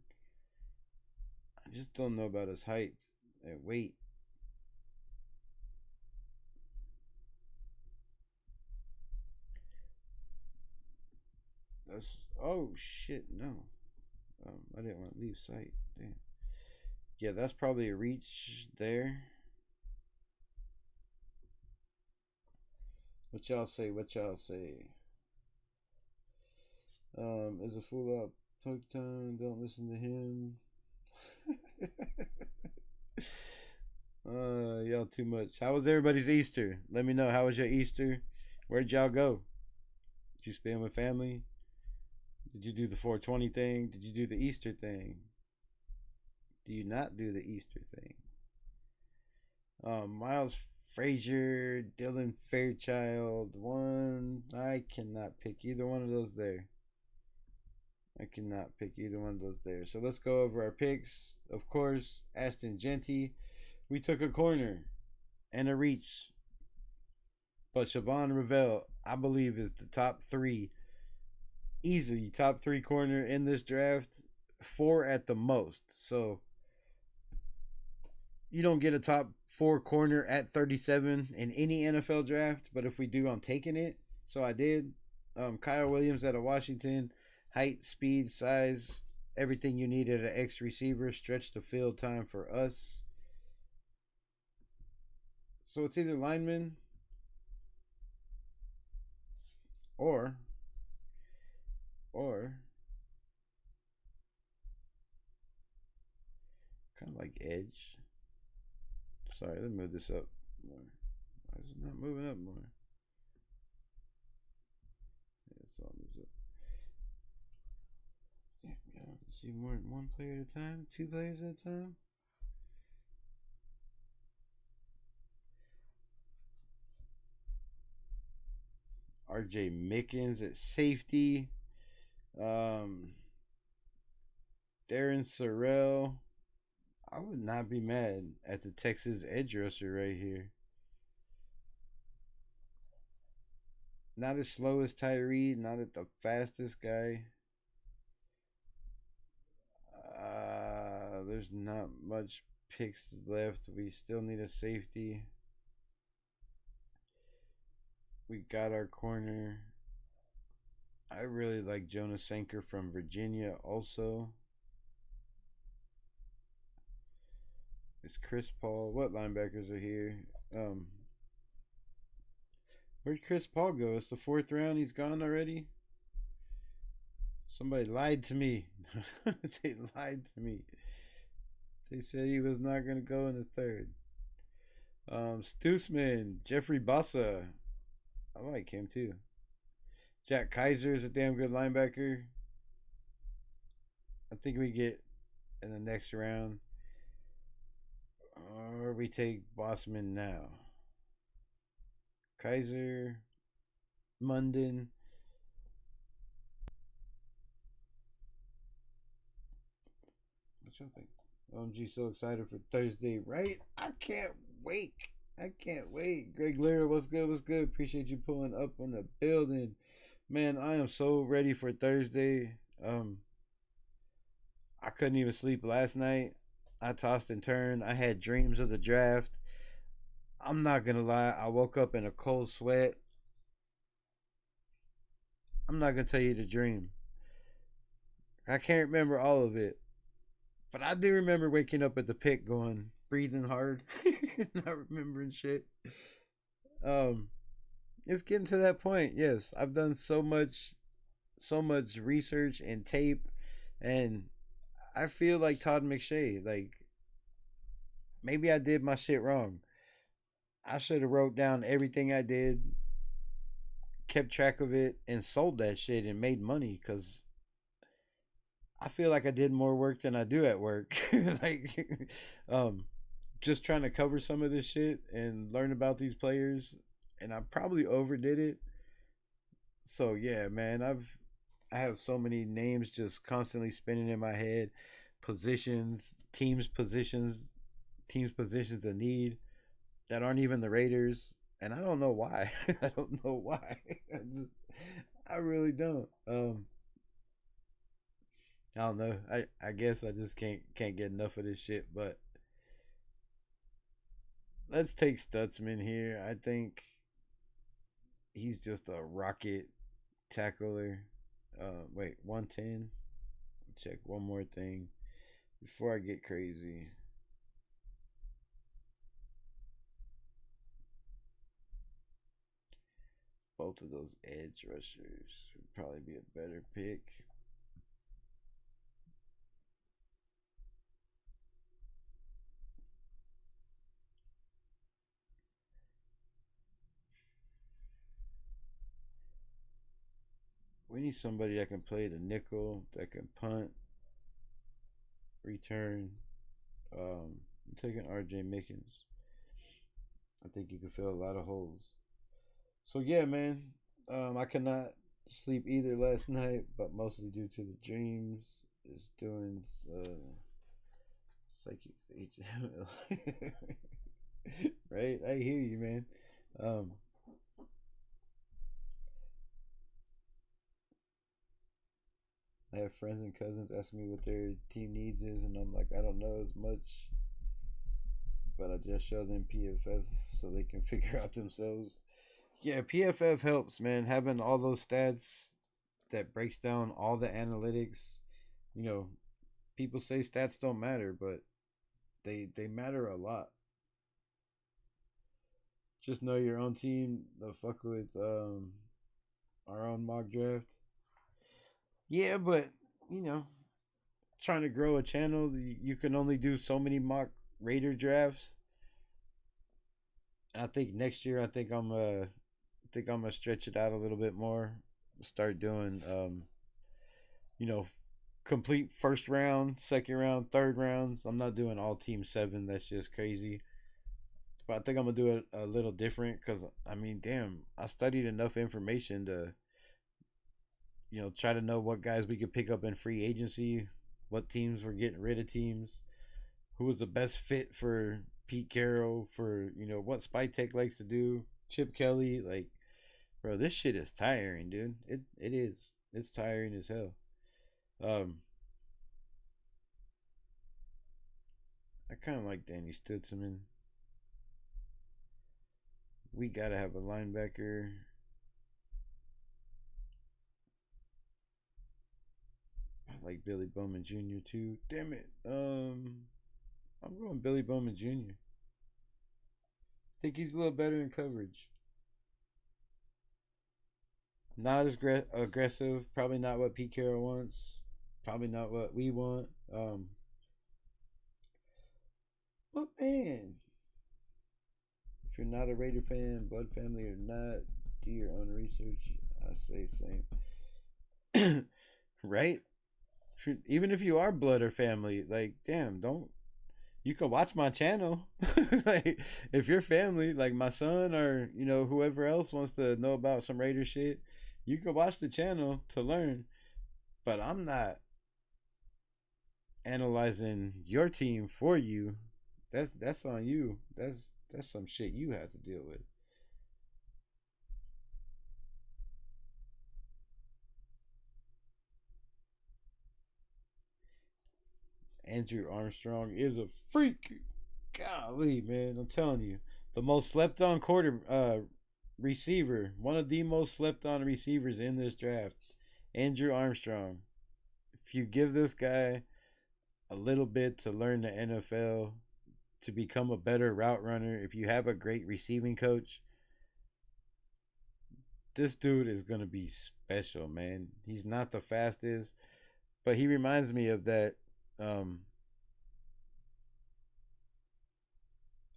I just don't know about his height and weight. That's oh shit no. I didn't want to leave sight. Damn. Yeah, that's probably a reach there. What y'all say? What y'all say? Is a fool out poke time? Don't listen to him. Y'all too much. How was everybody's Easter? Let me know. How was your Easter? Where'd y'all go? Did you spend with family? Did you do the 420 thing? Did you do the Easter thing? Do you not do the Easter thing? Miles Frazier, Dylan Fairchild, one. I cannot pick either one of those there. I cannot pick either one of those there. So let's go over our picks. Of course, Aston Genty. We took a corner and a reach. But Siobhan Ravel, I believe, is the top three, easily top three corner in this draft. Four at the most. So you don't get a top four corner at 37 in any NFL draft. But if we do, I'm taking it. So I did. Kyle Williams out of Washington. Height, speed, size, everything you need at an X receiver. Stretch the field time for us. So it's either lineman or kind of like edge. Sorry, let me move this up more. Why is it not moving up more. Yeah, so yeah, we don't have to see more than one player at a time, two players at a time. RJ Mickens at safety. Um, Darren Sorrell. I would not be mad at the Texas edge rusher right here. Not as slow as Tyree, not at the fastest guy. There's not much picks left. We still need a safety. We got our corner. I really like Jonas Sanker from Virginia also. It's Chris Paul. What linebackers are here? Where'd Chris Paul go? It's the fourth round. He's gone already. Somebody lied to me. They lied to me. They said he was not going to go in the third. Stoosman, Jeffrey Bossa. I like him too. Jack Kaiser is a damn good linebacker. I think we get in the next round. Or we take Bossman now. Kaiser, Munden. What you think? OMG, so excited for Thursday, right? I can't wait. I can't wait. Greg Lira, what's good? What's good? Appreciate you pulling up on the building. Man, I am so ready for Thursday. I couldn't even sleep last night. I tossed and turned. I had dreams of the draft. I'm not gonna lie, I woke up in a cold sweat. I'm not gonna tell you the dream. I can't remember all of it. But I do remember waking up at the pick going, breathing hard, not remembering shit. Um, it's getting to that point. Yes, I've done so much research and tape, and I feel like Todd McShay. Like maybe I did my shit wrong. I should have wrote down everything I did, kept track of it, and sold that shit and made money because I feel like I did more work than I do at work. like, um, just trying to cover some of this shit and learn about these players, and I probably overdid it. So yeah, man, I have so many names just constantly spinning in my head, teams positions of need that aren't even the Raiders, and I don't know why. I don't know why. I really don't. I don't know. I guess I just can't get enough of this shit. But let's take Stutzman here. I think he's just a rocket tackler. Wait, 110. Check one more thing before I get crazy. Both of those edge rushers would probably be a better pick. We need somebody that can play the nickel, that can punt, return. I'm taking RJ Mickens. I think you can fill a lot of holes. So yeah, man. I could not sleep either last night, but mostly due to the dreams. Is doing psychic HML. Right? I hear you, man. Um, I have friends and cousins asking me what their team needs is, and I'm like, I don't know as much, but I just show them PFF so they can figure out themselves. Yeah, PFF helps, man. Having all those stats that breaks down all the analytics. You know, people say stats don't matter, but they matter a lot. Just know your own team. The fuck with our own mock draft. Yeah, but you know, trying to grow a channel, you can only do so many mock Raider drafts. I think next year, I think I'm gonna stretch it out a little bit more. Start doing, you know, complete first round, second round, third rounds. I'm not doing all team seven. That's just crazy. But I think I'm gonna do it a little different because I mean, damn, I studied enough information to try to know what guys we could pick up in free agency, what teams were getting rid of teams, who was the best fit for Pete Carroll, for what Spytek likes to do, Chip Kelly. Like, bro, this shit is tiring, dude. It is. It's tiring as hell. Um, I kind of like Danny Stutzman. We gotta have a linebacker. I like Billy Bowman Jr. too. Damn it. I'm going Billy Bowman Jr. Think he's a little better in coverage. Not as aggressive. Probably not what Pete Carroll wants. Probably not what we want. But man, if you're not a Raider fan, blood family or not, do your own research. I say same. Right? Even if you are blood or family, like, damn, don't. You can watch my channel. Like, if your family, like my son or whoever else wants to know about some Raider shit, you can watch the channel to learn. But I'm not analyzing your team for you. That's on you. That's some shit you have to deal with. Andrew Armstrong is a freak. Golly, man, I'm telling you, the most slept on receiver, one of the most slept on receivers in this draft, Andrew Armstrong. If you give this guy a little bit to learn the NFL, to become a better route runner, if you have a great receiving coach, this dude is gonna be special, man. He's not the fastest, but he reminds me of that. Um,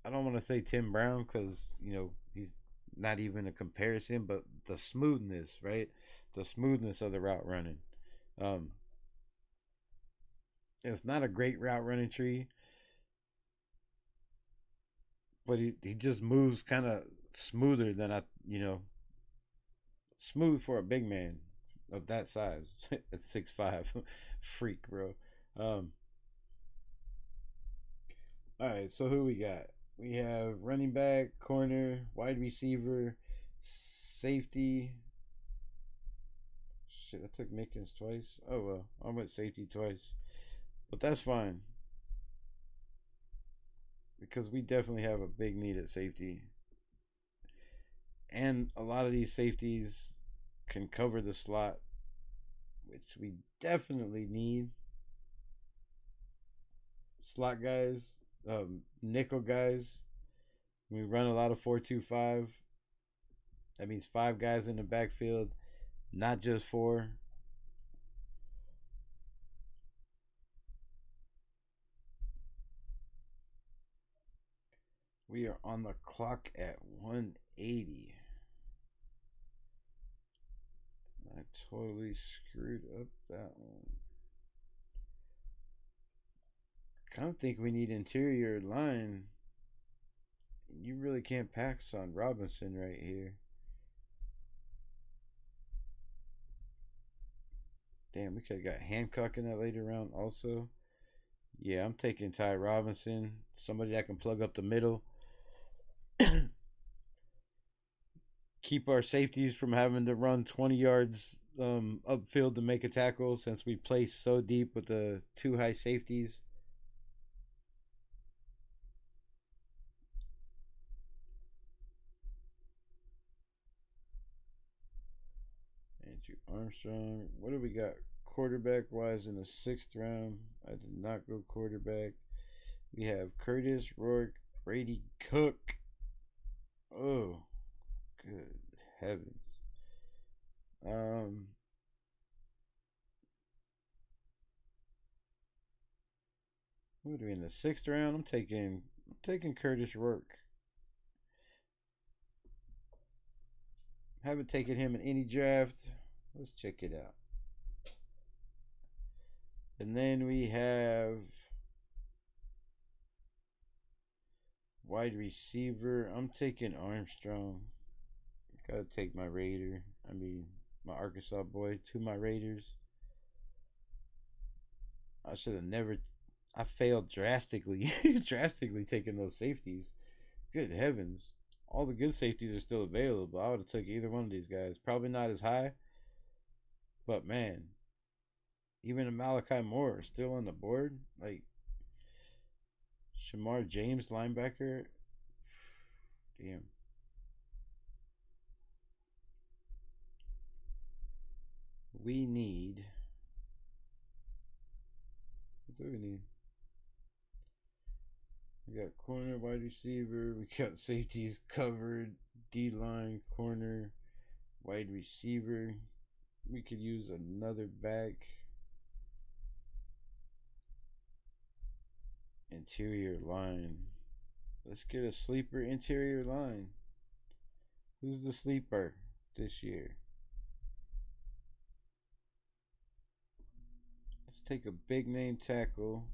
I don't want to say Tim Brown because he's not even a comparison, but the smoothness, right? The smoothness of the route running. Um, it's not a great route running tree, but he just moves kind of smoother than smooth for a big man of that size at 6'5", freak, bro. Um, all right, so who we got? We have running back, corner, wide receiver, safety. Shit, I took Mickens twice. Oh well, I went safety twice, but that's fine because we definitely have a big need at safety, and a lot of these safeties can cover the slot, which we definitely need. Slot guys, nickel guys. We run a lot of 4-2-5. That means five guys in the backfield, not just four. We are on the clock at 180. I totally screwed up that one. Kind of think we need interior line. You really can't pass on Robinson right here. Damn, we could have got Hancock in that later round also. Yeah, I'm taking Ty Robinson. Somebody that can plug up the middle. Keep our safeties from having to run 20 yards upfield to make a tackle since we play so deep with the two high safeties. Andrew Armstrong. What do we got quarterback wise in the sixth round? I did not go quarterback. We have Curtis Rourke, Brady Cook. Oh, good heavens. Um, what are we in the sixth round? I'm taking Curtis Rourke. Haven't taken him in any draft. Let's check it out. And then we have wide receiver. I'm taking Armstrong. Gotta take my Raider. My Arkansas boy to my Raiders. I should have never. I failed drastically, drastically taking those safeties. Good heavens. All the good safeties are still available. I would have took either one of these guys. Probably not as high. But man, even a Malachi Moore still on the board. Like Shamar James, linebacker. Damn. We need. What do we need? We got corner, wide receiver. We got safeties covered. D line, corner, wide receiver. We could use another back. Interior line. Let's get a sleeper interior line. Who's the sleeper this year? Let's take a big name tackle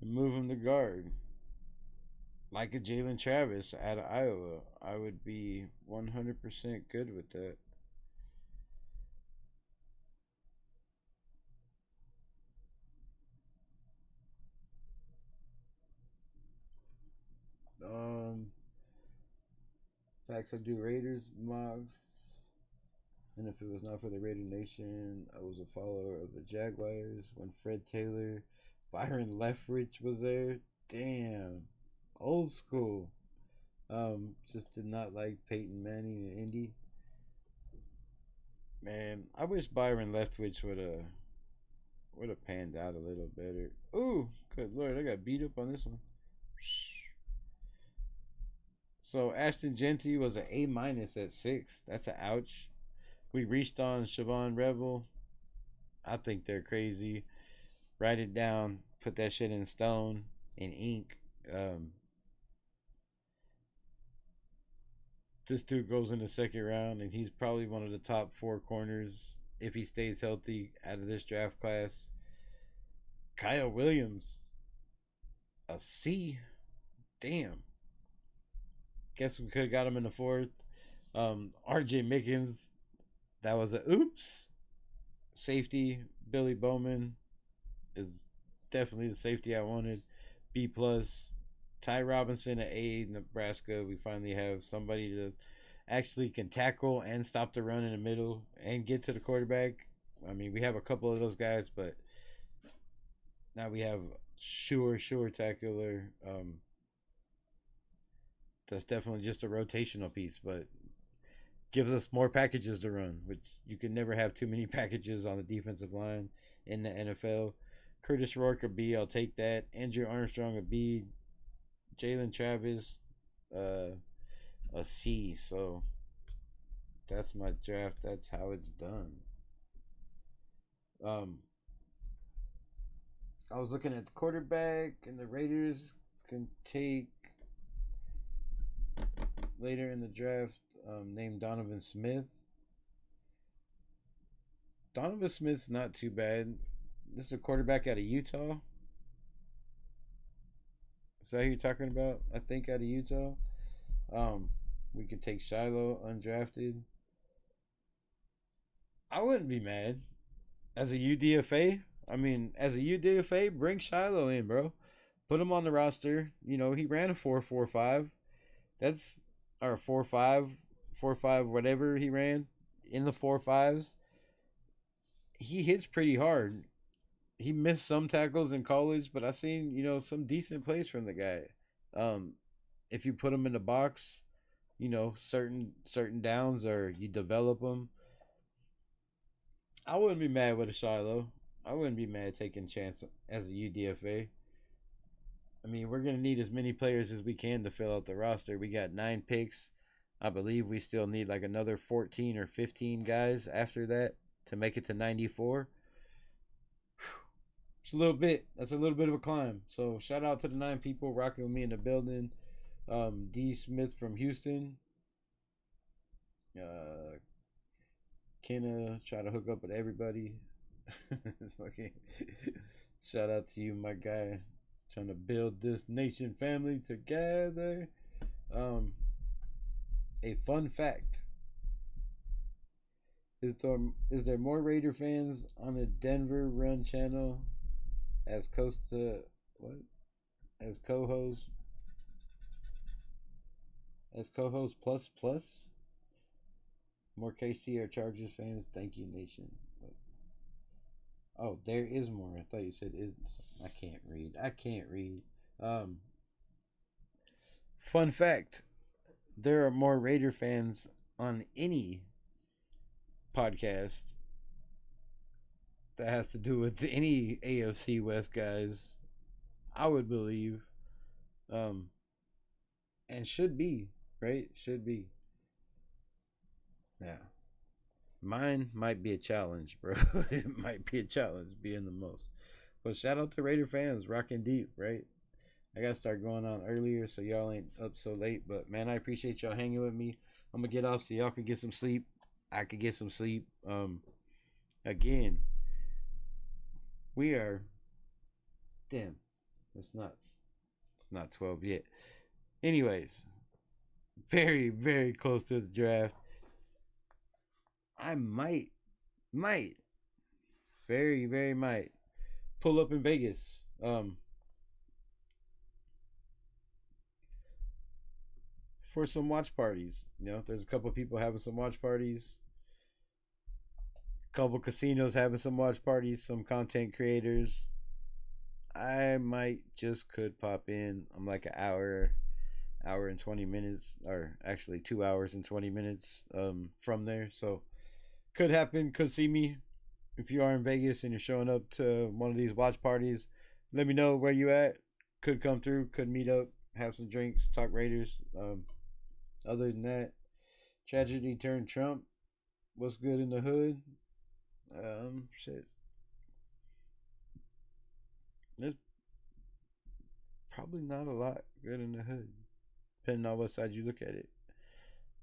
and move him to guard. Like a Jalen Travis out of Iowa. I would be 100% good with that. Facts, I do Raiders mocks. And if it was not for the Raider Nation, I was a follower of the Jaguars when Fred Taylor, Byron Leftwich was there. Damn. Old school. Just did not like Peyton Manning in Indy. Man, I wish Byron Leftwich would have panned out a little better. Ooh, good lord, I got beat up on this one. So Ashton Genty was an A minus at 6. That's an ouch. We reached on Siobhan Rebel. I think they're crazy. Write it down. Put that shit in stone, in ink. This dude goes in the second round, and he's probably one of the top 4 corners if he stays healthy out of this draft class. Kyle Williams, a C. Damn. Guess we could have got him in the 4th. RJ Mickens, that was a oops. Safety, Billy Bowman is definitely the safety I wanted. B plus. Ty Robinson at A, Nebraska. We finally have somebody that actually can tackle and stop the run in the middle and get to the quarterback. I mean, we have a couple of those guys, but now we have sure tackler. That's definitely just a rotational piece, but gives us more packages to run, which you can never have too many packages on the defensive line in the NFL. Curtis Rourke a B, I'll take that. Andrew Armstrong a B. Jalen Travis a C. So that's my draft. That's how it's done. I was looking at the quarterback, and the Raiders can take later in the draft named Donovan Smith. Donovan Smith's not too bad. This is a quarterback out of Utah. Is that who you're talking about? I think out of Utah. We could take Shiloh undrafted. I wouldn't be mad. As a UDFA, as a UDFA, bring Shiloh in, bro. Put him on the roster. You know, he ran a 4.45. That's or 4.5, 4.5, whatever he ran in the 4.5s. He hits pretty hard. He missed some tackles in college, but I seen some decent plays from the guy. If you put him in the box, certain downs or you develop them. I wouldn't be mad with a Shiloh. I wouldn't be mad taking a chance as a UDFA. I mean, we're going to need as many players as we can to fill out the roster. We got 9 picks. I believe we still need like another 14 or 15 guys after that to make it to 94. It's a little bit. That's a little bit of a climb. So shout out to the 9 people rocking with me in the building. D. Smith from Houston. Uh, Kenna try to hook up with everybody. It's okay. Shout out to you, my guy. Trying to build this nation family together. Um, a fun fact: is there more Raider fans on the Denver Run channel as Costa what as co-host plus plus? More KC or Chargers fans? Thank you, nation. Oh, there is more. I thought you said is. I can't read. I can't read. Um, Fun fact: there are more Raider fans on any podcast that has to do with any AFC West guys. I would believe, um, and should be right. Should be. Yeah, mine might be a challenge, bro. It might be a challenge being the most. But shout out to Raider fans, rocking deep, right? I gotta start going on earlier so y'all ain't up so late. But man, I appreciate y'all hanging with me. I'm gonna get off so y'all can get some sleep. I could get some sleep. Again, we are damn. It's not 12 yet. Anyways, very very close to the draft. I might very very might pull up in Vegas. For some watch parties. There's a couple of people having some watch parties. A couple casinos having some watch parties. Some content creators. I might just could pop in. I'm like an hour and 20 minutes, or actually 2 hours and 20 minutes from there. So could happen. Could see me if you are in Vegas and you're showing up to one of these watch parties. Let me know where you at. Could come through. Could meet up. Have some drinks. Talk Raiders. Other than that, tragedy turned Trump. What's good in the hood? Shit. There's probably not a lot good in the hood, depending on what side you look at it.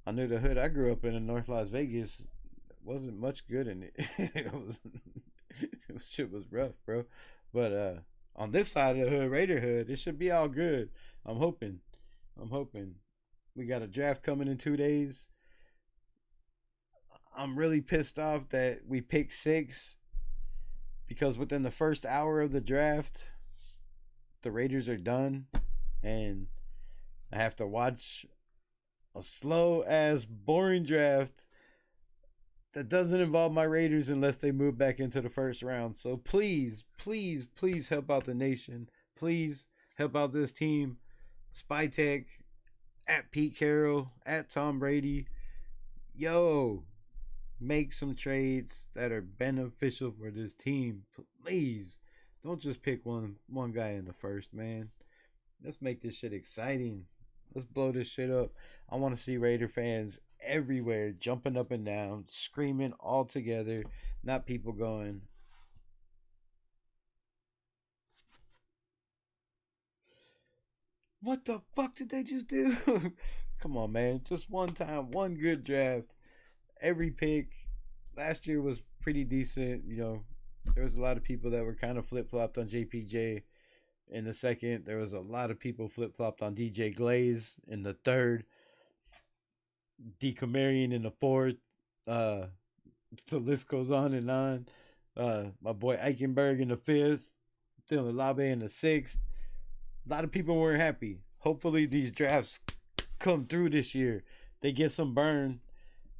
I knew the hood I grew up in North Las Vegas wasn't much good in it. It was shit was rough, bro. But on this side of the hood, Raider hood, it should be all good. I'm hoping. I'm hoping. We got a draft coming in 2 days. I'm really pissed off that we picked 6 because within the first hour of the draft, the Raiders are done, and I have to watch a slow ass boring draft that doesn't involve my Raiders unless they move back into the first round. So please, please, please help out the nation. Please help out this team. Spytek, at Pete Carroll, at Tom Brady. Yo, make some trades that are beneficial for this team. Please. Don't just pick one guy in the first, man. Let's make this shit exciting. Let's blow this shit up. I want to see Raider fans everywhere jumping up and down, screaming all together, not people going, what the fuck did they just do? Come on, man. Just one time, one good draft. Every pick. Last year was pretty decent. There was a lot of people that were kind of flip flopped on JPJ in the second. There was a lot of people flip flopped on DJ Glaze in the third. Decamarion in the fourth. The list goes on and on. My boy Eichenberg in the fifth. Dylan Labe in the sixth. A lot of people weren't happy. Hopefully these drafts come through this year. They get some burn.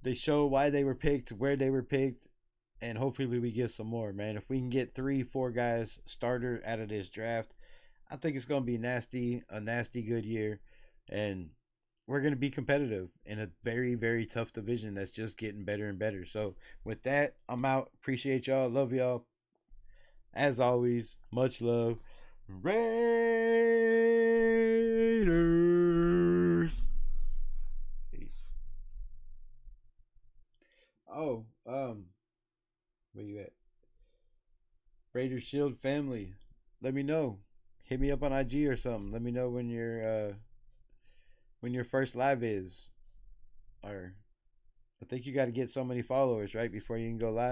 They show why they were picked, where they were picked, and hopefully we get some more, man. If we can get 3-4 guys starter out of this draft, I think it's gonna be a nasty good year, and we're gonna be competitive in a very, very tough division that's just getting better and better. So with that, I'm out. Appreciate y'all. Love y'all. As always, much love. Raiders. Peace. Oh, where you at? Raiders Shield family. Let me know. Hit me up on IG or something. Let me know when your first live is. Or I think you got to get so many followers, right, before you can go live.